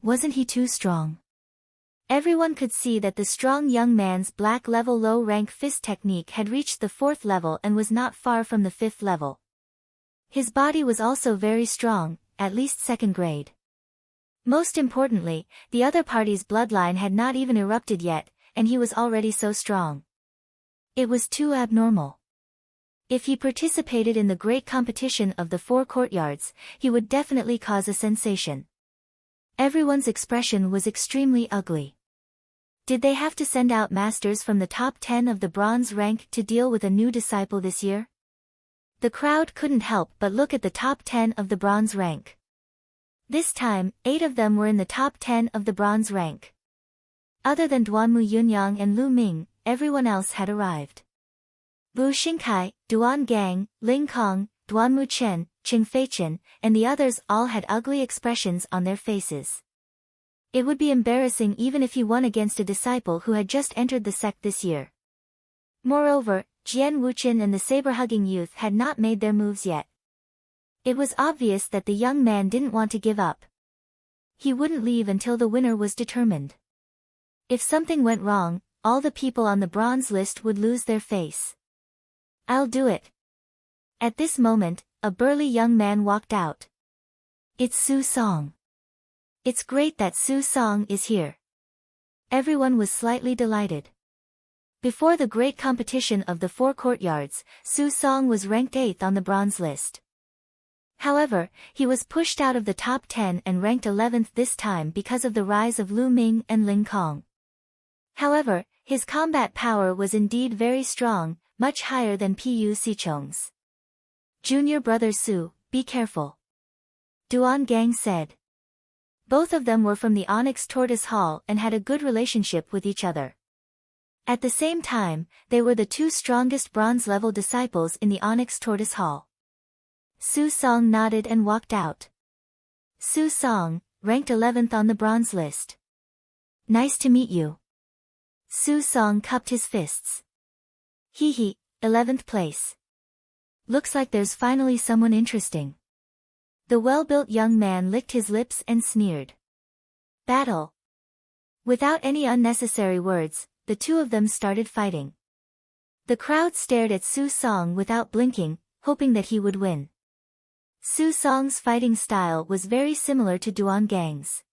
Wasn't he too strong? Everyone could see that the strong young man's black level low rank fist technique had reached the 4th level and was not far from the 5th level. His body was also very strong, at least 2nd grade. Most importantly, the other party's bloodline had not even erupted yet, and he was already so strong. It was too abnormal. If he participated in the great competition of the 4 courtyards, he would definitely cause a sensation. Everyone's expression was extremely ugly. Did they have to send out masters from the top 10 of the bronze rank to deal with a new disciple this year? The crowd couldn't help but look at the top 10 of the bronze rank. This time, 8 of them were in the top 10 of the bronze rank. Other than Duanmu Yunyang and Lu Ming, everyone else had arrived. Bu Xingkai, Duan Gang, Ling Kong, Duanmu Chen, Qing Feichen, and the others all had ugly expressions on their faces. It would be embarrassing even if he won against a disciple who had just entered the sect this year. Moreover, Jian Wuchen and the saber-hugging youth had not made their moves yet. It was obvious that the young man didn't want to give up. He wouldn't leave until the winner was determined. If something went wrong, all the people on the bronze list would lose their face. I'll do it. At this moment, a burly young man walked out. It's Su Song. It's great that Su Song is here. Everyone was slightly delighted. Before the great competition of the 4 courtyards, Su Song was ranked 8th on the bronze list. However, he was pushed out of the top 10 and ranked 11th this time because of the rise of Lu Ming and Ling Kong. However, his combat power was indeed very strong, much higher than Pu Sicheng's. Junior brother Su, be careful, Duan Gang said. Both of them were from the Onyx Tortoise Hall and had a good relationship with each other. At the same time, they were the 2 strongest bronze-level disciples in the Onyx Tortoise Hall. Su Song nodded and walked out. Su Song, ranked 11th on the bronze list. Nice to meet you. Su Song cupped his fists. Hee hee, 11th place. Looks like there's finally someone interesting. The well-built young man licked his lips and sneered. Battle. Without any unnecessary words, the 2 of them started fighting. The crowd stared at Su Song without blinking, hoping that he would win. Su Song's fighting style was very similar to Duan Gang's.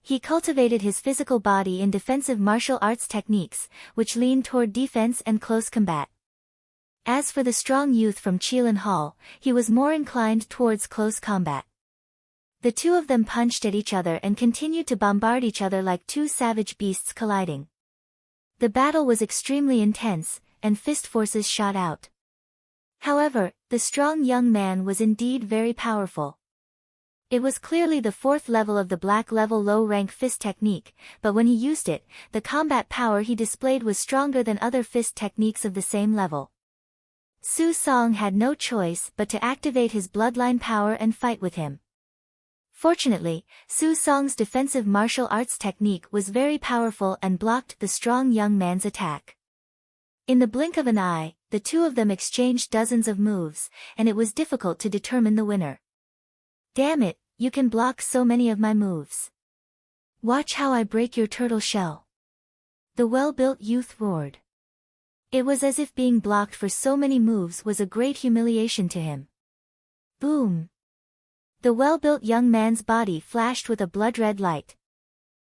He cultivated his physical body in defensive martial arts techniques, which leaned toward defense and close combat. As for the strong youth from Qilin Hall, he was more inclined towards close combat. The 2 of them punched at each other and continued to bombard each other like 2 savage beasts colliding. The battle was extremely intense, and fist forces shot out. However, the strong young man was indeed very powerful. It was clearly the 4th level of the black level low-rank fist technique, but when he used it, the combat power he displayed was stronger than other fist techniques of the same level. Su Song had no choice but to activate his bloodline power and fight with him. Fortunately, Su Song's defensive martial arts technique was very powerful and blocked the strong young man's attack. In the blink of an eye, the 2 of them exchanged dozens of moves, and it was difficult to determine the winner. Damn it, you can block so many of my moves. Watch how I break your turtle shell. The well-built youth roared. It was as if being blocked for so many moves was a great humiliation to him. Boom! The well-built young man's body flashed with a blood-red light.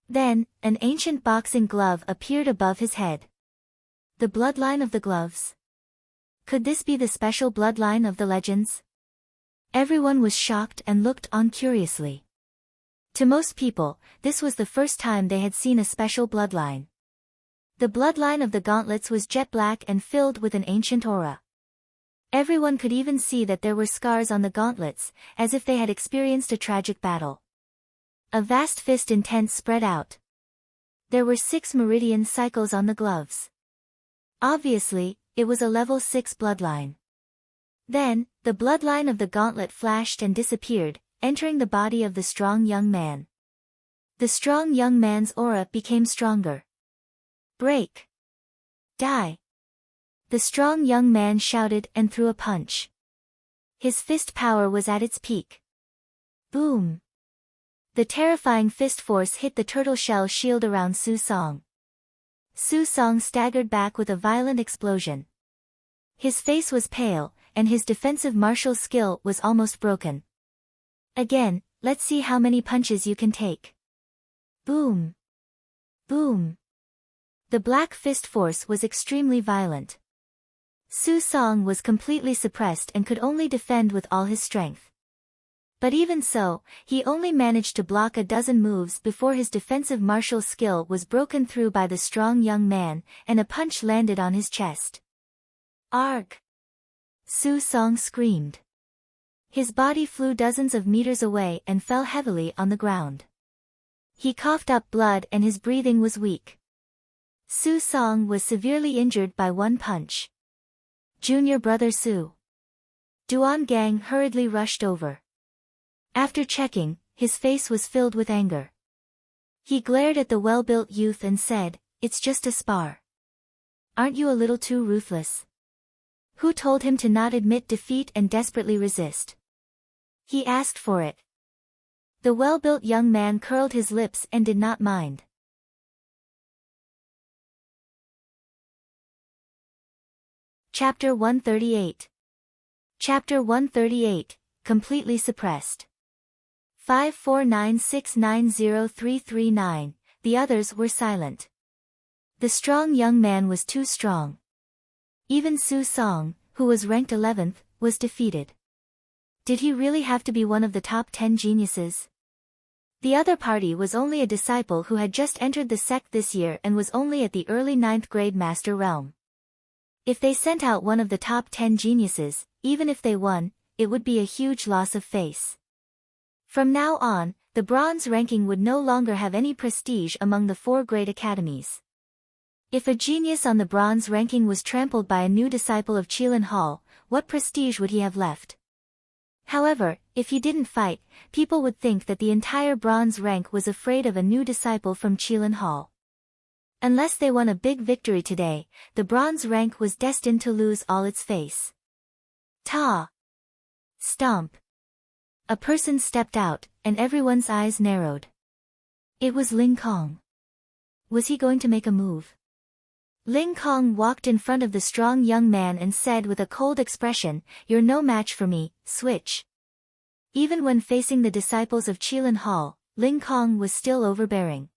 Then, an ancient boxing glove appeared above his head. The bloodline of the gloves. Could this be the special bloodline of the legends? Everyone was shocked and looked on curiously. To most people, this was the first time they had seen a special bloodline. The bloodline of the gauntlets was jet black and filled with an ancient aura. Everyone could even see that there were scars on the gauntlets, as if they had experienced a tragic battle. A vast fist intent spread out. There were 6 meridian cycles on the gloves. Obviously, it was a level 6 bloodline. Then, the bloodline of the gauntlet flashed and disappeared, entering the body of the strong young man. The strong young man's aura became stronger. Break! Die! The strong young man shouted and threw a punch. His fist power was at its peak. Boom! The terrifying fist force hit the turtle shell shield around Su Song. Su Song staggered back with a violent explosion. His face was pale, and his defensive martial skill was almost broken. Again, let's see how many punches you can take. Boom! Boom! The black fist force was extremely violent. Su Song was completely suppressed and could only defend with all his strength. But even so, he only managed to block a dozen moves before his defensive martial skill was broken through by the strong young man, and a punch landed on his chest. Arg! Su Song screamed. His body flew dozens of meters away and fell heavily on the ground. He coughed up blood and his breathing was weak. Su Song was severely injured by one punch. Junior brother Su. Duan Gang hurriedly rushed over. After checking, his face was filled with anger. He glared at the well-built youth and said, "It's just a spar. Aren't you a little too ruthless?" Who told him to not admit defeat and desperately resist? He asked for it. The well-built young man curled his lips and did not mind. Chapter 138. Chapter 138, Completely Suppressed. 549690339, the others were silent. The strong young man was too strong. Even Su Song, who was ranked 11th, was defeated. Did he really have to be one of the top 10 geniuses? The other party was only a disciple who had just entered the sect this year and was only at the early 9th grade master realm. If they sent out one of the top 10 geniuses, even if they won, it would be a huge loss of face. From now on, the bronze ranking would no longer have any prestige among the 4 great academies. If a genius on the bronze ranking was trampled by a new disciple of Qilin Hall, what prestige would he have left? However, if he didn't fight, people would think that the entire bronze rank was afraid of a new disciple from Qilin Hall. Unless they won a big victory today, the bronze rank was destined to lose all its face. Ta! Stomp! A person stepped out, and everyone's eyes narrowed. It was Ling Kong. Was he going to make a move? Ling Kong walked in front of the strong young man and said with a cold expression, "You're no match for me, switch." Even when facing the disciples of Qilin Hall, Ling Kong was still overbearing.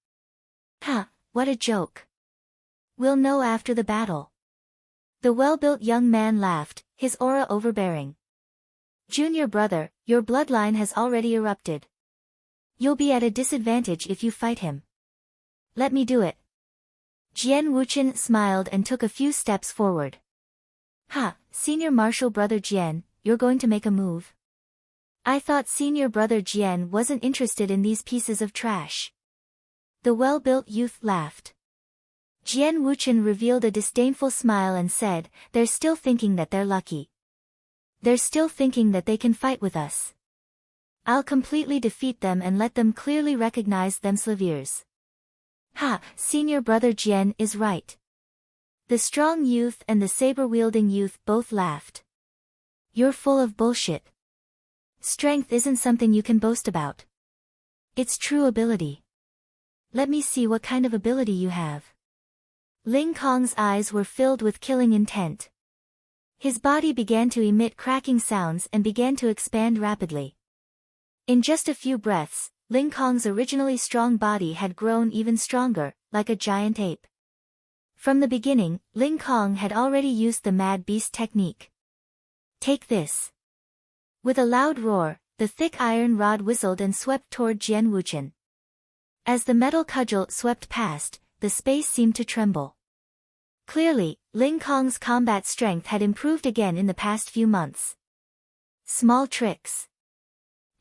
"Ha, what a joke. We'll know after the battle." The well-built young man laughed, his aura overbearing. "Junior brother, your bloodline has already erupted. You'll be at a disadvantage if you fight him. Let me do it." Jian Wuchen smiled and took a few steps forward. "Ha, senior martial brother Jian, you're going to make a move? I thought senior brother Jian wasn't interested in these pieces of trash." The well-built youth laughed. Jian Wuchen revealed a disdainful smile and said, "They're still thinking that they're lucky. They're still thinking that they can fight with us. I'll completely defeat them and let them clearly recognize themselves." "Ha, senior brother Jian is right." The strong youth and the saber-wielding youth both laughed. "You're full of bullshit. Strength isn't something you can boast about. It's true ability. Let me see what kind of ability you have." Ling Kong's eyes were filled with killing intent. His body began to emit cracking sounds and began to expand rapidly. In just a few breaths, Ling Kong's originally strong body had grown even stronger, like a giant ape. From the beginning, Ling Kong had already used the Mad Beast technique. "Take this." With a loud roar, the thick iron rod whistled and swept toward Jian Wuchen. As the metal cudgel swept past, the space seemed to tremble. Clearly, Ling Kong's combat strength had improved again in the past few months. Small tricks.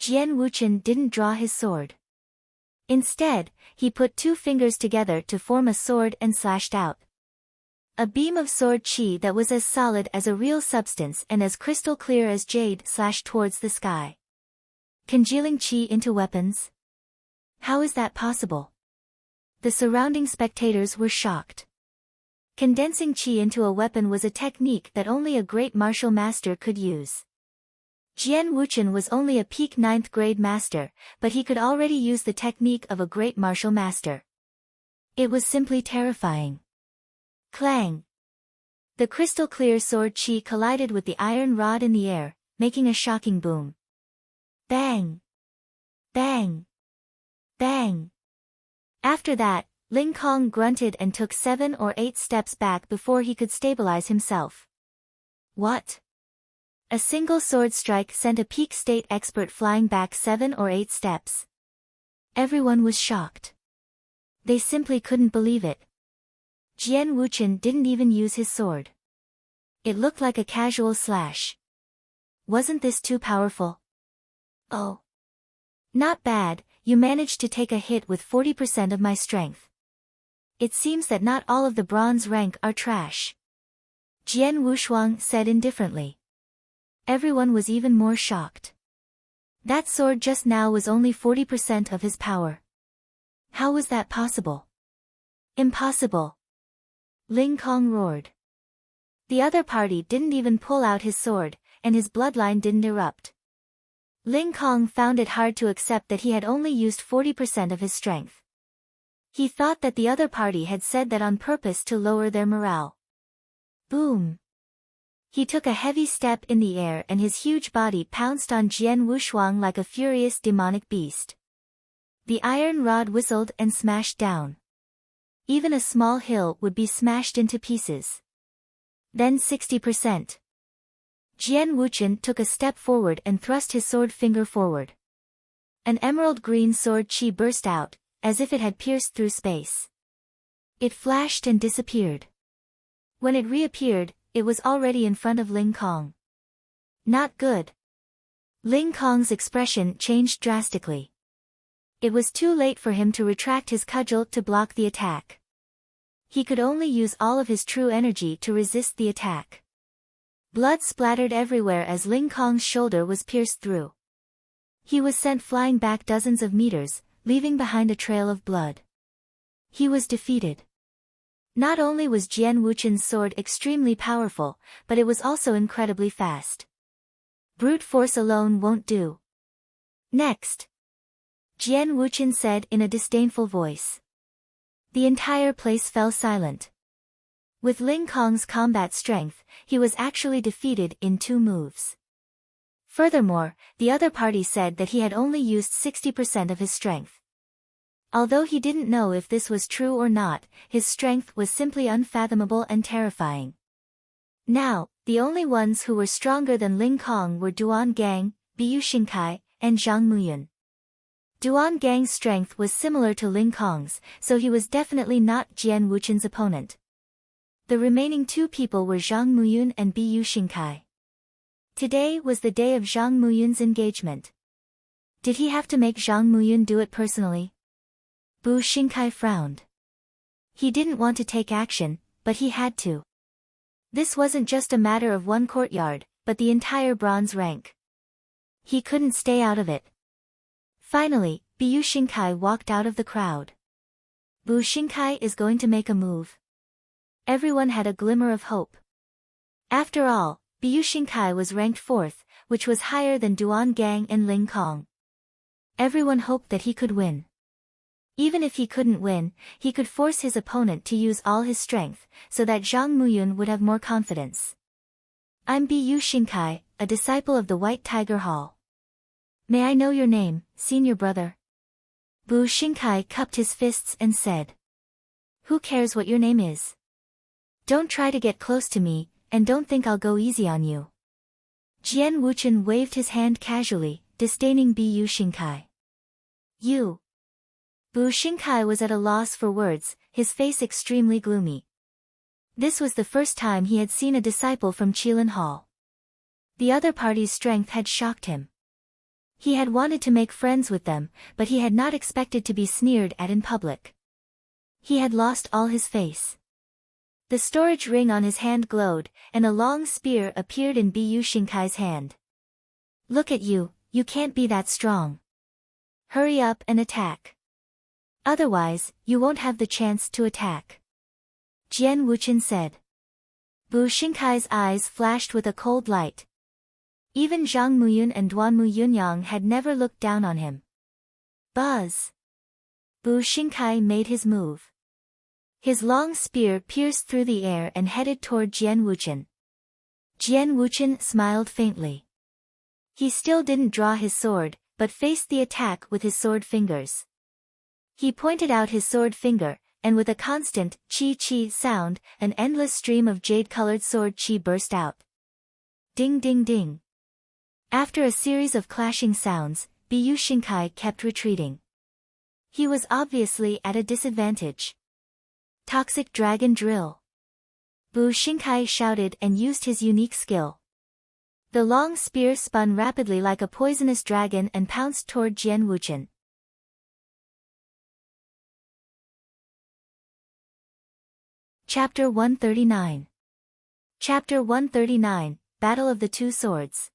Jian Wuchen didn't draw his sword. Instead, he put 2 fingers together to form a sword and slashed out. A beam of sword chi that was as solid as a real substance and as crystal clear as jade slashed towards the sky. Congealing chi into weapons? How is that possible? The surrounding spectators were shocked. Condensing chi into a weapon was a technique that only a great martial master could use. Jian Wuchen was only a peak 9th grade master, but he could already use the technique of a great martial master. It was simply terrifying. Clang! The crystal-clear sword chi collided with the iron rod in the air, making a shocking boom. Bang! Bang! Bang! After that, Ling Kong grunted and took 7 or 8 steps back before he could stabilize himself. What? A single sword strike sent a peak state expert flying back 7 or 8 steps. Everyone was shocked. They simply couldn't believe it. Jian Wuchen didn't even use his sword. It looked like a casual slash. Wasn't this too powerful? Oh. Not bad, you managed to take a hit with 40% of my strength. It seems that not all of the bronze rank are trash. Jian Wushuang said indifferently. Everyone was even more shocked. That sword just now was only 40% of his power. How was that possible? Impossible! Ling Kong roared. The other party didn't even pull out his sword, and his bloodline didn't erupt. Ling Kong found it hard to accept that he had only used 40% of his strength. He thought that the other party had said that on purpose to lower their morale. Boom! He took a heavy step in the air and his huge body pounced on Jian Wushuang like a furious demonic beast. The iron rod whistled and smashed down. Even a small hill would be smashed into pieces. Then 60%. Jian Wuchen took a step forward and thrust his sword finger forward. An emerald green sword chi burst out, as if it had pierced through space. It flashed and disappeared. When it reappeared, it was already in front of Ling Kong. Not good. Ling Kong's expression changed drastically. It was too late for him to retract his cudgel to block the attack. He could only use all of his true energy to resist the attack. Blood splattered everywhere as Ling Kong's shoulder was pierced through. He was sent flying back dozens of meters, leaving behind a trail of blood. He was defeated. Not only was Jian Wuchen's sword extremely powerful, but it was also incredibly fast. Brute force alone won't do. Next. Jian Wuchen said in a disdainful voice. The entire place fell silent. With Ling Kong's combat strength, he was actually defeated in 2 moves. Furthermore, the other party said that he had only used 60% of his strength. Although he didn't know if this was true or not, his strength was simply unfathomable and terrifying. Now, the only ones who were stronger than Ling Kong were Duan Gang, Biyu Xingkai, and Zhang Muyun. Duan Gang's strength was similar to Ling Kong's, so he was definitely not Jian Wuchen's opponent. The remaining 2 people were Zhang Muyun and Biyu Xingkai. Today was the day of Zhang Muyun's engagement. Did he have to make Zhang Muyun do it personally? Bu Xingkai frowned. He didn't want to take action, but he had to. This wasn't just a matter of 1 courtyard, but the entire bronze rank. He couldn't stay out of it. Finally, Biyu Xingkai walked out of the crowd. Bu Xingkai is going to make a move. Everyone had a glimmer of hope. After all, Biyu Xingkai was ranked 4th, which was higher than Duan Gang and Ling Kong. Everyone hoped that he could win. Even if he couldn't win, he could force his opponent to use all his strength, so that Zhang Muyun would have more confidence. I'm Biyu Xingkai, a disciple of the White Tiger Hall. May I know your name, senior brother? Bu Xingkai cupped his fists and said. Who cares what your name is? Don't try to get close to me, and don't think I'll go easy on you. Jian Wuchen waved his hand casually, disdaining Biyu Xingkai. You. Bu Xingkai was at a loss for words, his face extremely gloomy. This was the first time he had seen a disciple from Qilin Hall. The other party's strength had shocked him. He had wanted to make friends with them, but he had not expected to be sneered at in public. He had lost all his face. The storage ring on his hand glowed, and a long spear appeared in Biyu Xingkai's hand. Look at you, you can't be that strong. Hurry up and attack. Otherwise, you won't have the chance to attack. Jian Wuchen said. Bu Xingkai's eyes flashed with a cold light. Even Zhang Muyun and Duanmu Yunyang had never looked down on him. Buzz! Bu Xingkai made his move. His long spear pierced through the air and headed toward Jian Wuchen. Jian Wuchen smiled faintly. He still didn't draw his sword, but faced the attack with his sword fingers. He pointed out his sword finger, and with a constant chi-chi sound, an endless stream of jade-colored sword chi burst out. Ding ding ding. After a series of clashing sounds, Biyu Xingkai kept retreating. He was obviously at a disadvantage. Toxic Dragon Drill. Bu Xingkai shouted and used his unique skill. The long spear spun rapidly like a poisonous dragon and pounced toward Jian Wuchen. Chapter 139. Chapter 139, Battle of the Two Swords.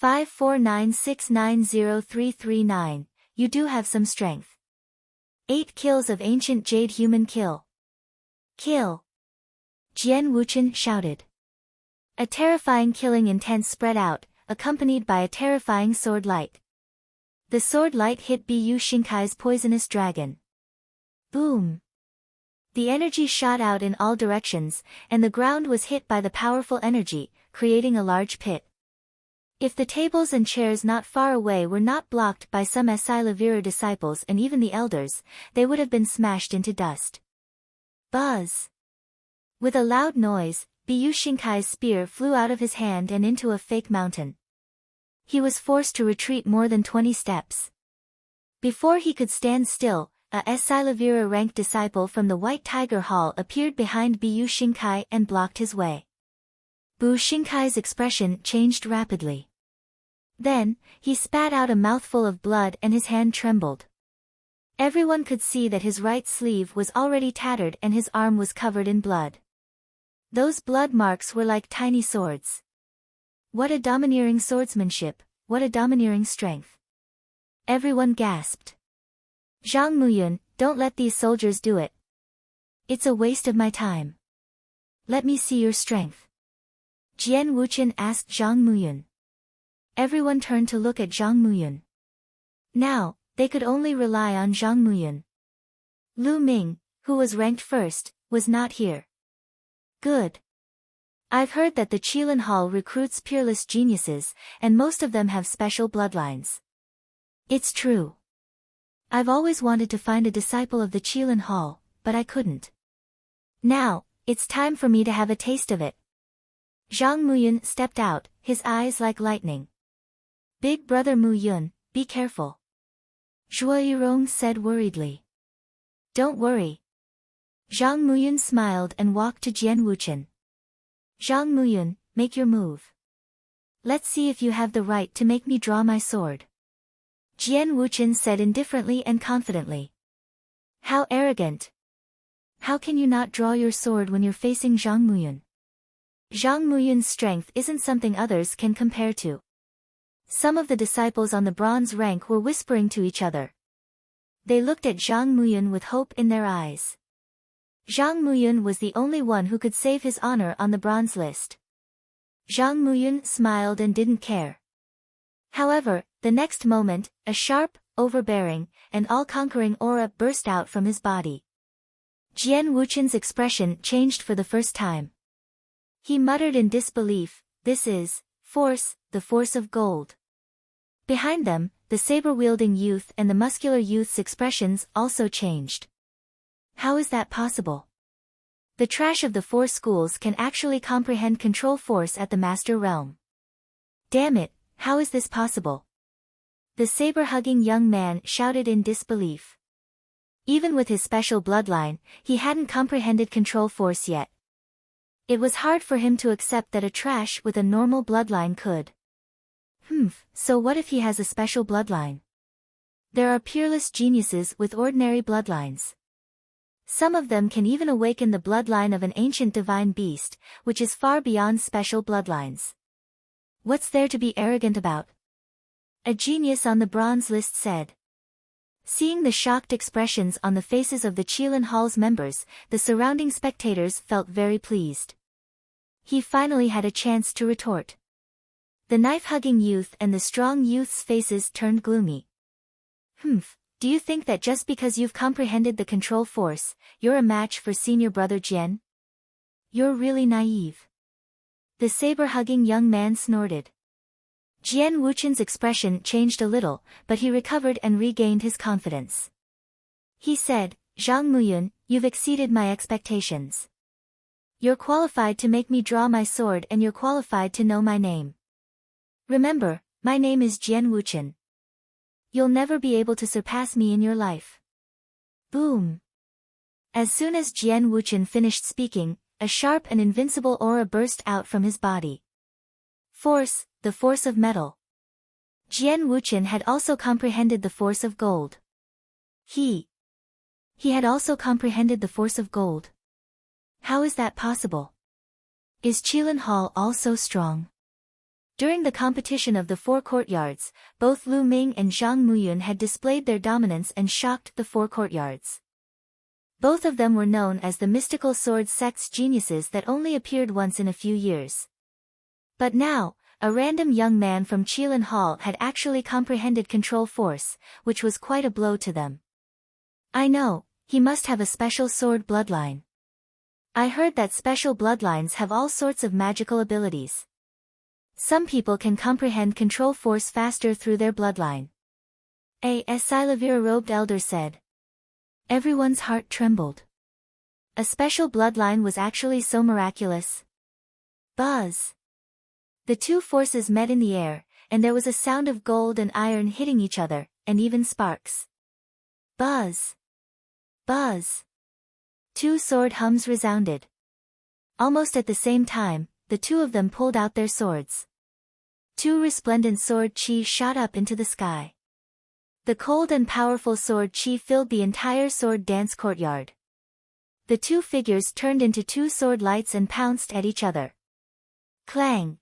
549690339, you do have some strength. 8 kills of ancient jade human kill. Kill. Jian Wuchen shouted. A terrifying killing intent spread out, accompanied by a terrifying sword light. The sword light hit Biyu Xingkai's poisonous dragon. Boom. The energy shot out in all directions, and the ground was hit by the powerful energy, creating a large pit. If the tables and chairs not far away were not blocked by some Asilavira disciples and even the elders, they would have been smashed into dust. Buzz! With a loud noise, Bu Shinkai's spear flew out of his hand and into a fake mountain. He was forced to retreat more than 20 steps. Before he could stand still, a Asilavira ranked disciple from the White Tiger Hall appeared behind Bu Shinkai and blocked his way. Bu Shinkai's expression changed rapidly. Then, he spat out a mouthful of blood and his hand trembled. Everyone could see that his right sleeve was already tattered and his arm was covered in blood. Those blood marks were like tiny swords. What a domineering swordsmanship, what a domineering strength. Everyone gasped. Zhang Muyun, don't let these soldiers do it. It's a waste of my time. Let me see your strength. Jian Wuqian asked Zhang Muyun. Everyone turned to look at Zhang Muyun. Now, they could only rely on Zhang Muyun. Lu Ming, who was ranked first, was not here. Good. I've heard that the Qilin Hall recruits peerless geniuses, and most of them have special bloodlines. It's true. I've always wanted to find a disciple of the Qilin Hall, but I couldn't. Now, it's time for me to have a taste of it. Zhang Muyun stepped out, his eyes like lightning. Big brother Muyun, be careful. Zhuo Yirong said worriedly. Don't worry. Zhang Muyun smiled and walked to Jian Wuqian. Zhang Muyun, make your move. Let's see if you have the right to make me draw my sword. Jian Wuqian said indifferently and confidently. How arrogant. How can you not draw your sword when you're facing Zhang Muyun? Zhang Muyun's strength isn't something others can compare to. Some of the disciples on the bronze rank were whispering to each other. They looked at Zhang Muyun with hope in their eyes. Zhang Muyun was the only one who could save his honor on the bronze list. Zhang Muyun smiled and didn't care. However, the next moment, a sharp, overbearing, and all-conquering aura burst out from his body. Jian Wuqian's expression changed for the first time. He muttered in disbelief, "This is force, the force of gold." Behind them, the saber-wielding youth and the muscular youth's expressions also changed. How is that possible? The trash of the four schools can actually comprehend control force at the master realm. Damn it, how is this possible? The saber-hugging young man shouted in disbelief. Even with his special bloodline, he hadn't comprehended control force yet. It was hard for him to accept that a trash with a normal bloodline could. So what if he has a special bloodline? There are peerless geniuses with ordinary bloodlines. Some of them can even awaken the bloodline of an ancient divine beast, which is far beyond special bloodlines. What's there to be arrogant about? A genius on the bronze list said. Seeing the shocked expressions on the faces of the Qilin Hall's members, the surrounding spectators felt very pleased. He finally had a chance to retort. The knife-hugging youth and the strong youth's faces turned gloomy. Do you think that just because you've comprehended the control force, you're a match for senior brother Jian? You're really naive. The saber-hugging young man snorted. Jian Wuqian's expression changed a little, but he recovered and regained his confidence. He said, Zhang Muyun, you've exceeded my expectations. You're qualified to make me draw my sword and you're qualified to know my name. Remember, my name is Jian Wuqian. You'll never be able to surpass me in your life. Boom! As soon as Jian Wuqian finished speaking, a sharp and invincible aura burst out from his body. Force, the force of metal. Jian Wuqian had also comprehended the force of gold. He had also comprehended the force of gold. How is that possible? Is Qilin Hall all so strong? During the competition of the four courtyards, both Lu Ming and Zhang Muyun had displayed their dominance and shocked the four courtyards. Both of them were known as the mystical sword sect's geniuses that only appeared once in a few years. But now, a random young man from Qilin Hall had actually comprehended control force, which was quite a blow to them. I know, he must have a special sword bloodline. I heard that special bloodlines have all sorts of magical abilities. Some people can comprehend control force faster through their bloodline. A Silavira-robed elder said. Everyone's heart trembled. A special bloodline was actually so miraculous. Buzz. The two forces met in the air, and there was a sound of gold and iron hitting each other, and even sparks. Buzz. Buzz. Two sword hums resounded. Almost at the same time, the two of them pulled out their swords. Two resplendent sword chi shot up into the sky. The cold and powerful sword chi filled the entire sword dance courtyard. The two figures turned into two sword lights and pounced at each other. Clang!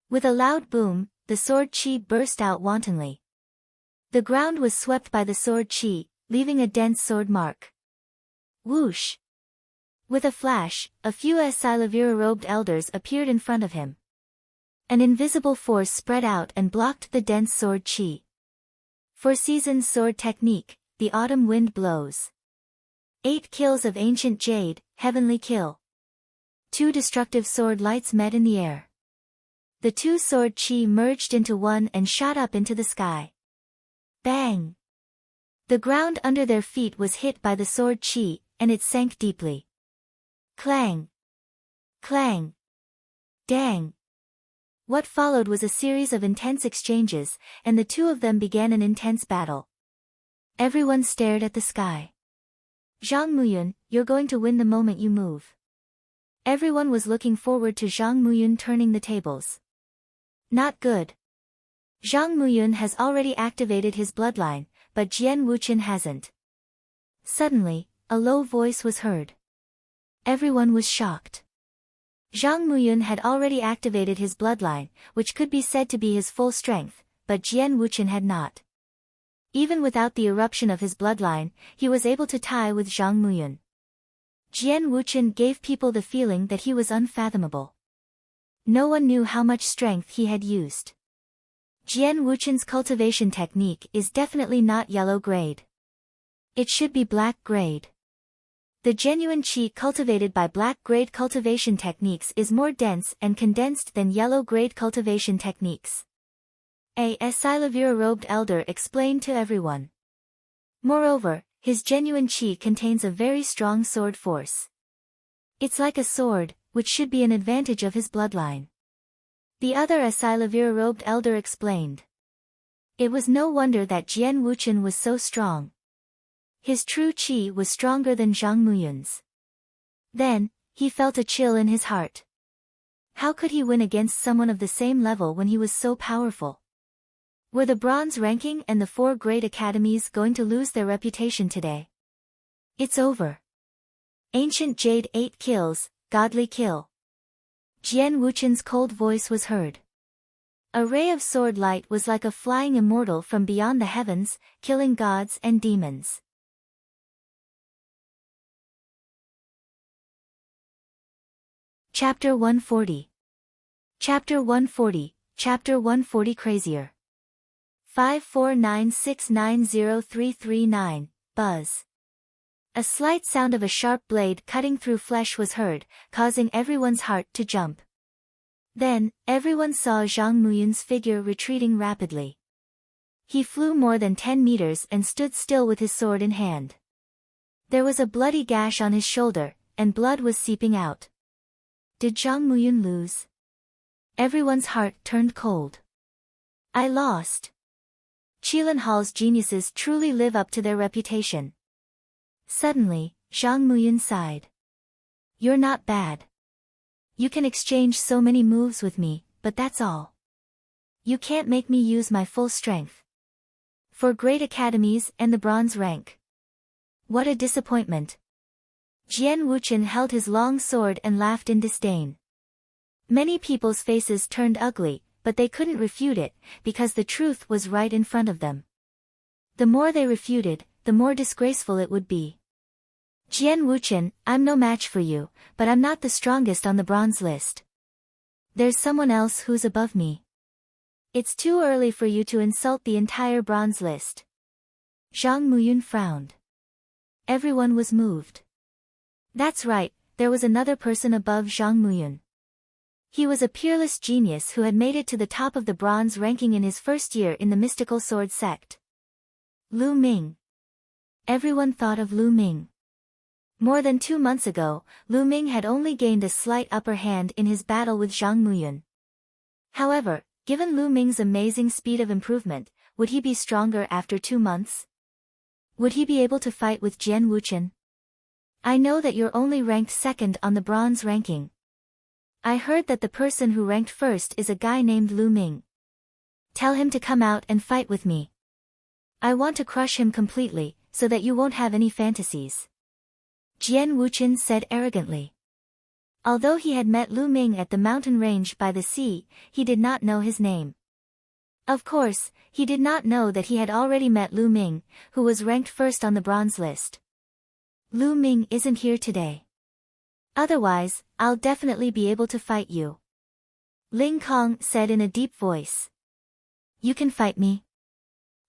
With a loud boom, the sword chi burst out wantonly. The ground was swept by the sword chi, leaving a dense sword mark. Whoosh! With a flash, a few Silavira-robed elders appeared in front of him. An invisible force spread out and blocked the dense sword chi. For season's sword technique, the autumn wind blows. 8 kills of ancient jade, heavenly kill. 2 destructive sword lights met in the air. The two sword chi merged into one and shot up into the sky. Bang! The ground under their feet was hit by the sword chi, and it sank deeply. Clang! Clang! Dang! What followed was a series of intense exchanges, and the two of them began an intense battle. Everyone stared at the sky. Zhang Muyun, you're going to win the moment you move. Everyone was looking forward to Zhang Muyun turning the tables. Not good. Zhang Muyun has already activated his bloodline, but Jian Wuchen hasn't. Suddenly, a low voice was heard. Everyone was shocked. Zhang Muyun had already activated his bloodline, which could be said to be his full strength, but Jian Wuchen had not. Even without the eruption of his bloodline, he was able to tie with Zhang Muyun. Jian Wuchen gave people the feeling that he was unfathomable. No one knew how much strength he had used. Jian Wuchen's cultivation technique is definitely not yellow grade. It should be black grade. The genuine qi cultivated by black grade cultivation techniques is more dense and condensed than yellow grade cultivation techniques. A Silavira-robed elder explained to everyone. Moreover, his genuine qi contains a very strong sword force. It's like a sword, which should be an advantage of his bloodline. The other Silavira-robed elder explained. It was no wonder that Jian Wuchen was so strong. His true qi was stronger than Zhang Muyun's. Then, he felt a chill in his heart. How could he win against someone of the same level when he was so powerful? Were the bronze ranking and the 4 great academies going to lose their reputation today? It's over. Ancient Jade 8 kills, godly kill. Jian Wuchen's cold voice was heard. A ray of sword light was like a flying immortal from beyond the heavens, killing gods and demons. Chapter 140. Chapter 140, Chapter 140 Crazier. 549690339, Buzz. A slight sound of a sharp blade cutting through flesh was heard, causing everyone's heart to jump. Then, everyone saw Zhang Muyun's figure retreating rapidly. He flew more than 10 meters and stood still with his sword in hand. There was a bloody gash on his shoulder, and blood was seeping out. Did Zhang Muyun lose? Everyone's heart turned cold. I lost. Chilanhal's geniuses truly live up to their reputation. Suddenly, Zhang Muyun sighed. You're not bad. You can exchange so many moves with me, but that's all. You can't make me use my full strength. For great academies and the bronze rank. What a disappointment. Jian Wuchen held his long sword and laughed in disdain. Many people's faces turned ugly, but they couldn't refute it, because the truth was right in front of them. The more they refuted, the more disgraceful it would be. Jian Wuchen, I'm no match for you, but I'm not the strongest on the bronze list. There's someone else who's above me. It's too early for you to insult the entire bronze list. Zhang Muyun frowned. Everyone was moved. That's right, there was another person above Zhang Muyun. He was a peerless genius who had made it to the top of the bronze ranking in his first year in the mystical sword sect. Lu Ming. Everyone thought of Lu Ming. More than 2 months ago, Lu Ming had only gained a slight upper hand in his battle with Zhang Muyun. However, given Lu Ming's amazing speed of improvement, would he be stronger after 2 months? Would he be able to fight with Jian Wuchen? I know that you're only ranked second on the bronze ranking. I heard that the person who ranked first is a guy named Lu Ming. Tell him to come out and fight with me. I want to crush him completely, so that you won't have any fantasies. Jian Wuchen said arrogantly. Although he had met Lu Ming at the mountain range by the sea, he did not know his name. Of course, he did not know that he had already met Lu Ming, who was ranked first on the bronze list. Lu Ming isn't here today. Otherwise, I'll definitely be able to fight you. Ling Kong said in a deep voice. You can fight me?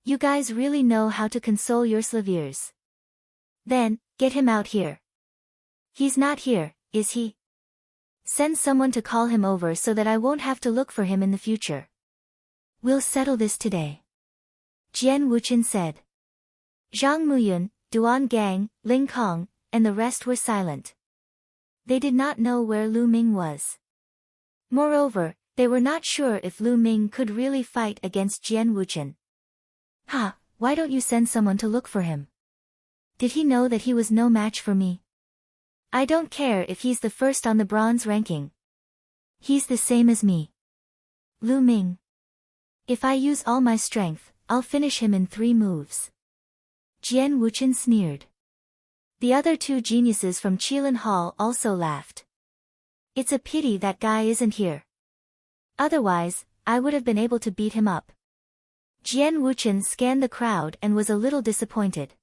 You guys really know how to console your slaviers. Then, get him out here. He's not here, is he? Send someone to call him over so that I won't have to look for him in the future. We'll settle this today. Jian Wuchen said. Zhang Muyun, Duan Gang, Ling Kong, and the rest were silent. They did not know where Lu Ming was. Moreover, they were not sure if Lu Ming could really fight against Jian Wuchen. Why don't you send someone to look for him? Did he know that he was no match for me? I don't care if he's the first on the bronze ranking. He's the same as me. Lu Ming. If I use all my strength, I'll finish him in 3 moves. Jian Wuchen sneered. The other 2 geniuses from Qilin Hall also laughed. It's a pity that guy isn't here. Otherwise, I would have been able to beat him up. Jian Wuchen scanned the crowd and was a little disappointed.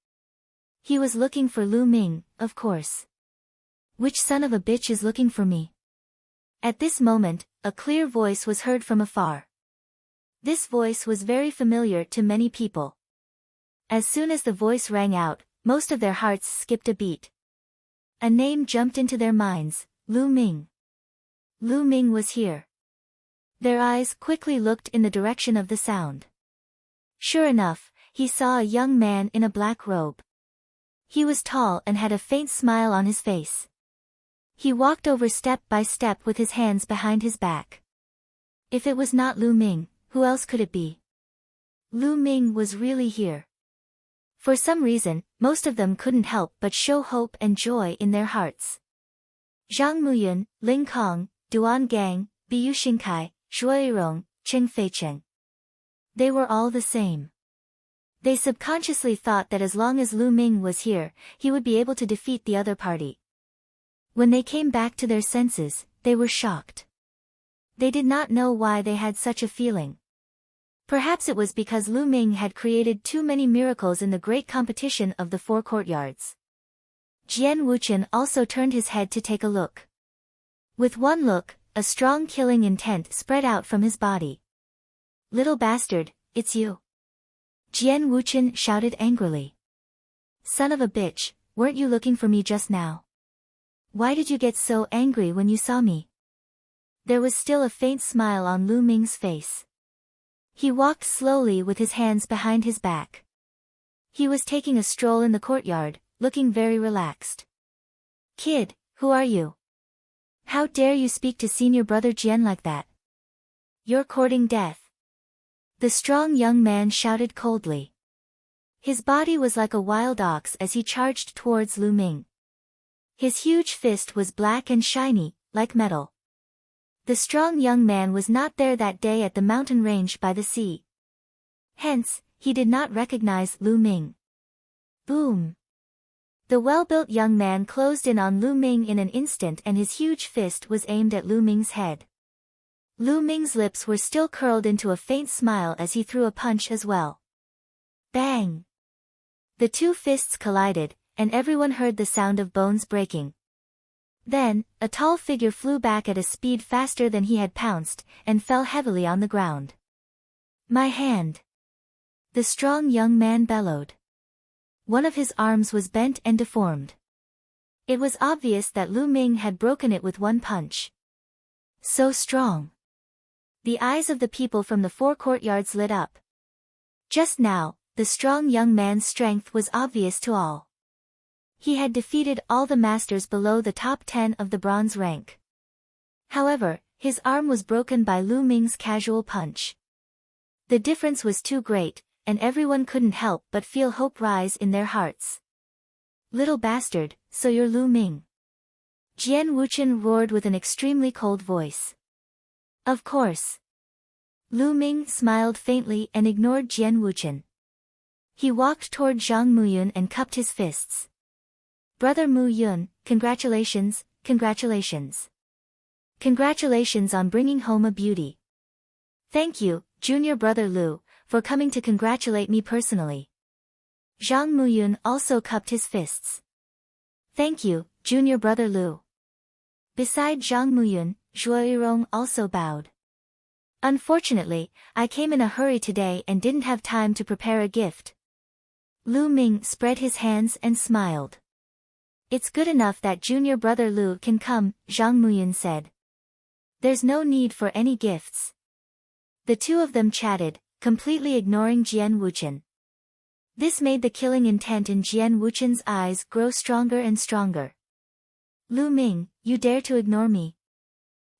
He was looking for Lu Ming, of course. Which son of a bitch is looking for me? At this moment, a clear voice was heard from afar. This voice was very familiar to many people. As soon as the voice rang out, most of their hearts skipped a beat. A name jumped into their minds, Lu Ming. Lu Ming was here. Their eyes quickly looked in the direction of the sound. Sure enough, he saw a young man in a black robe. He was tall and had a faint smile on his face. He walked over step by step with his hands behind his back. If it was not Lu Ming, who else could it be? Lu Ming was really here. For some reason, most of them couldn't help but show hope and joy in their hearts. Zhang Muyun, Ling Kong, Duan Gang, Biyu Xingkai, Shuirong, Cheng Feicheng. They were all the same. They subconsciously thought that as long as Lu Ming was here, he would be able to defeat the other party. When they came back to their senses, they were shocked. They did not know why they had such a feeling. Perhaps it was because Lu Ming had created too many miracles in the great competition of the 4 courtyards. Jian Wuchen also turned his head to take a look. With one look, a strong killing intent spread out from his body. Little bastard, it's you. Jian Wuchen shouted angrily. Son of a bitch, weren't you looking for me just now? Why did you get so angry when you saw me? There was still a faint smile on Lu Ming's face. He walked slowly with his hands behind his back. He was taking a stroll in the courtyard, looking very relaxed. Kid, who are you? How dare you speak to senior brother Jian like that? You're courting death. The strong young man shouted coldly. His body was like a wild ox as he charged towards Lu Ming. His huge fist was black and shiny, like metal. The strong young man was not there that day at the mountain range by the sea. Hence, he did not recognize Lu Ming. Boom! The well-built young man closed in on Lu Ming in an instant and his huge fist was aimed at Lu Ming's head. Lu Ming's lips were still curled into a faint smile as he threw a punch as well. Bang! The 2 fists collided, and everyone heard the sound of bones breaking. Then, a tall figure flew back at a speed faster than he had pounced, and fell heavily on the ground. My hand! The strong young man bellowed. One of his arms was bent and deformed. It was obvious that Lu Ming had broken it with one punch. So strong. The eyes of the people from the 4 courtyards lit up. Just now, the strong young man's strength was obvious to all. He had defeated all the masters below the top 10 of the bronze rank. However, his arm was broken by Lu Ming's casual punch. The difference was too great, and everyone couldn't help but feel hope rise in their hearts. Little bastard, so you're Lu Ming. Jian Wuchen roared with an extremely cold voice. Of course. Lu Ming smiled faintly and ignored Jian Wuchen. He walked toward Zhang Muyun and cupped his fists. Brother Mu Yun, congratulations, congratulations. Congratulations on bringing home a beauty. Thank you, junior brother Lu, for coming to congratulate me personally. Zhang Muyun also cupped his fists. Thank you, junior brother Lu. Beside Zhang Muyun, Zhuo Yirong also bowed. Unfortunately, I came in a hurry today and didn't have time to prepare a gift. Lu Ming spread his hands and smiled. It's good enough that junior brother Lu can come, Zhang Muyun said. There's no need for any gifts. The two of them chatted, completely ignoring Jian Wuchen. This made the killing intent in Jian Wuchen's eyes grow stronger and stronger. Lu Ming, you dare to ignore me?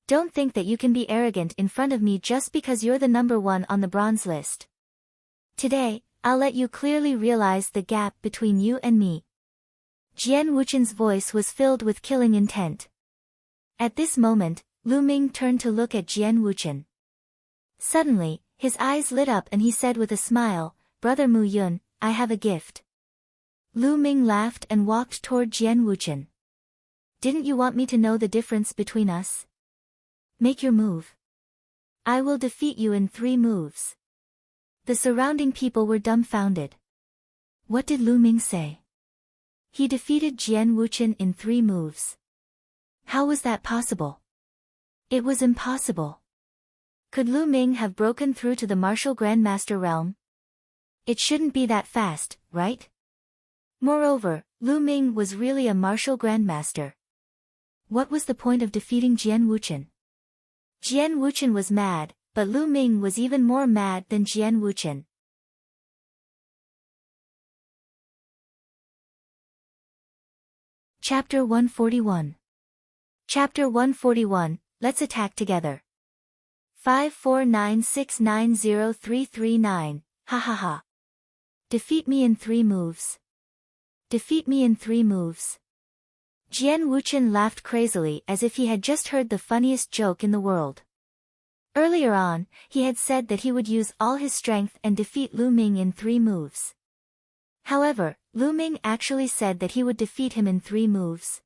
Don't think that you can be arrogant in front of me just because you're the number 1 on the bronze list. Today, I'll let you clearly realize the gap between you and me. Jian Wuchen's voice was filled with killing intent. At this moment, Lu Ming turned to look at Jian Wuchen. Suddenly, his eyes lit up and he said with a smile, Brother Mu Yun, I have a gift. Lu Ming laughed and walked toward Jian Wuchen. Didn't you want me to know the difference between us? Make your move. I will defeat you in 3 moves. The surrounding people were dumbfounded. What did Lu Ming say? He defeated Jian Wuchen in 3 moves. How was that possible? It was impossible. Could Lu Ming have broken through to the martial grandmaster realm? It shouldn't be that fast, right? Moreover, Lu Ming was really a martial grandmaster. What was the point of defeating Jian Wuchen? Jian Wuchen was mad, but Lu Ming was even more mad than Jian Wuchen. Chapter 141. Chapter 141, Let's attack together. 549690339, ha ha ha. Defeat me in 3 moves. Defeat me in 3 moves. Jian Wuchen laughed crazily as if he had just heard the funniest joke in the world. Earlier on, he had said that he would use all his strength and defeat Lu Ming in 3 moves. However, Lu Ming actually said that he would defeat him in 3 moves.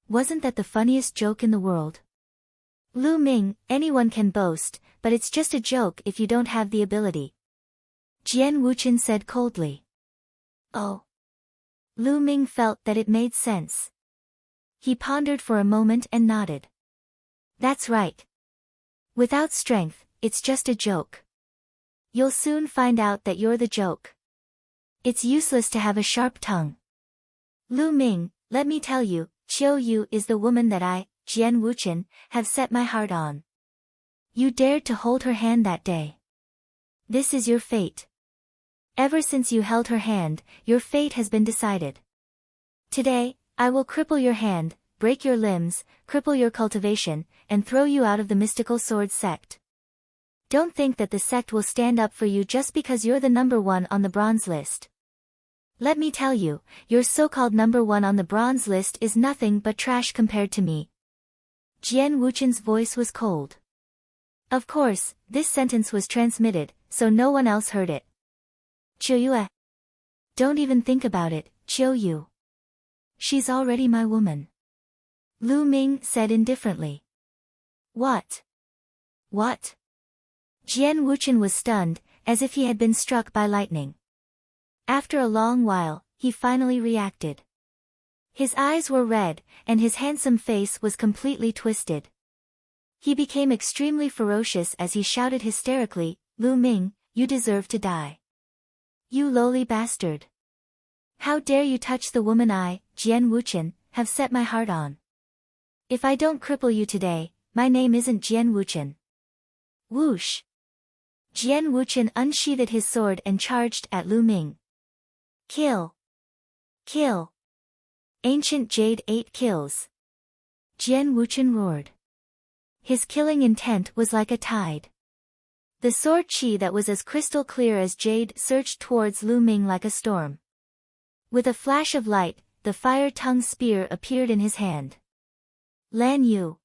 Wasn't that the funniest joke in the world? Lu Ming, anyone can boast, but it's just a joke if you don't have the ability. Jian Wuchen said coldly. Oh. Lu Ming felt that it made sense. He pondered for a moment and nodded. That's right. Without strength, it's just a joke. You'll soon find out that you're the joke. It's useless to have a sharp tongue. Lu Ming, let me tell you, Qiu Yu is the woman that I, Jian Wuchen, have set my heart on. You dared to hold her hand that day. This is your fate. Ever since you held her hand, your fate has been decided. Today, I will cripple your hand, break your limbs, cripple your cultivation, and throw you out of the mystical sword sect. Don't think that the sect will stand up for you just because you're the number 1 on the bronze list. Let me tell you, your so-called number 1 on the bronze list is nothing but trash compared to me. Jian Wuchen's voice was cold. Of course, this sentence was transmitted, so no one else heard it. Qiu Yu. Don't even think about it, Qiu Yu. She's already my woman. Lu Ming said indifferently. What? What? Jian Wuchen was stunned, as if he had been struck by lightning. After a long while, he finally reacted. His eyes were red, and his handsome face was completely twisted. He became extremely ferocious as he shouted hysterically, Lu Ming, you deserve to die. You lowly bastard. How dare you touch the woman I, Jian Wuchen, have set my heart on. If I don't cripple you today, my name isn't Jian Wuchen. Whoosh! Jian Wuchen unsheathed his sword and charged at Lu Ming. Kill! Kill! Ancient Jade 8 kills. Jian Wuchen roared. His killing intent was like a tide. The sword qi that was as crystal clear as jade surged towards Lu Ming like a storm. With a flash of light, the fire-tongued spear appeared in his hand. Lan Yu.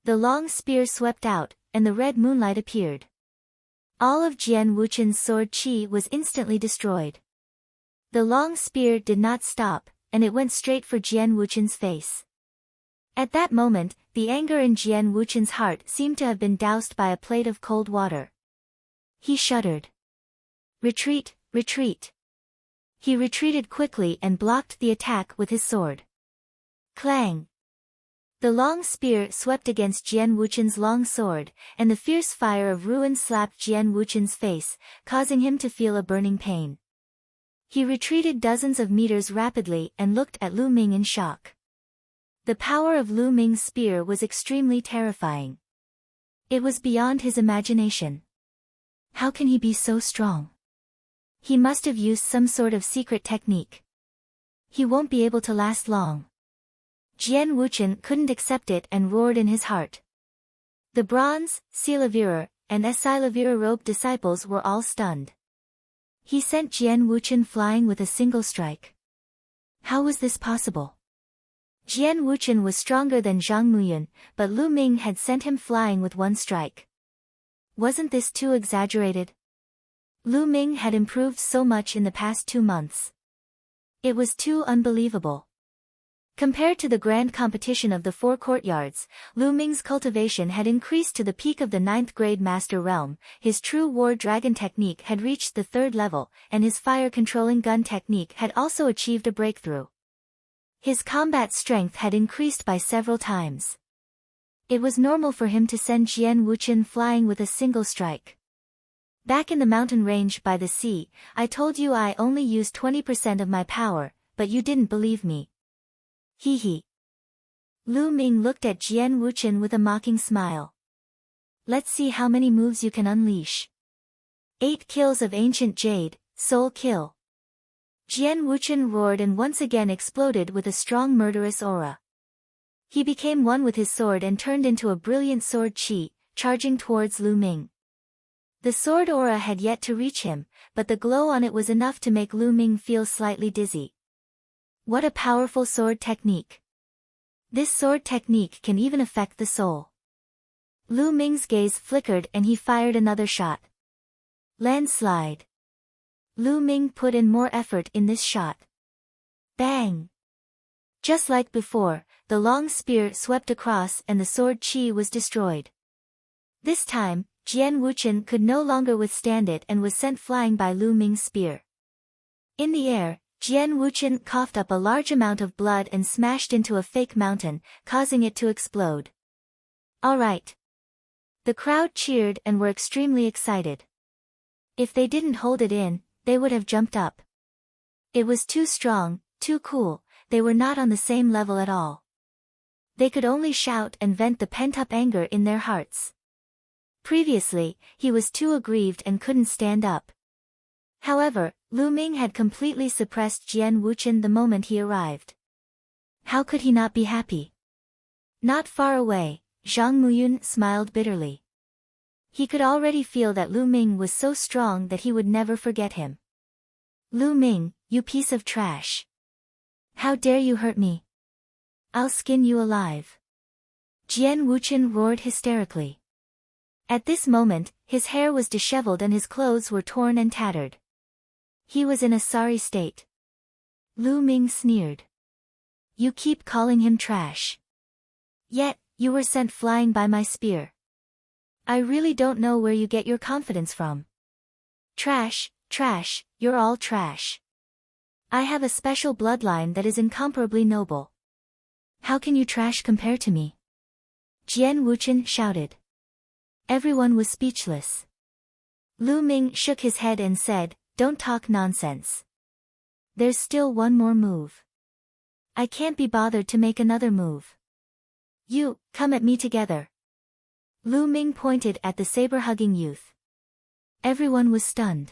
The long spear swept out, and the red moonlight appeared. All of Jian Wuchen's sword qi was instantly destroyed. The long spear did not stop, and it went straight for Jian Wuchen's face. At that moment, the anger in Jian Wuchen's heart seemed to have been doused by a plate of cold water. He shuddered. Retreat, retreat. He retreated quickly and blocked the attack with his sword. Clang! The long spear swept against Jian Wuchen's long sword, and the fierce fire of ruin slapped Jian Wuchen's face, causing him to feel a burning pain. He retreated dozens of meters rapidly and looked at Lu Ming in shock. The power of Lu Ming's spear was extremely terrifying. It was beyond his imagination. How can he be so strong? He must have used some sort of secret technique. He won't be able to last long. Jian Wuchen couldn't accept it and roared in his heart. The bronze, Silavira, and Silavira robed disciples were all stunned. He sent Jian Wuchen flying with a single strike. How was this possible? Jian Wuchen was stronger than Zhang Muyun, but Lu Ming had sent him flying with one strike. Wasn't this too exaggerated? Lu Ming had improved so much in the past 2 months. It was too unbelievable. Compared to the grand competition of the 4 courtyards, Lu Ming's cultivation had increased to the peak of the 9th grade master realm, his true war dragon technique had reached the 3rd level, and his fire-controlling gun technique had also achieved a breakthrough. His combat strength had increased by several times. It was normal for him to send Jian Wuchen flying with a single strike. Back in the mountain range by the sea, I told you I only used 20% of my power, but you didn't believe me. Hee hee. Lu Ming looked at Jian Wuchen with a mocking smile. Let's see how many moves you can unleash. 8 kills of ancient jade, soul kill. Jian Wuchen roared and once again exploded with a strong murderous aura. He became one with his sword and turned into a brilliant sword qi, charging towards Lu Ming. The sword aura had yet to reach him, but the glow on it was enough to make Lu Ming feel slightly dizzy. What a powerful sword technique. This sword technique can even affect the soul. Lu Ming's gaze flickered and he fired another shot. Landslide. Lu Ming put in more effort in this shot. Bang! Just like before, the long spear swept across and the sword qi was destroyed. This time, Jian Wuchen could no longer withstand it and was sent flying by Lu Ming's spear. In the air, Jian Wuchen coughed up a large amount of blood and smashed into a fake mountain, causing it to explode. All right. The crowd cheered and were extremely excited. If they didn't hold it in, they would have jumped up. It was too strong, too cool, they were not on the same level at all. They could only shout and vent the pent-up anger in their hearts. Previously, he was too aggrieved and couldn't stand up. However, Lu Ming had completely suppressed Jian Wuchen the moment he arrived. How could he not be happy? Not far away, Zhang Muyun smiled bitterly. He could already feel that Lu Ming was so strong that he would never forget him. Lu Ming, you piece of trash. How dare you hurt me? I'll skin you alive. Jian Wuchen roared hysterically. At this moment, his hair was disheveled and his clothes were torn and tattered. He was in a sorry state. Lu Ming sneered. You keep calling him trash. Yet, you were sent flying by my spear. I really don't know where you get your confidence from. Trash, trash, you're all trash. I have a special bloodline that is incomparably noble. How can you trash compare to me? Jian Wuchen shouted. Everyone was speechless. Lu Ming shook his head and said, Don't talk nonsense. There's still one more move. I can't be bothered to make another move. You, come at me together, Lu Ming pointed at the saber-hugging youth. Everyone was stunned.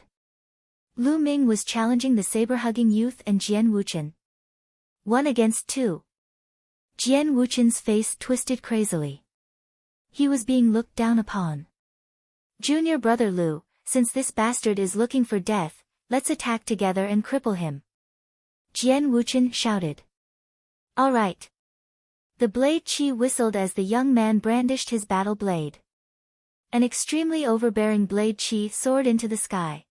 Lu Ming was challenging the saber-hugging youth and Jian Wuchen. 1 against 2. Jian Wuchen's face twisted crazily. He was being looked down upon. Junior brother Lu, since this bastard is looking for death, let's attack together and cripple him. Jian Wuchen shouted. All right. The blade Qi whistled as the young man brandished his battle blade. An extremely overbearing blade Qi soared into the sky.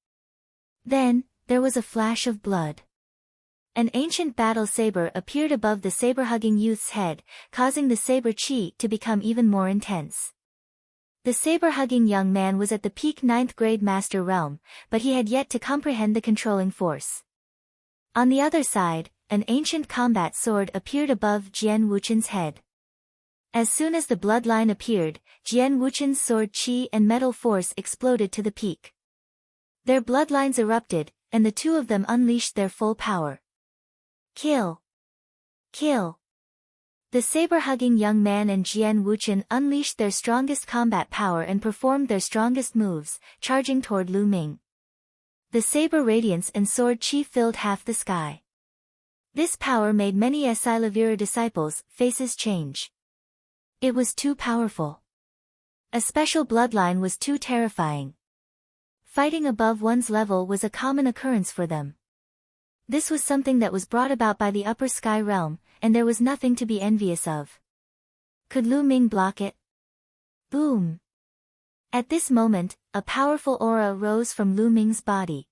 Then, there was a flash of blood. An ancient battle saber appeared above the saber-hugging youth's head, causing the saber Qi to become even more intense. The saber-hugging young man was at the peak 9th grade master realm, but he had yet to comprehend the controlling force. On the other side, an ancient combat sword appeared above Jian Wuchen's head. As soon as the bloodline appeared, Jian Wuchen's sword Qi and metal force exploded to the peak. Their bloodlines erupted, and the two of them unleashed their full power. Kill! Kill! The saber-hugging young man and Jian Wuchen unleashed their strongest combat power and performed their strongest moves, charging toward Lu Ming. The saber radiance and sword Qi filled half the sky. This power made many Esilavira disciples' faces change. It was too powerful. A special bloodline was too terrifying. Fighting above one's level was a common occurrence for them. This was something that was brought about by the upper sky realm, and there was nothing to be envious of. Could Lu Ming block it? Boom! At this moment, a powerful aura rose from Lu Ming's body.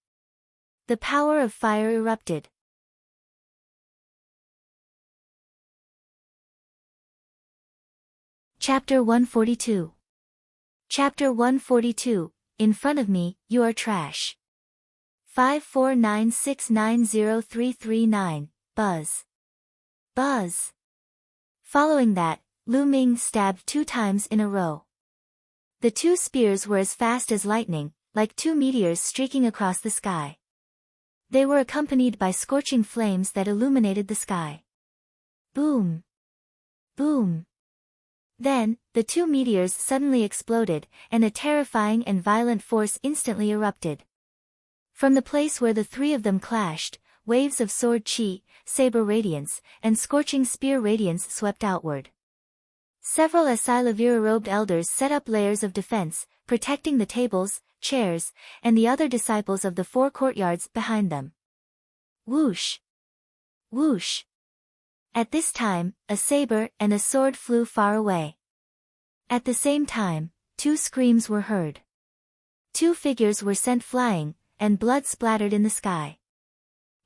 The power of fire erupted. Chapter 142. Chapter 142, In front of me, you are trash. 549690339, Buzz. Buzz. Following that, Lu Ming stabbed 2 times in a row. The 2 spears were as fast as lightning, like 2 meteors streaking across the sky. They were accompanied by scorching flames that illuminated the sky. Boom! Boom! Then, the 2 meteors suddenly exploded, and a terrifying and violent force instantly erupted. From the place where the 3 of them clashed, waves of sword Qi, saber radiance, and scorching spear radiance swept outward. Several Esilavira-robed elders set up layers of defense, protecting the tables, chairs, and the other disciples of the 4 courtyards behind them. Whoosh! Whoosh! At this time, a saber and a sword flew far away. At the same time, 2 screams were heard. 2 figures were sent flying, and blood splattered in the sky.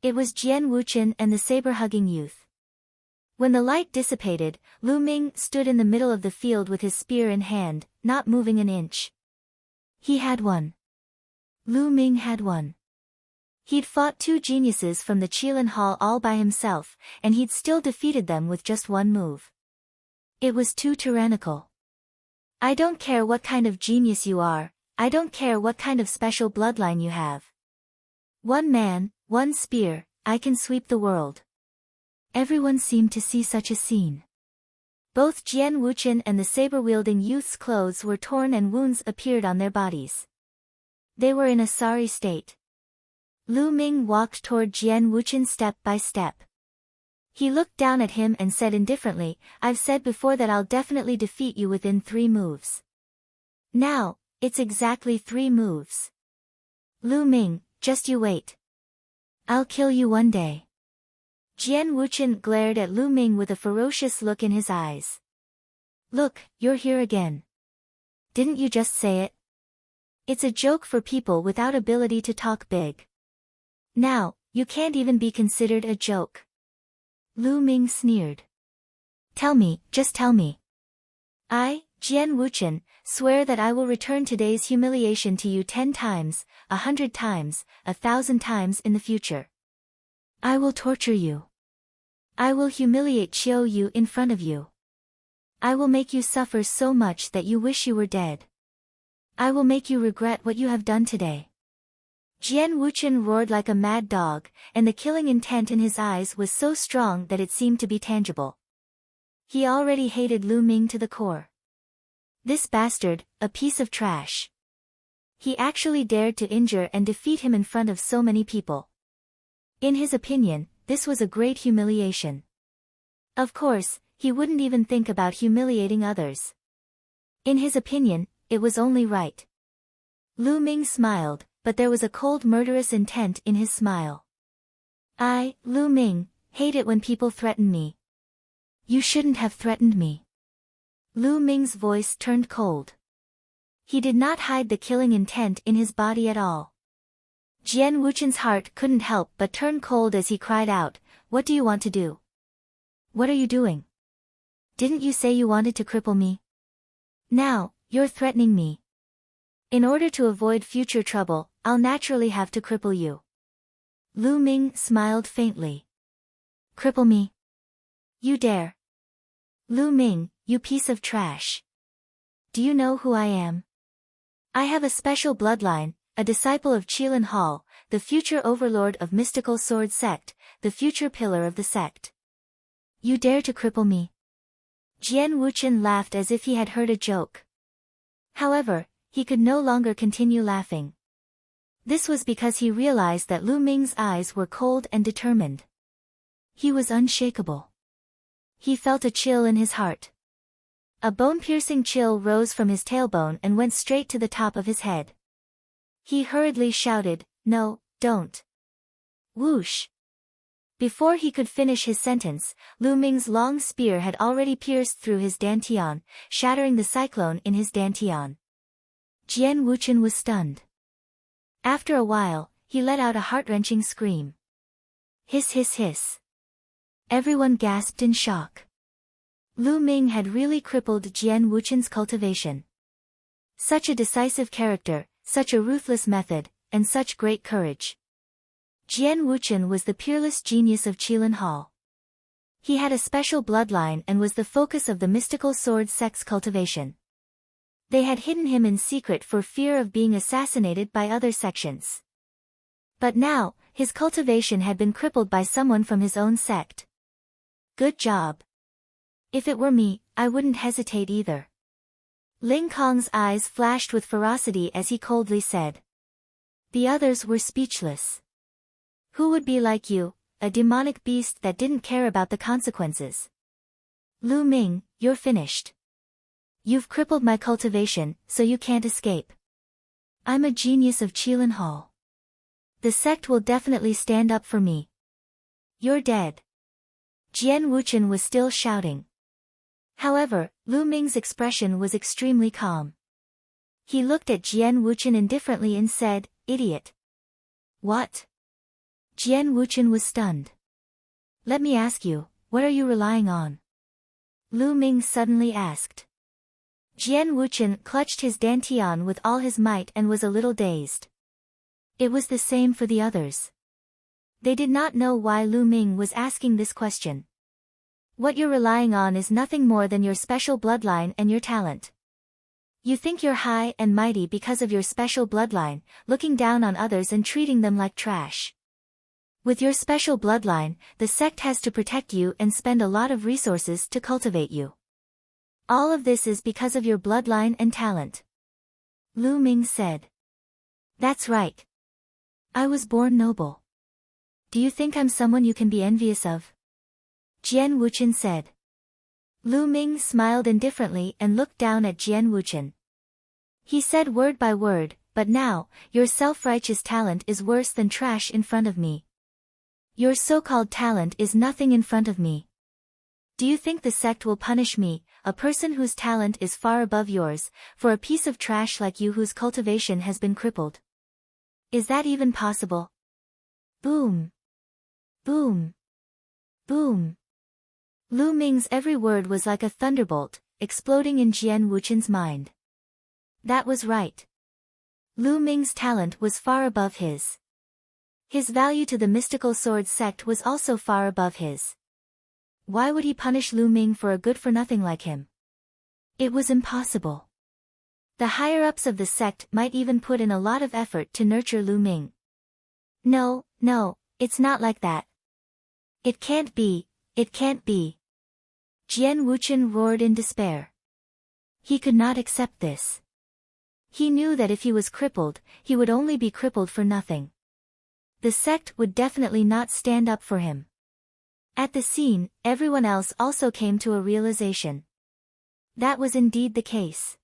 It was Jian Wuchen and the saber-hugging youth. When the light dissipated, Lu Ming stood in the middle of the field with his spear in hand, not moving an inch. He had won. Lu Ming had won. He'd fought 2 geniuses from the Qilin Hall all by himself, and he'd still defeated them with just 1 move. It was too tyrannical. I don't care what kind of genius you are, I don't care what kind of special bloodline you have. 1 man, 1 spear, I can sweep the world. Everyone seemed to see such a scene. Both Jian Wuchen and the saber-wielding youth's clothes were torn and wounds appeared on their bodies. They were in a sorry state. Lu Ming walked toward Jian Wuchen step by step. He looked down at him and said indifferently, I've said before that I'll definitely defeat you within 3 moves. Now, it's exactly 3 moves. Lu Ming, just you wait. I'll kill you one day. Jian Wuchen glared at Lu Ming with a ferocious look in his eyes. Look, you're here again. Didn't you just say it? It's a joke for people without ability to talk big. Now, you can't even be considered a joke. Lu Ming sneered. Tell me, just tell me. I, Jian Wuchen, swear that I will return today's humiliation to you 10 times, 100 times, 1,000 times in the future. I will torture you. I will humiliate Qiu Yu in front of you. I will make you suffer so much that you wish you were dead. I will make you regret what you have done today. Jian Wuchen roared like a mad dog, and the killing intent in his eyes was so strong that it seemed to be tangible. He already hated Lu Ming to the core. This bastard, a piece of trash. He actually dared to injure and defeat him in front of so many people. In his opinion, this was a great humiliation. Of course, he wouldn't even think about humiliating others. In his opinion, it was only right. Lu Ming smiled, but there was a cold murderous intent in his smile. I, Lu Ming, hate it when people threaten me. You shouldn't have threatened me. Lu Ming's voice turned cold. He did not hide the killing intent in his body at all. Jian Wuchen's heart couldn't help but turn cold as he cried out, "What do you want to do? What are you doing? Didn't you say you wanted to cripple me? Now, you're threatening me. In order to avoid future trouble, I'll naturally have to cripple you." Lu Ming smiled faintly. Cripple me? You dare? Lu Ming, you piece of trash. Do you know who I am? I have a special bloodline, a disciple of Qilin Hall, the future overlord of mystical sword sect, the future pillar of the sect. You dare to cripple me? Jian Wuchen laughed as if he had heard a joke. However, he could no longer continue laughing. This was because he realized that Lu Ming's eyes were cold and determined. He was unshakable. He felt a chill in his heart. A bone-piercing chill rose from his tailbone and went straight to the top of his head. He hurriedly shouted, "No, don't." Whoosh! Before he could finish his sentence, Lu Ming's long spear had already pierced through his dantian, shattering the cyclone in his dantian. Jian Wuchen was stunned. After a while, he let out a heart-wrenching scream. Hiss hiss hiss. Everyone gasped in shock. Lu Ming had really crippled Jian Wuchen's cultivation. Such a decisive character, such a ruthless method, and such great courage. Jian Wuchen was the peerless genius of Qilin Hall. He had a special bloodline and was the focus of the mystical sword sect's cultivation. They had hidden him in secret for fear of being assassinated by other sections. But now, his cultivation had been crippled by someone from his own sect. Good job. If it were me, I wouldn't hesitate either. Ling Kong's eyes flashed with ferocity as he coldly said. The others were speechless. Who would be like you, a demonic beast that didn't care about the consequences? Lu Ming, you're finished. You've crippled my cultivation, so you can't escape. I'm a genius of Qilin Hall. The sect will definitely stand up for me. You're dead. Jian Wuchen was still shouting. However, Lu Ming's expression was extremely calm. He looked at Jian Wuchen indifferently and said, "Idiot." What? Jian Wuchen was stunned. Let me ask you, what are you relying on? Lu Ming suddenly asked. Jian Wuchen clutched his dantian with all his might and was a little dazed. It was the same for the others. They did not know why Lu Ming was asking this question. What you're relying on is nothing more than your special bloodline and your talent. You think you're high and mighty because of your special bloodline, looking down on others and treating them like trash. With your special bloodline, the sect has to protect you and spend a lot of resources to cultivate you. All of this is because of your bloodline and talent. Lu Ming said. That's right. I was born noble. Do you think I'm someone you can be envious of? Jian Wuchen said. Lu Ming smiled indifferently and looked down at Jian Wuchen. He said word by word, but now, your self-righteous talent is worse than trash in front of me. Your so-called talent is nothing in front of me. Do you think the sect will punish me, a person whose talent is far above yours, for a piece of trash like you whose cultivation has been crippled? Is that even possible? Boom. Boom. Boom. Lu Ming's every word was like a thunderbolt, exploding in Jian Wuchen's mind. That was right. Lu Ming's talent was far above his. His value to the mystical sword sect was also far above his. Why would he punish Lu Ming for a good-for-nothing like him? It was impossible. The higher-ups of the sect might even put in a lot of effort to nurture Lu Ming. No, it's not like that. It can't be, it can't be. Jian Wuchen roared in despair. He could not accept this. He knew that if he was crippled, he would only be crippled for nothing. The sect would definitely not stand up for him. At the scene, everyone else also came to a realization. That was indeed the case.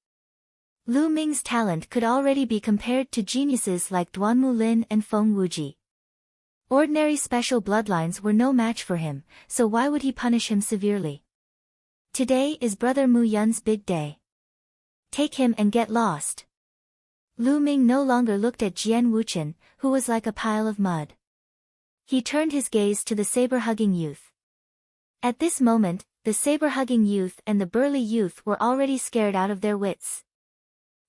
Lu Ming's talent could already be compared to geniuses like Duanmu Lin and Feng Wuji. Ordinary special bloodlines were no match for him, so why would he punish him severely? Today is Brother Mu Yun's big day. Take him and get lost. Lu Ming no longer looked at Jian Wuchen, who was like a pile of mud. He turned his gaze to the saber-hugging youth. At this moment, the saber-hugging youth and the burly youth were already scared out of their wits.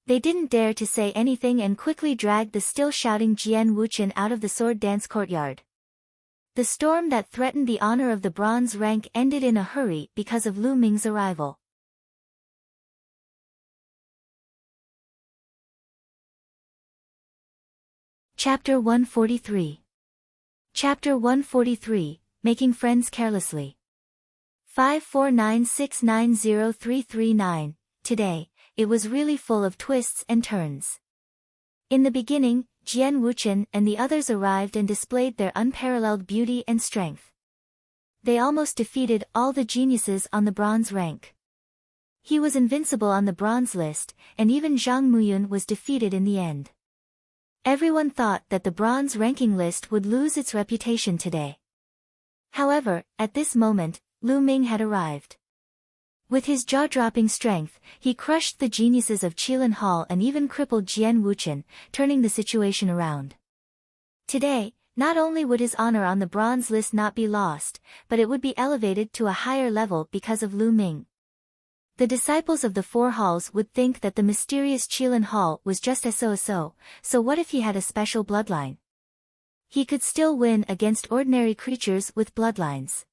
They didn't dare to say anything and quickly dragged the still shouting Jian Wuchen out of the sword dance courtyard. The storm that threatened the honor of the bronze rank ended in a hurry because of Lu Ming's arrival. Chapter 143. Chapter 143, Making Friends Carelessly. 549690339. Today, it was really full of twists and turns. In the beginning, Jian Wuchen and the others arrived and displayed their unparalleled beauty and strength. They almost defeated all the geniuses on the bronze rank. He was invincible on the bronze list, and even Zhang Muyun was defeated in the end. Everyone thought that the bronze ranking list would lose its reputation today. However, at this moment, Lu Ming had arrived. With his jaw-dropping strength, he crushed the geniuses of Qilin Hall and even crippled Jian Wuchen, turning the situation around. Today, not only would his honor on the bronze list not be lost, but it would be elevated to a higher level because of Lu Ming. The disciples of the four halls would think that the mysterious Qilin Hall was just so what if he had a special bloodline? He could still win against ordinary creatures with bloodlines.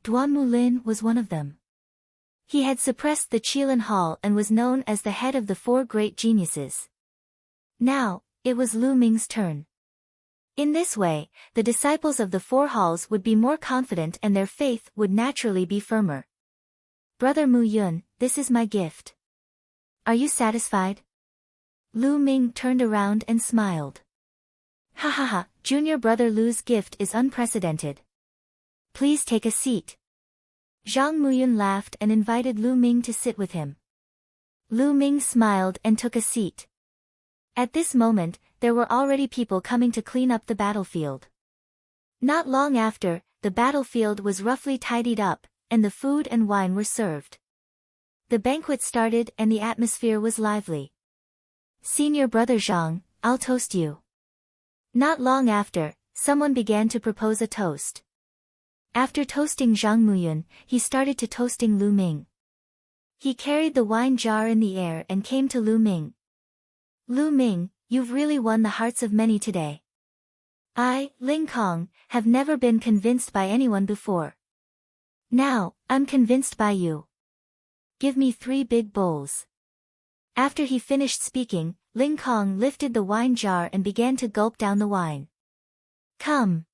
Duanmu Lin was one of them. He had suppressed the Qilin Hall and was known as the head of the four great geniuses. Now, it was Lu Ming's turn. In this way, the disciples of the four halls would be more confident and their faith would naturally be firmer. Brother Mu Yun, this is my gift. Are you satisfied? Lu Ming turned around and smiled. Ha ha ha, junior brother Lu's gift is unprecedented. Please take a seat. Zhang Muyun laughed and invited Lu Ming to sit with him. Lu Ming smiled and took a seat. At this moment, there were already people coming to clean up the battlefield. Not long after, the battlefield was roughly tidied up, and the food and wine were served. The banquet started and the atmosphere was lively. Senior brother Zhang, I'll toast you. Not long after, someone began to propose a toast. After toasting Zhang Muyun, he started to toasting Lu Ming. He carried the wine jar in the air and came to Lu Ming. Lu Ming, you've really won the hearts of many today. I, Ling Kong, have never been convinced by anyone before. Now, I'm convinced by you. Give me 3 big bowls. After he finished speaking, Ling Kong lifted the wine jar and began to gulp down the wine. Come.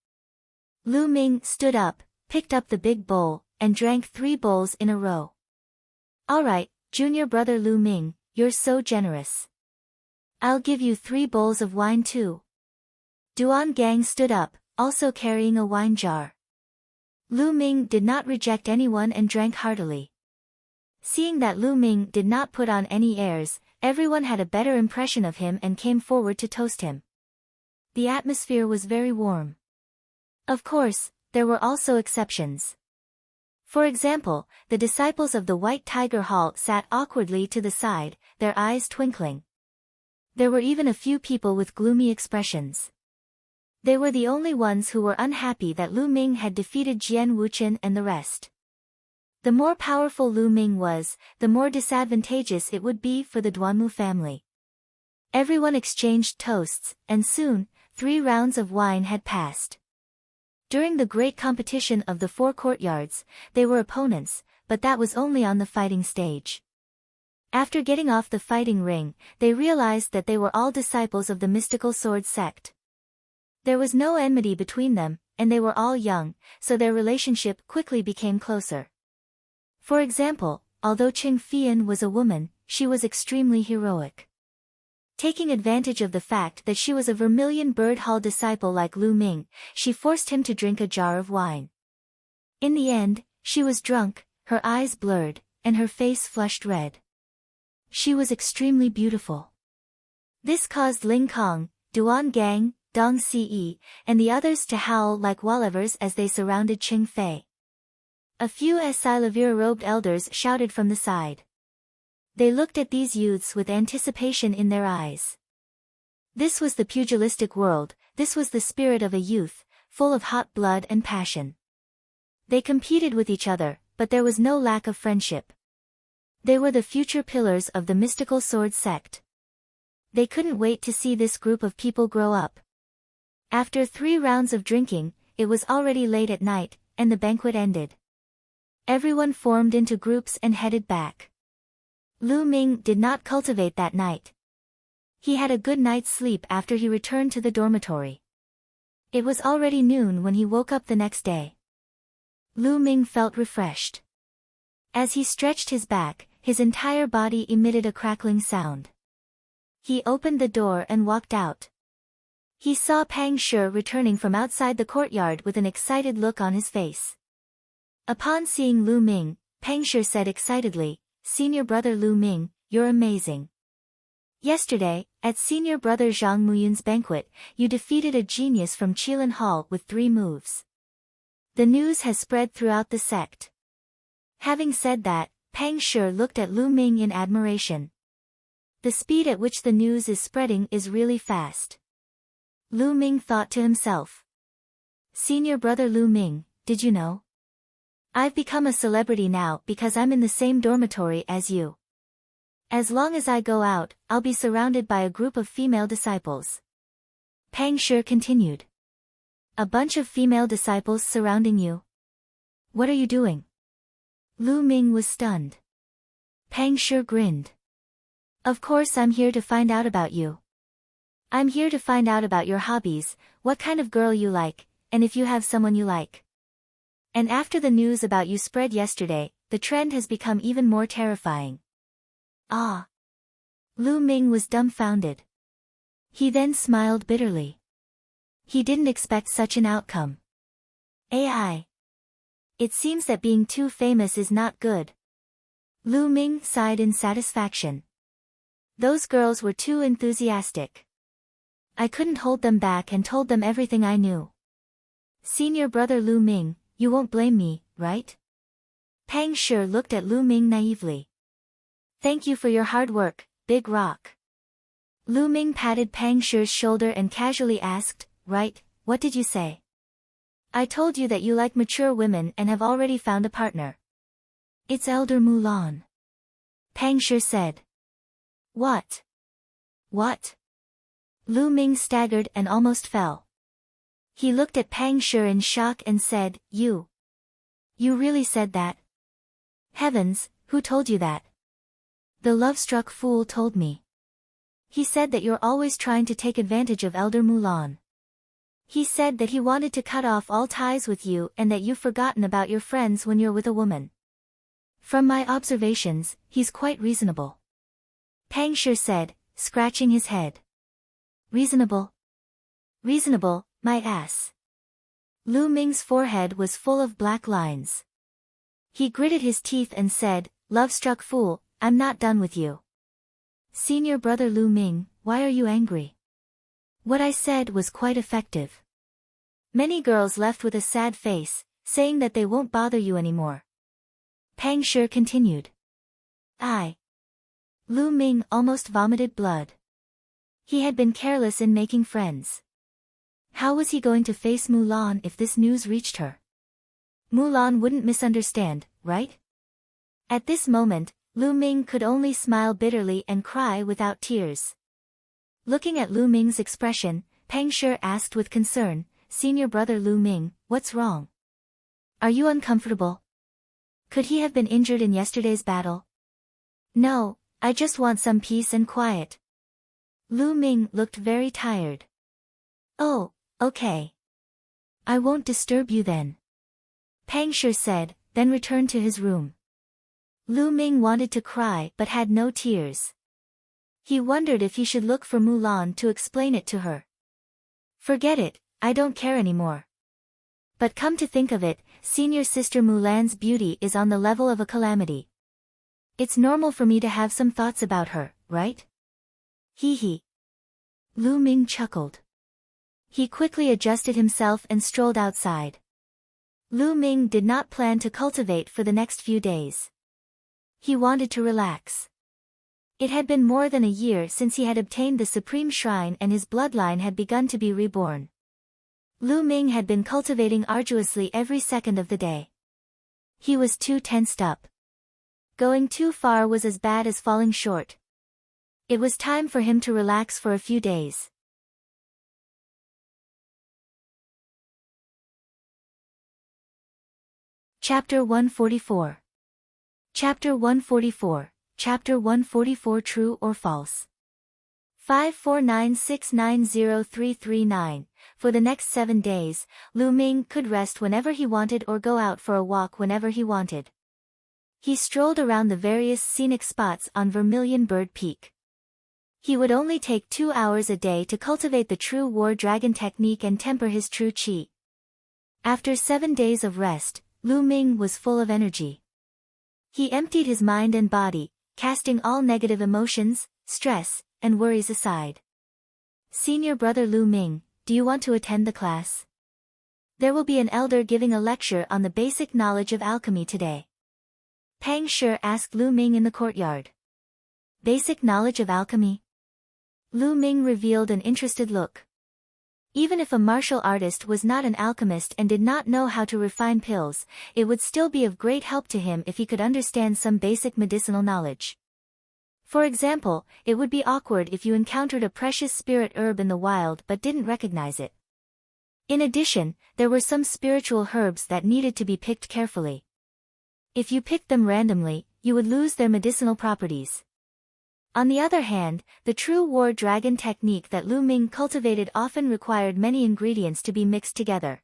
Lu Ming stood up, picked up the big bowl, and drank 3 bowls in a row. Alright, junior brother Lu Ming, you're so generous. I'll give you 3 bowls of wine too. Duan Gang stood up, also carrying a wine jar. Lu Ming did not reject anyone and drank heartily. Seeing that Lu Ming did not put on any airs, everyone had a better impression of him and came forward to toast him. The atmosphere was very warm. Of course, there were also exceptions. For example, the disciples of the White Tiger Hall sat awkwardly to the side, their eyes twinkling. There were even a few people with gloomy expressions. They were the only ones who were unhappy that Lu Ming had defeated Jian Wuchen and the rest. The more powerful Lu Ming was, the more disadvantageous it would be for the Duanmu family. Everyone exchanged toasts, and soon, 3 rounds of wine had passed. During the great competition of the 4 courtyards, they were opponents, but that was only on the fighting stage. After getting off the fighting ring, they realized that they were all disciples of the mystical sword sect. There was no enmity between them, and they were all young, so their relationship quickly became closer. For example, although Qing Fian was a woman, she was extremely heroic. Taking advantage of the fact that she was a Vermilion Bird Hall disciple like Lu Ming, she forced him to drink a jar of wine. In the end, she was drunk, her eyes blurred, and her face flushed red. She was extremely beautiful. This caused Ling Kong, Duan Gang, Dong Ce, and the others to howl like wolvers as they surrounded Qing Fei. A few Silavira-robed elders shouted from the side. They looked at these youths with anticipation in their eyes. This was the pugilistic world, this was the spirit of a youth, full of hot blood and passion. They competed with each other, but there was no lack of friendship. They were the future pillars of the mystical sword sect. They couldn't wait to see this group of people grow up. After 3 rounds of drinking, it was already late at night, and the banquet ended. Everyone formed into groups and headed back. Lu Ming did not cultivate that night. He had a good night's sleep after he returned to the dormitory. It was already noon when he woke up the next day. Lu Ming felt refreshed. As he stretched his back, his entire body emitted a crackling sound. He opened the door and walked out. He saw Pang Shi returning from outside the courtyard with an excited look on his face. Upon seeing Lu Ming, Pang Shi said excitedly, "Senior brother Lu Ming, you're amazing. Yesterday, at senior brother Zhang Muyun's banquet, you defeated a genius from Qilin Hall with 3 moves. The news has spread throughout the sect." Having said that, Pang Shi looked at Lu Ming in admiration. The speed at which the news is spreading is really fast. Lu Ming thought to himself. Senior brother Lu Ming, did you know? I've become a celebrity now because I'm in the same dormitory as you. As long as I go out, I'll be surrounded by a group of female disciples. Pang Shi continued. A bunch of female disciples surrounding you? What are you doing? Lu Ming was stunned. Pang Shi grinned. Of course I'm here to find out about you. I'm here to find out about your hobbies, what kind of girl you like, and if you have someone you like. And after the news about you spread yesterday, the trend has become even more terrifying. Ah! Lu Ming was dumbfounded. He then smiled bitterly. He didn't expect such an outcome. AI. It seems that being too famous is not good. Lu Ming sighed in satisfaction. Those girls were too enthusiastic. I couldn't hold them back and told them everything I knew. Senior brother Lu Ming, you won't blame me, right? Pang Shi looked at Lu Ming naively. Thank you for your hard work, Big Rock. Lu Ming patted Pang Shi's shoulder and casually asked, right, what did you say? I told you that you like mature women and have already found a partner. It's Elder Mulan. Pang Shi said. What? What? Lu Ming staggered and almost fell. He looked at Pang Shi in shock and said, You really said that? Heavens, who told you that? The love-struck fool told me. He said that you're always trying to take advantage of Elder Mulan. He said that he wanted to cut off all ties with you and that you've forgotten about your friends when you're with a woman. From my observations, he's quite reasonable. Pang Shi said, scratching his head. Reasonable? Reasonable, my ass. Lu Ming's forehead was full of black lines. He gritted his teeth and said, Love-struck fool, I'm not done with you. Senior brother Lu Ming, why are you angry? What I said was quite effective. Many girls left with a sad face, saying that they won't bother you anymore. Pang Shi continued. Lu Ming almost vomited blood. He had been careless in making friends. How was he going to face Mulan if this news reached her? Mulan wouldn't misunderstand, right? At this moment, Lu Ming could only smile bitterly and cry without tears. Looking at Lu Ming's expression, Pang Shi asked with concern, Senior brother Lu Ming, what's wrong? Are you uncomfortable? Could he have been injured in yesterday's battle? No, I just want some peace and quiet. Lu Ming looked very tired. Oh, okay. I won't disturb you then. Pang Shi said, then returned to his room. Lu Ming wanted to cry but had no tears. He wondered if he should look for Mulan to explain it to her. Forget it, I don't care anymore. But come to think of it, senior sister Mulan's beauty is on the level of a calamity. It's normal for me to have some thoughts about her, right? Hee hee. Lu Ming chuckled. He quickly adjusted himself and strolled outside. Lu Ming did not plan to cultivate for the next few days. He wanted to relax. It had been more than a year since he had obtained the Supreme Shrine and his bloodline had begun to be reborn. Lu Ming had been cultivating arduously every second of the day. He was too tensed up. Going too far was as bad as falling short. It was time for him to relax for a few days. Chapter 144. Chapter 144, Chapter 144 True or False. 549690339. For the next 7 days, Lu Ming could rest whenever he wanted or go out for a walk whenever he wanted. He strolled around the various scenic spots on Vermilion Bird Peak. He would only take 2 hours a day to cultivate the true war dragon technique and temper his true chi. After 7 days of rest, Lu Ming was full of energy. He emptied his mind and body, casting all negative emotions, stress, and worries aside. Senior brother Lu Ming, do you want to attend the class? There will be an elder giving a lecture on the basic knowledge of alchemy today. Pang Shi asked Lu Ming in the courtyard. Basic knowledge of alchemy? Lu Ming revealed an interested look. Even if a martial artist was not an alchemist and did not know how to refine pills, it would still be of great help to him if he could understand some basic medicinal knowledge. For example, it would be awkward if you encountered a precious spirit herb in the wild but didn't recognize it. In addition, there were some spiritual herbs that needed to be picked carefully. If you picked them randomly, you would lose their medicinal properties. On the other hand, the true war dragon technique that Lu Ming cultivated often required many ingredients to be mixed together.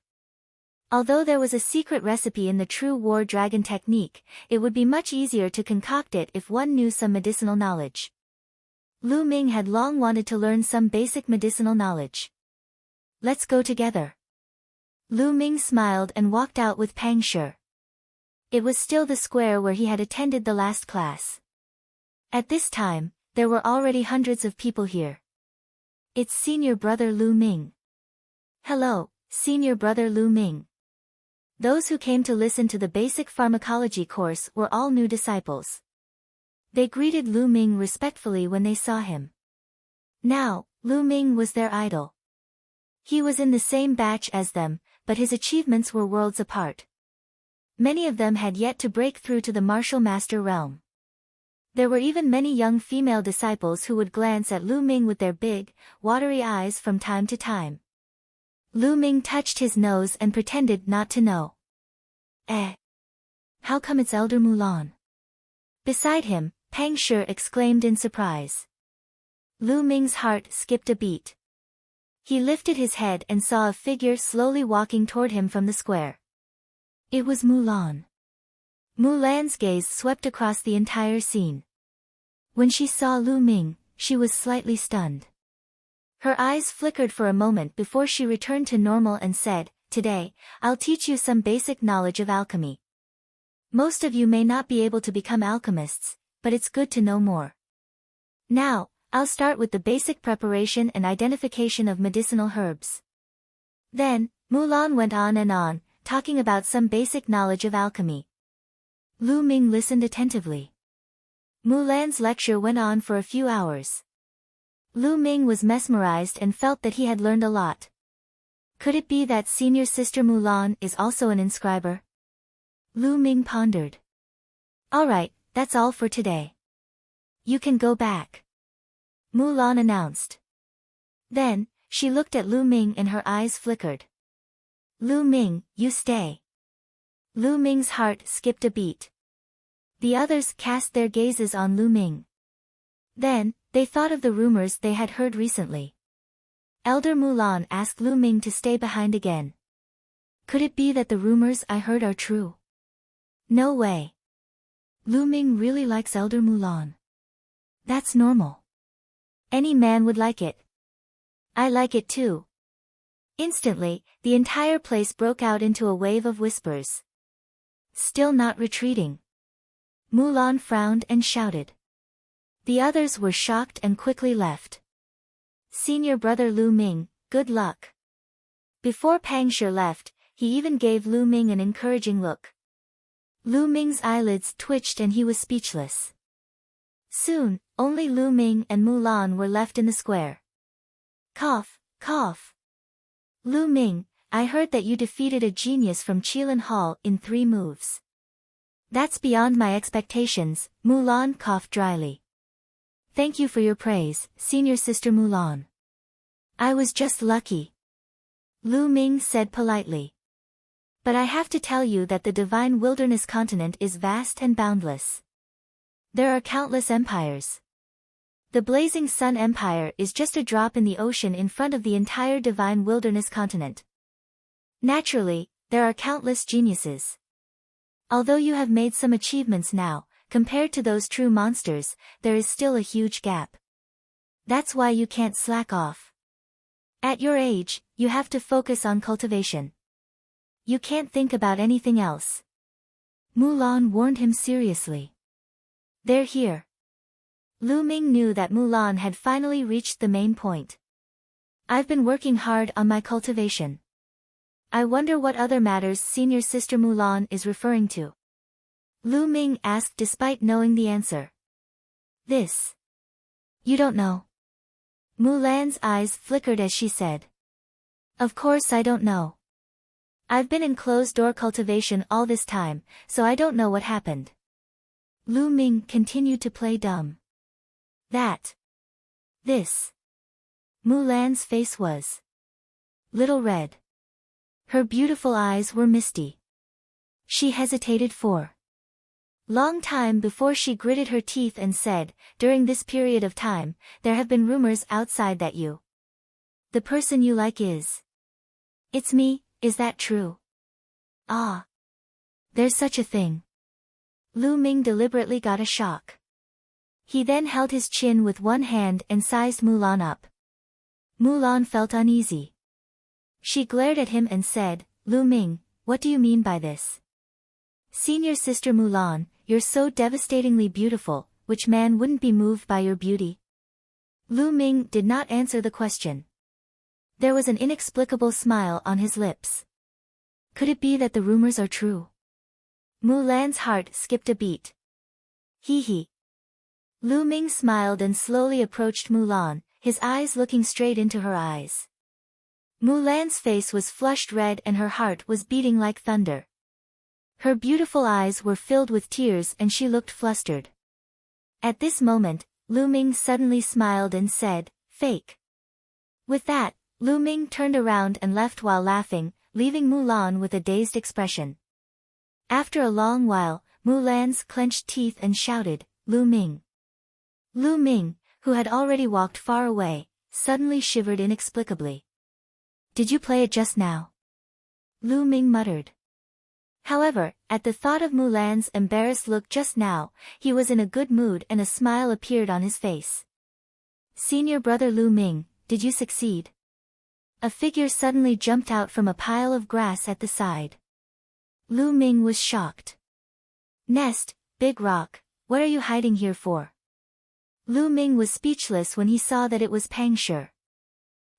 Although there was a secret recipe in the true war dragon technique, it would be much easier to concoct it if one knew some medicinal knowledge. Lu Ming had long wanted to learn some basic medicinal knowledge. Let's go together. Lu Ming smiled and walked out with Pang Shi. It was still the square where he had attended the last class. At this time, there were already hundreds of people here. It's senior brother Lu Ming. Hello, senior brother Lu Ming. Those who came to listen to the basic pharmacology course were all new disciples. They greeted Lu Ming respectfully when they saw him. Now, Lu Ming was their idol. He was in the same batch as them, but his achievements were worlds apart. Many of them had yet to break through to the martial master realm. There were even many young female disciples who would glance at Lu Ming with their big, watery eyes from time to time. Lu Ming touched his nose and pretended not to know. How come it's Elder Mulan? Beside him, Pang Shi exclaimed in surprise. Lu Ming's heart skipped a beat. He lifted his head and saw a figure slowly walking toward him from the square. It was Mulan. Mulan's gaze swept across the entire scene. When she saw Lu Ming, she was slightly stunned. Her eyes flickered for a moment before she returned to normal and said, "Today, I'll teach you some basic knowledge of alchemy. Most of you may not be able to become alchemists, but it's good to know more. Now, I'll start with the basic preparation and identification of medicinal herbs." Then, Mulan went on and on, talking about some basic knowledge of alchemy. Lu Ming listened attentively. Mulan's lecture went on for a few hours. Lu Ming was mesmerized and felt that he had learned a lot. Could it be that senior sister Mulan is also an inscriber? Lu Ming pondered. Alright, that's all for today. You can go back, Mulan announced. Then, she looked at Lu Ming and her eyes flickered. Lu Ming, you stay. Lu Ming's heart skipped a beat. The others cast their gazes on Lu Ming. Then, they thought of the rumors they had heard recently. Elder Mulan asked Lu Ming to stay behind again. Could it be that the rumors I heard are true? No way. Lu Ming really likes Elder Mulan. That's normal. Any man would like it. I like it too. Instantly, the entire place broke out into a wave of whispers. Still not retreating. Mulan frowned and shouted. The others were shocked and quickly left. Senior brother Lu Ming, good luck. Before Pang Shi left, he even gave Lu Ming an encouraging look. Lu Ming's eyelids twitched and he was speechless. Soon, only Lu Ming and Mulan were left in the square. Cough, cough. Lu Ming, I heard that you defeated a genius from Qilin Hall in 3 moves. That's beyond my expectations, Mulan coughed dryly. Thank you for your praise, senior sister Mulan. I was just lucky. Lu Ming said politely. But I have to tell you that the divine wilderness continent is vast and boundless. There are countless empires. The Blazing Sun Empire is just a drop in the ocean in front of the entire divine wilderness continent. Naturally, there are countless geniuses. Although you have made some achievements now, compared to those true monsters, there is still a huge gap. That's why you can't slack off. At your age, you have to focus on cultivation. You can't think about anything else. Mulan warned him seriously. They're here. Lu Ming knew that Mulan had finally reached the main point. I've been working hard on my cultivation. I wonder what other matters senior sister Mulan is referring to. Lu Ming asked despite knowing the answer. This. You don't know. Mulan's eyes flickered as she said. Of course I don't know. I've been in closed-door cultivation all this time, so I don't know what happened. Lu Ming continued to play dumb. That. This. Mulan's face was little red. Her beautiful eyes were misty. She hesitated for long time before she gritted her teeth and said, during this period of time, there have been rumors outside that you. The person you like is. It's me, is that true? Ah. There's such a thing. Lu Ming deliberately got a shock. He then held his chin with one hand and sized Mulan up. Mulan felt uneasy. She glared at him and said, Lu Ming, what do you mean by this? Senior sister Mulan, you're so devastatingly beautiful, which man wouldn't be moved by your beauty? Lu Ming did not answer the question. There was an inexplicable smile on his lips. Could it be that the rumors are true? Mulan's heart skipped a beat. Hee hee. Lu Ming smiled and slowly approached Mulan, his eyes looking straight into her eyes. Mulan's face was flushed red and her heart was beating like thunder. Her beautiful eyes were filled with tears and she looked flustered. At this moment, Lu Ming suddenly smiled and said, fake. With that, Lu Ming turned around and left while laughing, leaving Mulan with a dazed expression. After a long while, Mulan's clenched teeth and shouted, Lu Ming. Lu Ming, who had already walked far away, suddenly shivered inexplicably. Did you play it just now? Lu Ming muttered. However, at the thought of Mulan's embarrassed look just now, he was in a good mood and a smile appeared on his face. Senior brother Lu Ming, did you succeed? A figure suddenly jumped out from a pile of grass at the side. Lu Ming was shocked. Nest, big rock, what are you hiding here for? Lu Ming was speechless when he saw that it was Pang Shi.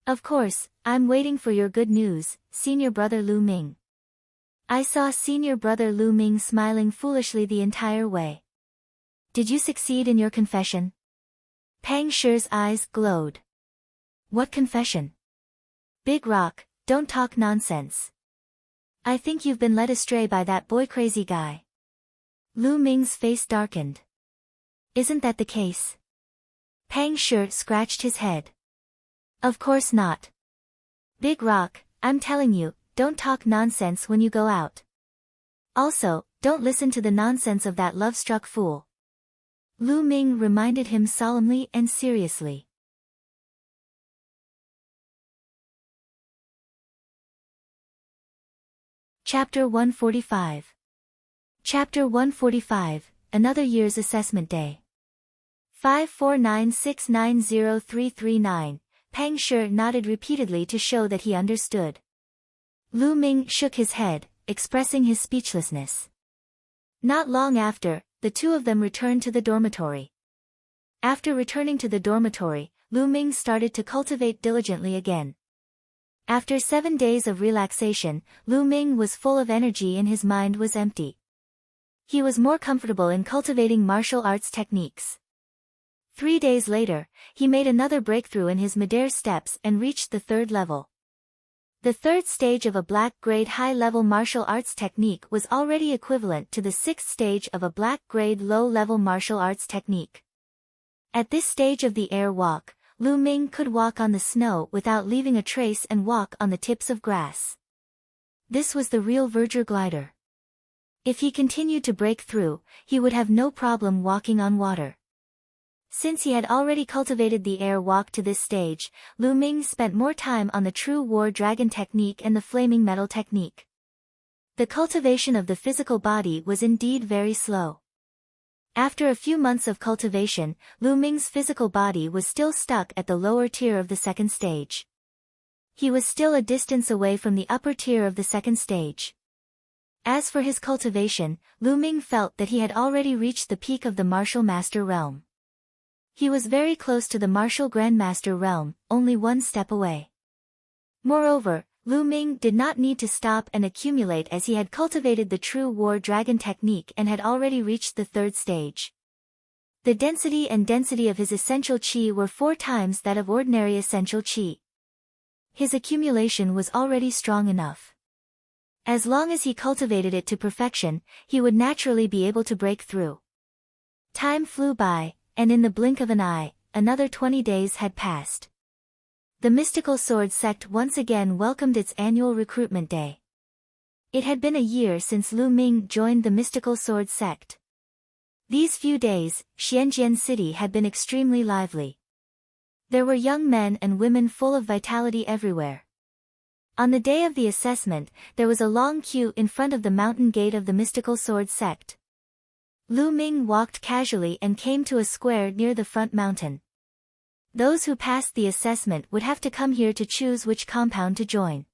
Of course, I'm waiting for your good news, senior brother Lu Ming. I saw senior brother Lu Ming smiling foolishly the entire way. Did you succeed in your confession? Pang Shi's eyes glowed. What confession? Big rock, don't talk nonsense. I think you've been led astray by that boy-crazy guy. Lu Ming's face darkened. Isn't that the case? Pang Shi scratched his head. Of course not. Big rock, I'm telling you, don't talk nonsense when you go out. Also, don't listen to the nonsense of that love-struck fool. Lu Ming reminded him solemnly and seriously. Chapter 145. Chapter 145, another year's assessment day. 549690339, Peng Shi nodded repeatedly to show that he understood. Lu Ming shook his head, expressing his speechlessness. Not long after, the two of them returned to the dormitory. After returning to the dormitory, Lu Ming started to cultivate diligently again. After 7 days of relaxation, Lu Ming was full of energy and his mind was empty. He was more comfortable in cultivating martial arts techniques. 3 days later, he made another breakthrough in his Midair steps and reached the 3rd level. The 3rd stage of a black-grade high-level martial arts technique was already equivalent to the 6th stage of a black-grade low-level martial arts technique. At this stage of the air walk, Lu Ming could walk on the snow without leaving a trace and walk on the tips of grass. This was the real verdure glider. If he continued to break through, he would have no problem walking on water. Since he had already cultivated the air walk to this stage, Lu Ming spent more time on the true war dragon technique and the flaming metal technique. The cultivation of the physical body was indeed very slow. After a few months of cultivation, Lu Ming's physical body was still stuck at the lower tier of the 2nd stage. He was still a distance away from the upper tier of the 2nd stage. As for his cultivation, Lu Ming felt that he had already reached the peak of the martial master realm. He was very close to the martial grandmaster realm, only 1 step away. Moreover, Lu Ming did not need to stop and accumulate as he had cultivated the true war dragon technique and had already reached the 3rd stage. The density of his essential qi were 4 times that of ordinary essential qi. His accumulation was already strong enough. As long as he cultivated it to perfection, he would naturally be able to break through. Time flew by, and in the blink of an eye, another 20 days had passed. The Mystical Sword sect once again welcomed its annual recruitment day. It had been a year since Lu Ming joined the Mystical Sword sect. These few days, Xianjian City had been extremely lively. There were young men and women full of vitality everywhere. On the day of the assessment, there was a long queue in front of the mountain gate of the Mystical Sword sect. Lu Ming walked casually and came to a square near the front mountain. Those who passed the assessment would have to come here to choose which compound to join.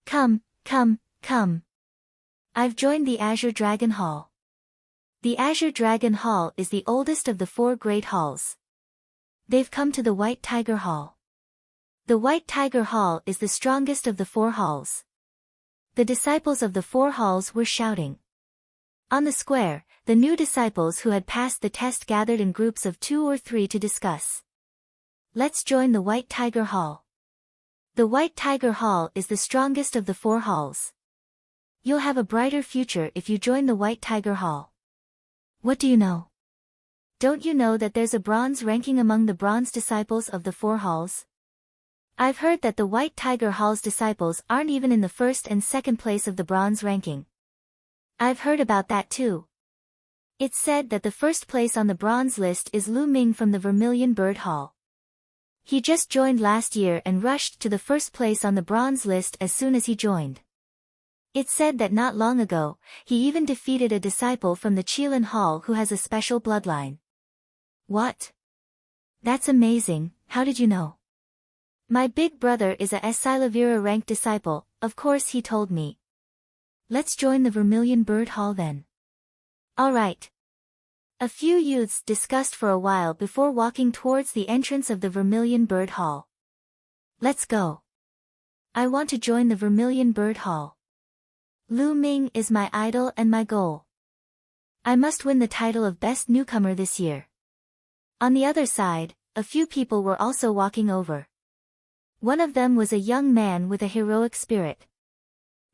Come. I've joined the Azure Dragon Hall. The Azure Dragon Hall is the oldest of the 4 great halls. They've come to the White Tiger Hall. The White Tiger Hall is the strongest of the 4 halls. The disciples of the 4 halls were shouting. On the square, the new disciples who had passed the test gathered in groups of 2 or 3 to discuss. Let's join the White Tiger Hall. The White Tiger Hall is the strongest of the 4 halls. You'll have a brighter future if you join the White Tiger Hall. What do you know? Don't you know that there's a bronze ranking among the bronze disciples of the 4 halls? I've heard that the White Tiger Hall's disciples aren't even in the 1st and 2nd place of the bronze ranking. I've heard about that too. It's said that the 1st place on the bronze list is Lu Ming from the Vermilion Bird Hall. He just joined last year and rushed to the 1st place on the bronze list as soon as he joined. It's said that not long ago, he even defeated a disciple from the Qilin Hall who has a special bloodline. What? That's amazing. How did you know? My big brother is a Silavira ranked disciple, of course he told me. Let's join the Vermilion Bird Hall then. Alright. A few youths discussed for a while before walking towards the entrance of the Vermilion Bird Hall. Let's go. I want to join the Vermilion Bird Hall. Lu Ming is my idol and my goal. I must win the title of Best Newcomer this year. On the other side, a few people were also walking over. One of them was a young man with a heroic spirit.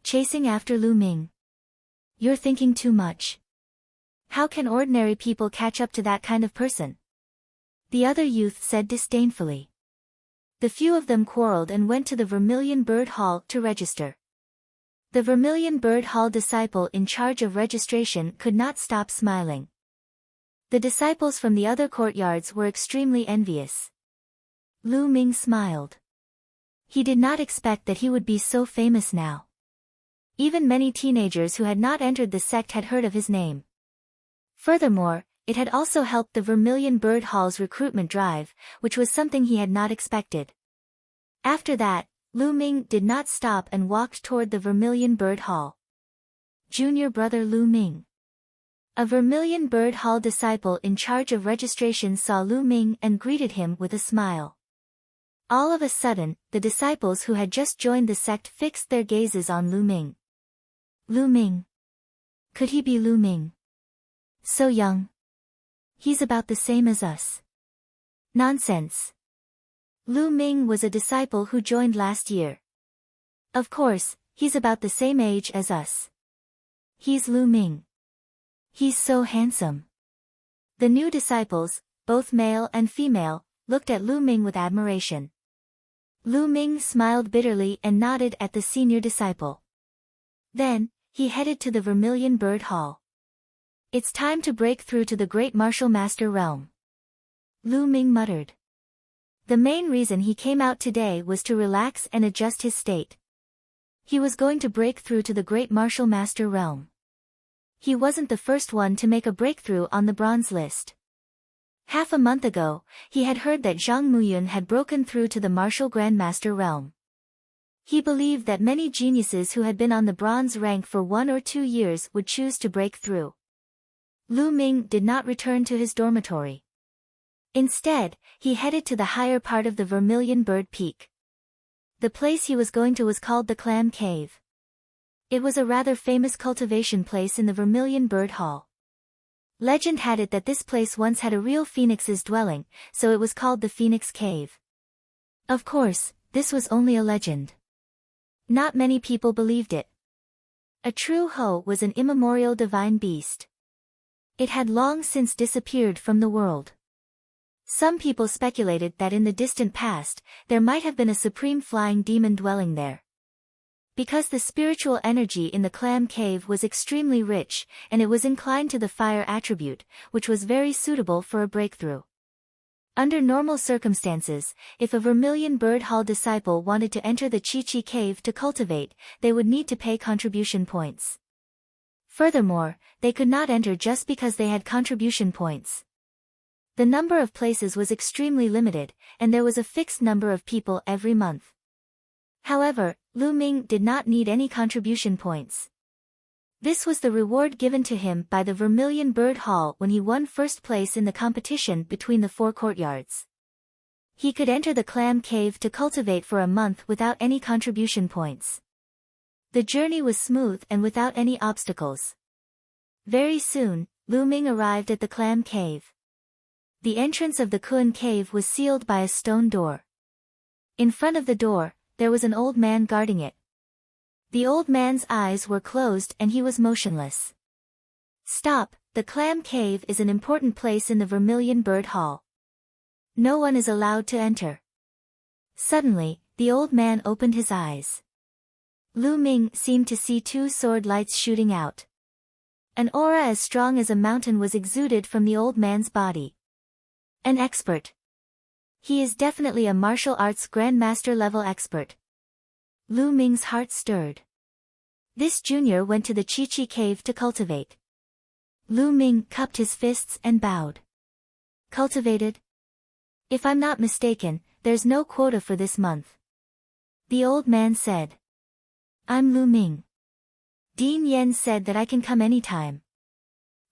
Chasing after Lu Ming. You're thinking too much. How can ordinary people catch up to that kind of person? The other youth said disdainfully. The few of them quarreled and went to the Vermilion Bird Hall to register. The Vermilion Bird Hall disciple in charge of registration could not stop smiling. The disciples from the other courtyards were extremely envious. Lu Ming smiled. He did not expect that he would be so famous now. Even many teenagers who had not entered the sect had heard of his name. Furthermore, it had also helped the Vermilion Bird Hall's recruitment drive, which was something he had not expected. After that, Lu Ming did not stop and walked toward the Vermilion Bird Hall. Junior brother Lu Ming. A Vermilion Bird Hall disciple in charge of registration saw Lu Ming and greeted him with a smile. All of a sudden, the disciples who had just joined the sect fixed their gazes on Lu Ming. Lu Ming. Could he be Lu Ming? So young. He's about the same as us. Nonsense. Lu Ming was a disciple who joined last year. Of course, he's about the same age as us. He's Lu Ming. He's so handsome. The new disciples, both male and female, looked at Lu Ming with admiration. Lu Ming smiled bitterly and nodded at the senior disciple. Then, he headed to the Vermilion Bird Hall. It's time to break through to the Great Martial Master realm. Lu Ming muttered. The main reason he came out today was to relax and adjust his state. He was going to break through to the Great Martial Master realm. He wasn't the first one to make a breakthrough on the bronze list. Half a month ago, he had heard that Zhang Muyun had broken through to the Martial Grandmaster realm. He believed that many geniuses who had been on the bronze rank for 1 or 2 years would choose to break through. Lu Ming did not return to his dormitory. Instead, he headed to the higher part of the Vermilion Bird Peak. The place he was going to was called the Clam Cave. It was a rather famous cultivation place in the Vermilion Bird Hall. Legend had it that this place once had a real phoenix's dwelling, so it was called the Phoenix Cave. Of course, this was only a legend. Not many people believed it. A true Ho was an immemorial divine beast. It had long since disappeared from the world. Some people speculated that in the distant past, there might have been a supreme flying demon dwelling there. Because the spiritual energy in the Clam Cave was extremely rich, and it was inclined to the fire attribute, which was very suitable for a breakthrough. Under normal circumstances, if a Vermilion Bird Hall disciple wanted to enter the Chi-Chi Cave to cultivate, they would need to pay contribution points. Furthermore, they could not enter just because they had contribution points. The number of places was extremely limited, and there was a fixed number of people every month. However, Lu Ming did not need any contribution points. This was the reward given to him by the Vermilion Bird Hall when he won first place in the competition between the 4 courtyards. He could enter the Clam Cave to cultivate for a month without any contribution points. The journey was smooth and without any obstacles. Very soon, Lu Ming arrived at the Clam Cave. The entrance of the Kun Cave was sealed by a stone door. In front of the door, there was an old man guarding it. The old man's eyes were closed and he was motionless. Stop, the Clam Cave is an important place in the Vermilion Bird Hall. No one is allowed to enter. Suddenly, the old man opened his eyes. Lu Ming seemed to see 2 sword lights shooting out. An aura as strong as a mountain was exuded from the old man's body. An expert. He is definitely a martial arts grandmaster level expert. Lu Ming's heart stirred. This junior went to the Chi-Chi Cave to cultivate. Lu Ming cupped his fists and bowed. Cultivated? If I'm not mistaken, there's no quota for this month. The old man said. I'm Lu Ming. Dean Yen said that I can come anytime.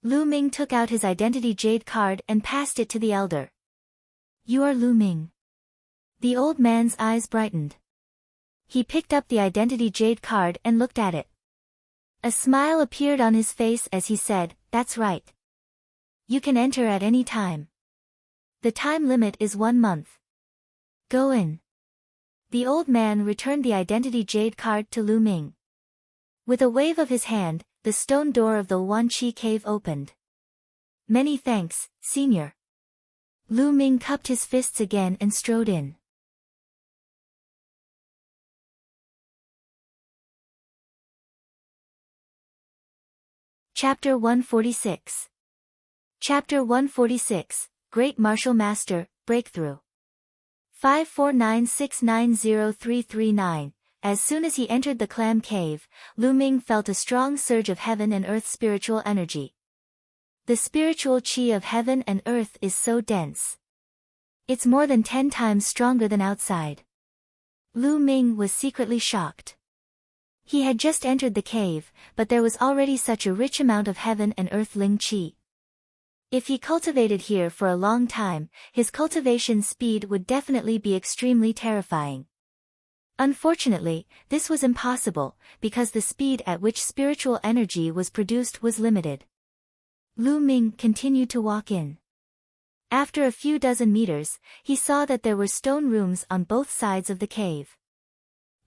Lu Ming took out his identity jade card and passed it to the elder. You are Lu Ming. The old man's eyes brightened. He picked up the identity jade card and looked at it. A smile appeared on his face as he said, That's right. You can enter at any time. The time limit is 1 month. Go in. The old man returned the identity jade card to Lu Ming. With a wave of his hand, the stone door of the Wan Chi Cave opened. Many thanks, senior. Lu Ming cupped his fists again and strode in. Chapter 146. Chapter 146, Great Martial Master, Breakthrough. 549690339. As soon as he entered the Clam Cave, Lu Ming felt a strong surge of heaven and earth spiritual energy. The spiritual chi of heaven and earth is so dense. It's more than 10 times stronger than outside. Lu Ming was secretly shocked. He had just entered the cave, but there was already such a rich amount of heaven and earthling chi. If he cultivated here for a long time, his cultivation speed would definitely be extremely terrifying. Unfortunately, this was impossible, because the speed at which spiritual energy was produced was limited. Lu Ming continued to walk in. After a few dozen meters, he saw that there were stone rooms on both sides of the cave.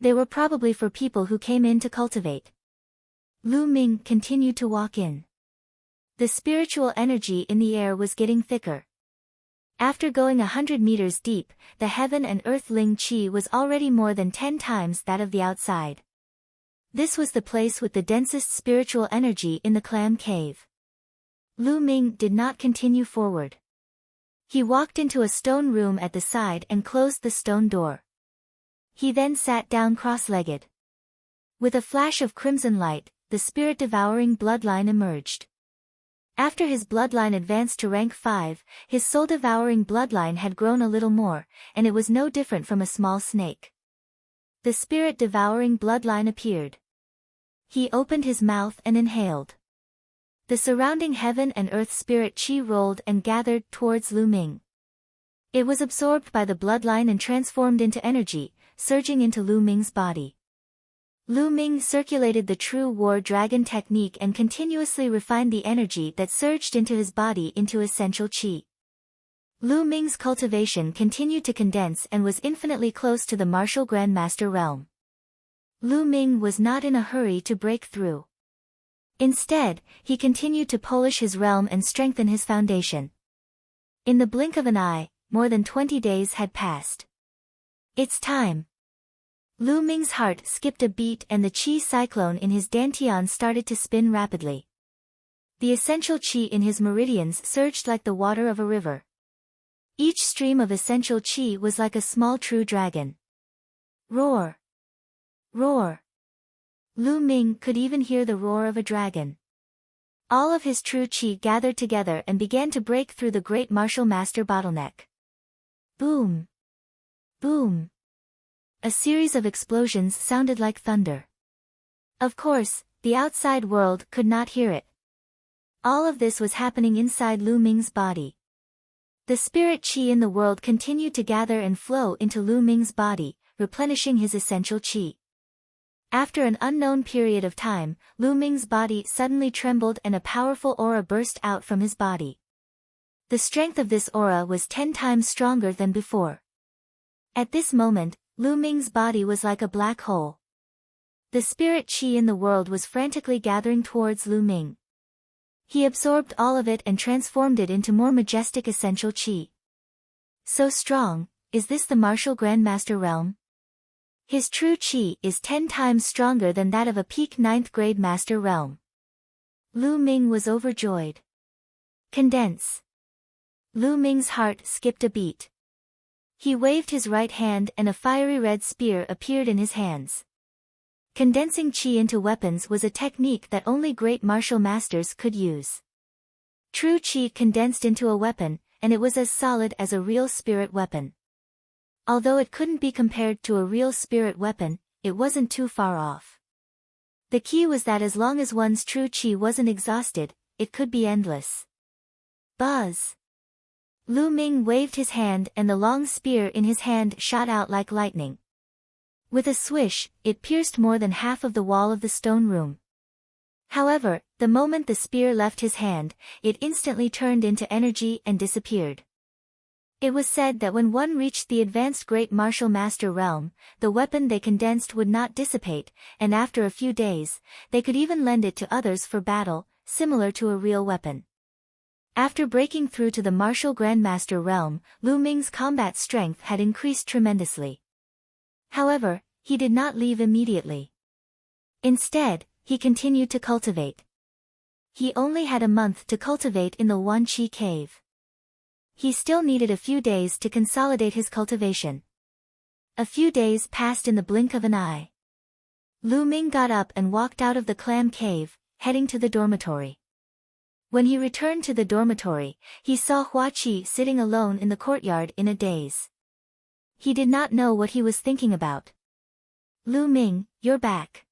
They were probably for people who came in to cultivate. Lu Ming continued to walk in. The spiritual energy in the air was getting thicker. After going 100 meters deep, the heaven and earthling chi was already more than 10 times that of the outside. This was the place with the densest spiritual energy in the clam cave. Lu Ming did not continue forward. He walked into a stone room at the side and closed the stone door. He then sat down cross-legged. With a flash of crimson light, the spirit-devouring bloodline emerged. After his bloodline advanced to rank 5, his soul-devouring bloodline had grown a little more, and it was no different from a small snake. The spirit-devouring bloodline appeared. He opened his mouth and inhaled. The surrounding heaven and earth spirit chi rolled and gathered towards Lu Ming. It was absorbed by the bloodline and transformed into energy, surging into Lu Ming's body. Lu Ming circulated the true war dragon technique and continuously refined the energy that surged into his body into essential chi. Lu Ming's cultivation continued to condense and was infinitely close to the martial grandmaster realm. Lu Ming was not in a hurry to break through. Instead, he continued to polish his realm and strengthen his foundation. In the blink of an eye, more than 20 days had passed. It's time. Lu Ming's heart skipped a beat and the chi cyclone in his dantian started to spin rapidly. The essential chi in his meridians surged like the water of a river. Each stream of essential chi was like a small true dragon. Roar! Roar! Lu Ming could even hear the roar of a dragon. All of his true chi gathered together and began to break through the great martial master bottleneck. Boom! Boom! A series of explosions sounded like thunder. Of course, the outside world could not hear it. All of this was happening inside Lu Ming's body. The spirit chi in the world continued to gather and flow into Lu Ming's body, replenishing his essential chi. After an unknown period of time, Lu Ming's body suddenly trembled and a powerful aura burst out from his body. The strength of this aura was 10 times stronger than before. At this moment, Lu Ming's body was like a black hole. The spirit chi in the world was frantically gathering towards Lu Ming. He absorbed all of it and transformed it into more majestic essential chi. So strong, is this the martial grandmaster realm? His true chi is 10 times stronger than that of a peak 9th grade master realm. Lu Ming was overjoyed. Condense. Lu Ming's heart skipped a beat. He waved his right hand and a fiery red spear appeared in his hands. Condensing chi into weapons was a technique that only great martial masters could use. True chi condensed into a weapon, and it was as solid as a real spirit weapon. Although it couldn't be compared to a real spirit weapon, it wasn't too far off. The key was that as long as one's true chi wasn't exhausted, it could be endless. Buzz! Lu Ming waved his hand and the long spear in his hand shot out like lightning. With a swish, it pierced more than half of the wall of the stone room. However, the moment the spear left his hand, it instantly turned into energy and disappeared. It was said that when one reached the advanced great martial master realm, the weapon they condensed would not dissipate, and after a few days, they could even lend it to others for battle, similar to a real weapon. After breaking through to the martial grandmaster realm, Lu Ming's combat strength had increased tremendously. However, he did not leave immediately. Instead, he continued to cultivate. He only had a month to cultivate in the Wan Chi cave. He still needed a few days to consolidate his cultivation. A few days passed in the blink of an eye. Lu Ming got up and walked out of the clam cave, heading to the dormitory. When he returned to the dormitory, he saw Hua Qi sitting alone in the courtyard in a daze. He did not know what he was thinking about. Lu Ming, you're back.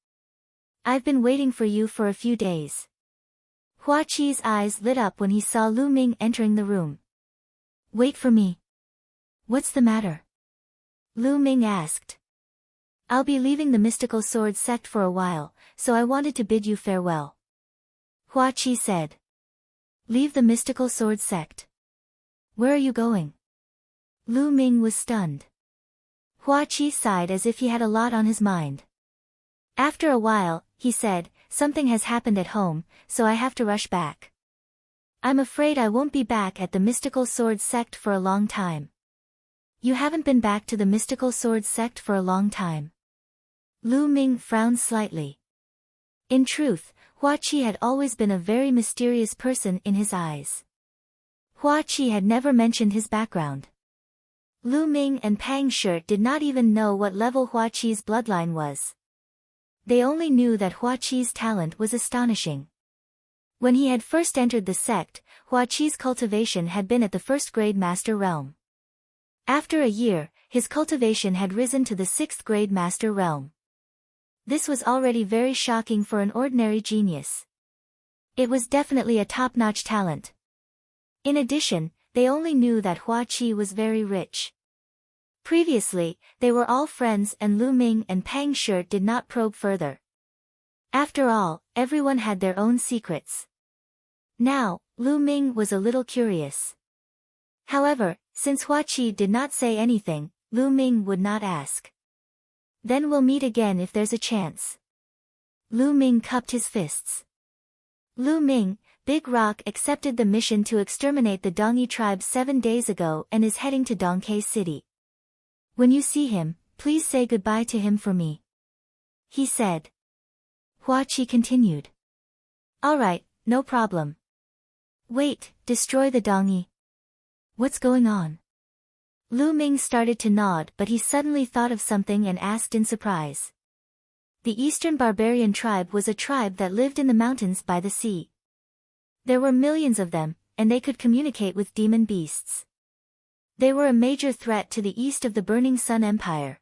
I've been waiting for you for a few days. Hua Qi's eyes lit up when he saw Lu Ming entering the room. Wait for me. What's the matter? Lu Ming asked. I'll be leaving the mystical sword sect for a while, so I wanted to bid you farewell. Hua Qi said. Leave the mystical sword sect? Where are you going? Lu Ming was stunned. Hua Qi sighed as if he had a lot on his mind. After a while, he said, something has happened at home, so I have to rush back. I'm afraid I won't be back at the mystical sword sect for a long time. You haven't been back to the mystical sword sect for a long time. Lu Ming frowned slightly. In truth, Hua Qi had always been a very mysterious person in his eyes. Hua Qi had never mentioned his background. Lu Ming and Pang Shi did not even know what level Hua Qi's bloodline was. They only knew that Hua Qi's talent was astonishing. When he had first entered the sect, Hua Qi's cultivation had been at the first grade master realm. After a year, his cultivation had risen to the 6th grade master realm. This was already very shocking for an ordinary genius. It was definitely a top-notch talent. In addition, they only knew that Hua Qi was very rich. Previously, they were all friends and Lu Ming and Pang Shi did not probe further. After all, everyone had their own secrets. Now, Lu Ming was a little curious. However, since Hua Qi did not say anything, Lu Ming would not ask. Then we'll meet again if there's a chance. Lu Ming cupped his fists. Lu Ming, Big Rock accepted the mission to exterminate the Dongyi tribe 7 days ago and is heading to Dongke City. When you see him, please say goodbye to him for me. He said. Hua Qi continued. Alright, no problem. Wait, destroy the Dongyi. What's going on? Lu Ming started to nod but he suddenly thought of something and asked in surprise. The Eastern Barbarian tribe was a tribe that lived in the mountains by the sea. There were millions of them, and they could communicate with demon beasts. They were a major threat to the east of the Burning Sun Empire.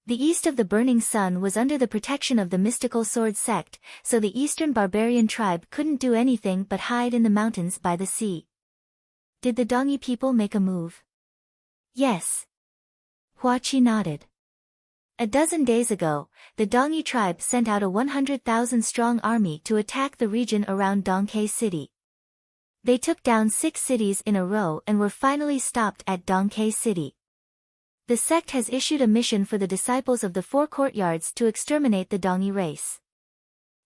The east of the Burning Sun was under the protection of the mystical sword sect, so the Eastern Barbarian tribe couldn't do anything but hide in the mountains by the sea. Did the Dongyi people make a move? Yes. Hua Qi nodded. A dozen days ago, the Dongyi tribe sent out a 100,000-strong army to attack the region around Dongke City. They took down 6 cities in a row and were finally stopped at Dongke City. The sect has issued a mission for the disciples of the 4 courtyards to exterminate the Dongyi race.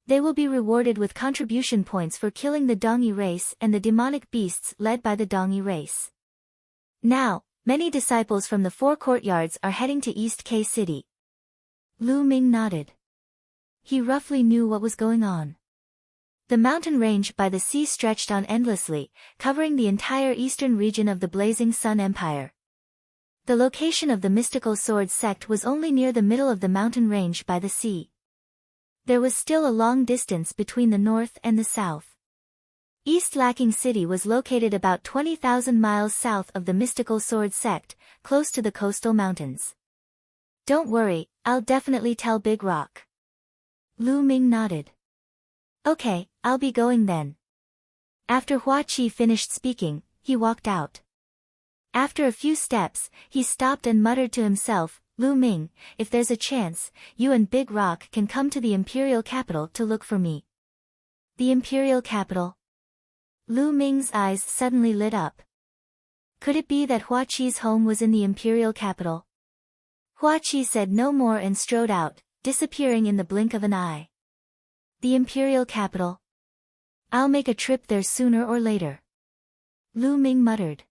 They will be rewarded with contribution points for killing the Dongyi race and the demonic beasts led by the Dongyi race. Now, many disciples from the 4 courtyards are heading to East K City. Lu Ming nodded. He roughly knew what was going on. The mountain range by the sea stretched on endlessly, covering the entire eastern region of the Blazing Sun Empire. The location of the mystical sword sect was only near the middle of the mountain range by the sea. There was still a long distance between the north and the south. East Lacking City was located about 20,000 miles south of the mystical sword sect, close to the coastal mountains. Don't worry, I'll definitely tell Big Rock. Lu Ming nodded. Okay, I'll be going then. After Hua Qi finished speaking, he walked out. After a few steps, he stopped and muttered to himself, Lu Ming, if there's a chance, you and Big Rock can come to the Imperial Capital to look for me. The Imperial Capital? Lu Ming's eyes suddenly lit up. Could it be that Hua Qi's home was in the Imperial Capital? Hua Qi said no more and strode out, disappearing in the blink of an eye. The Imperial Capital? I'll make a trip there sooner or later. Lu Ming muttered.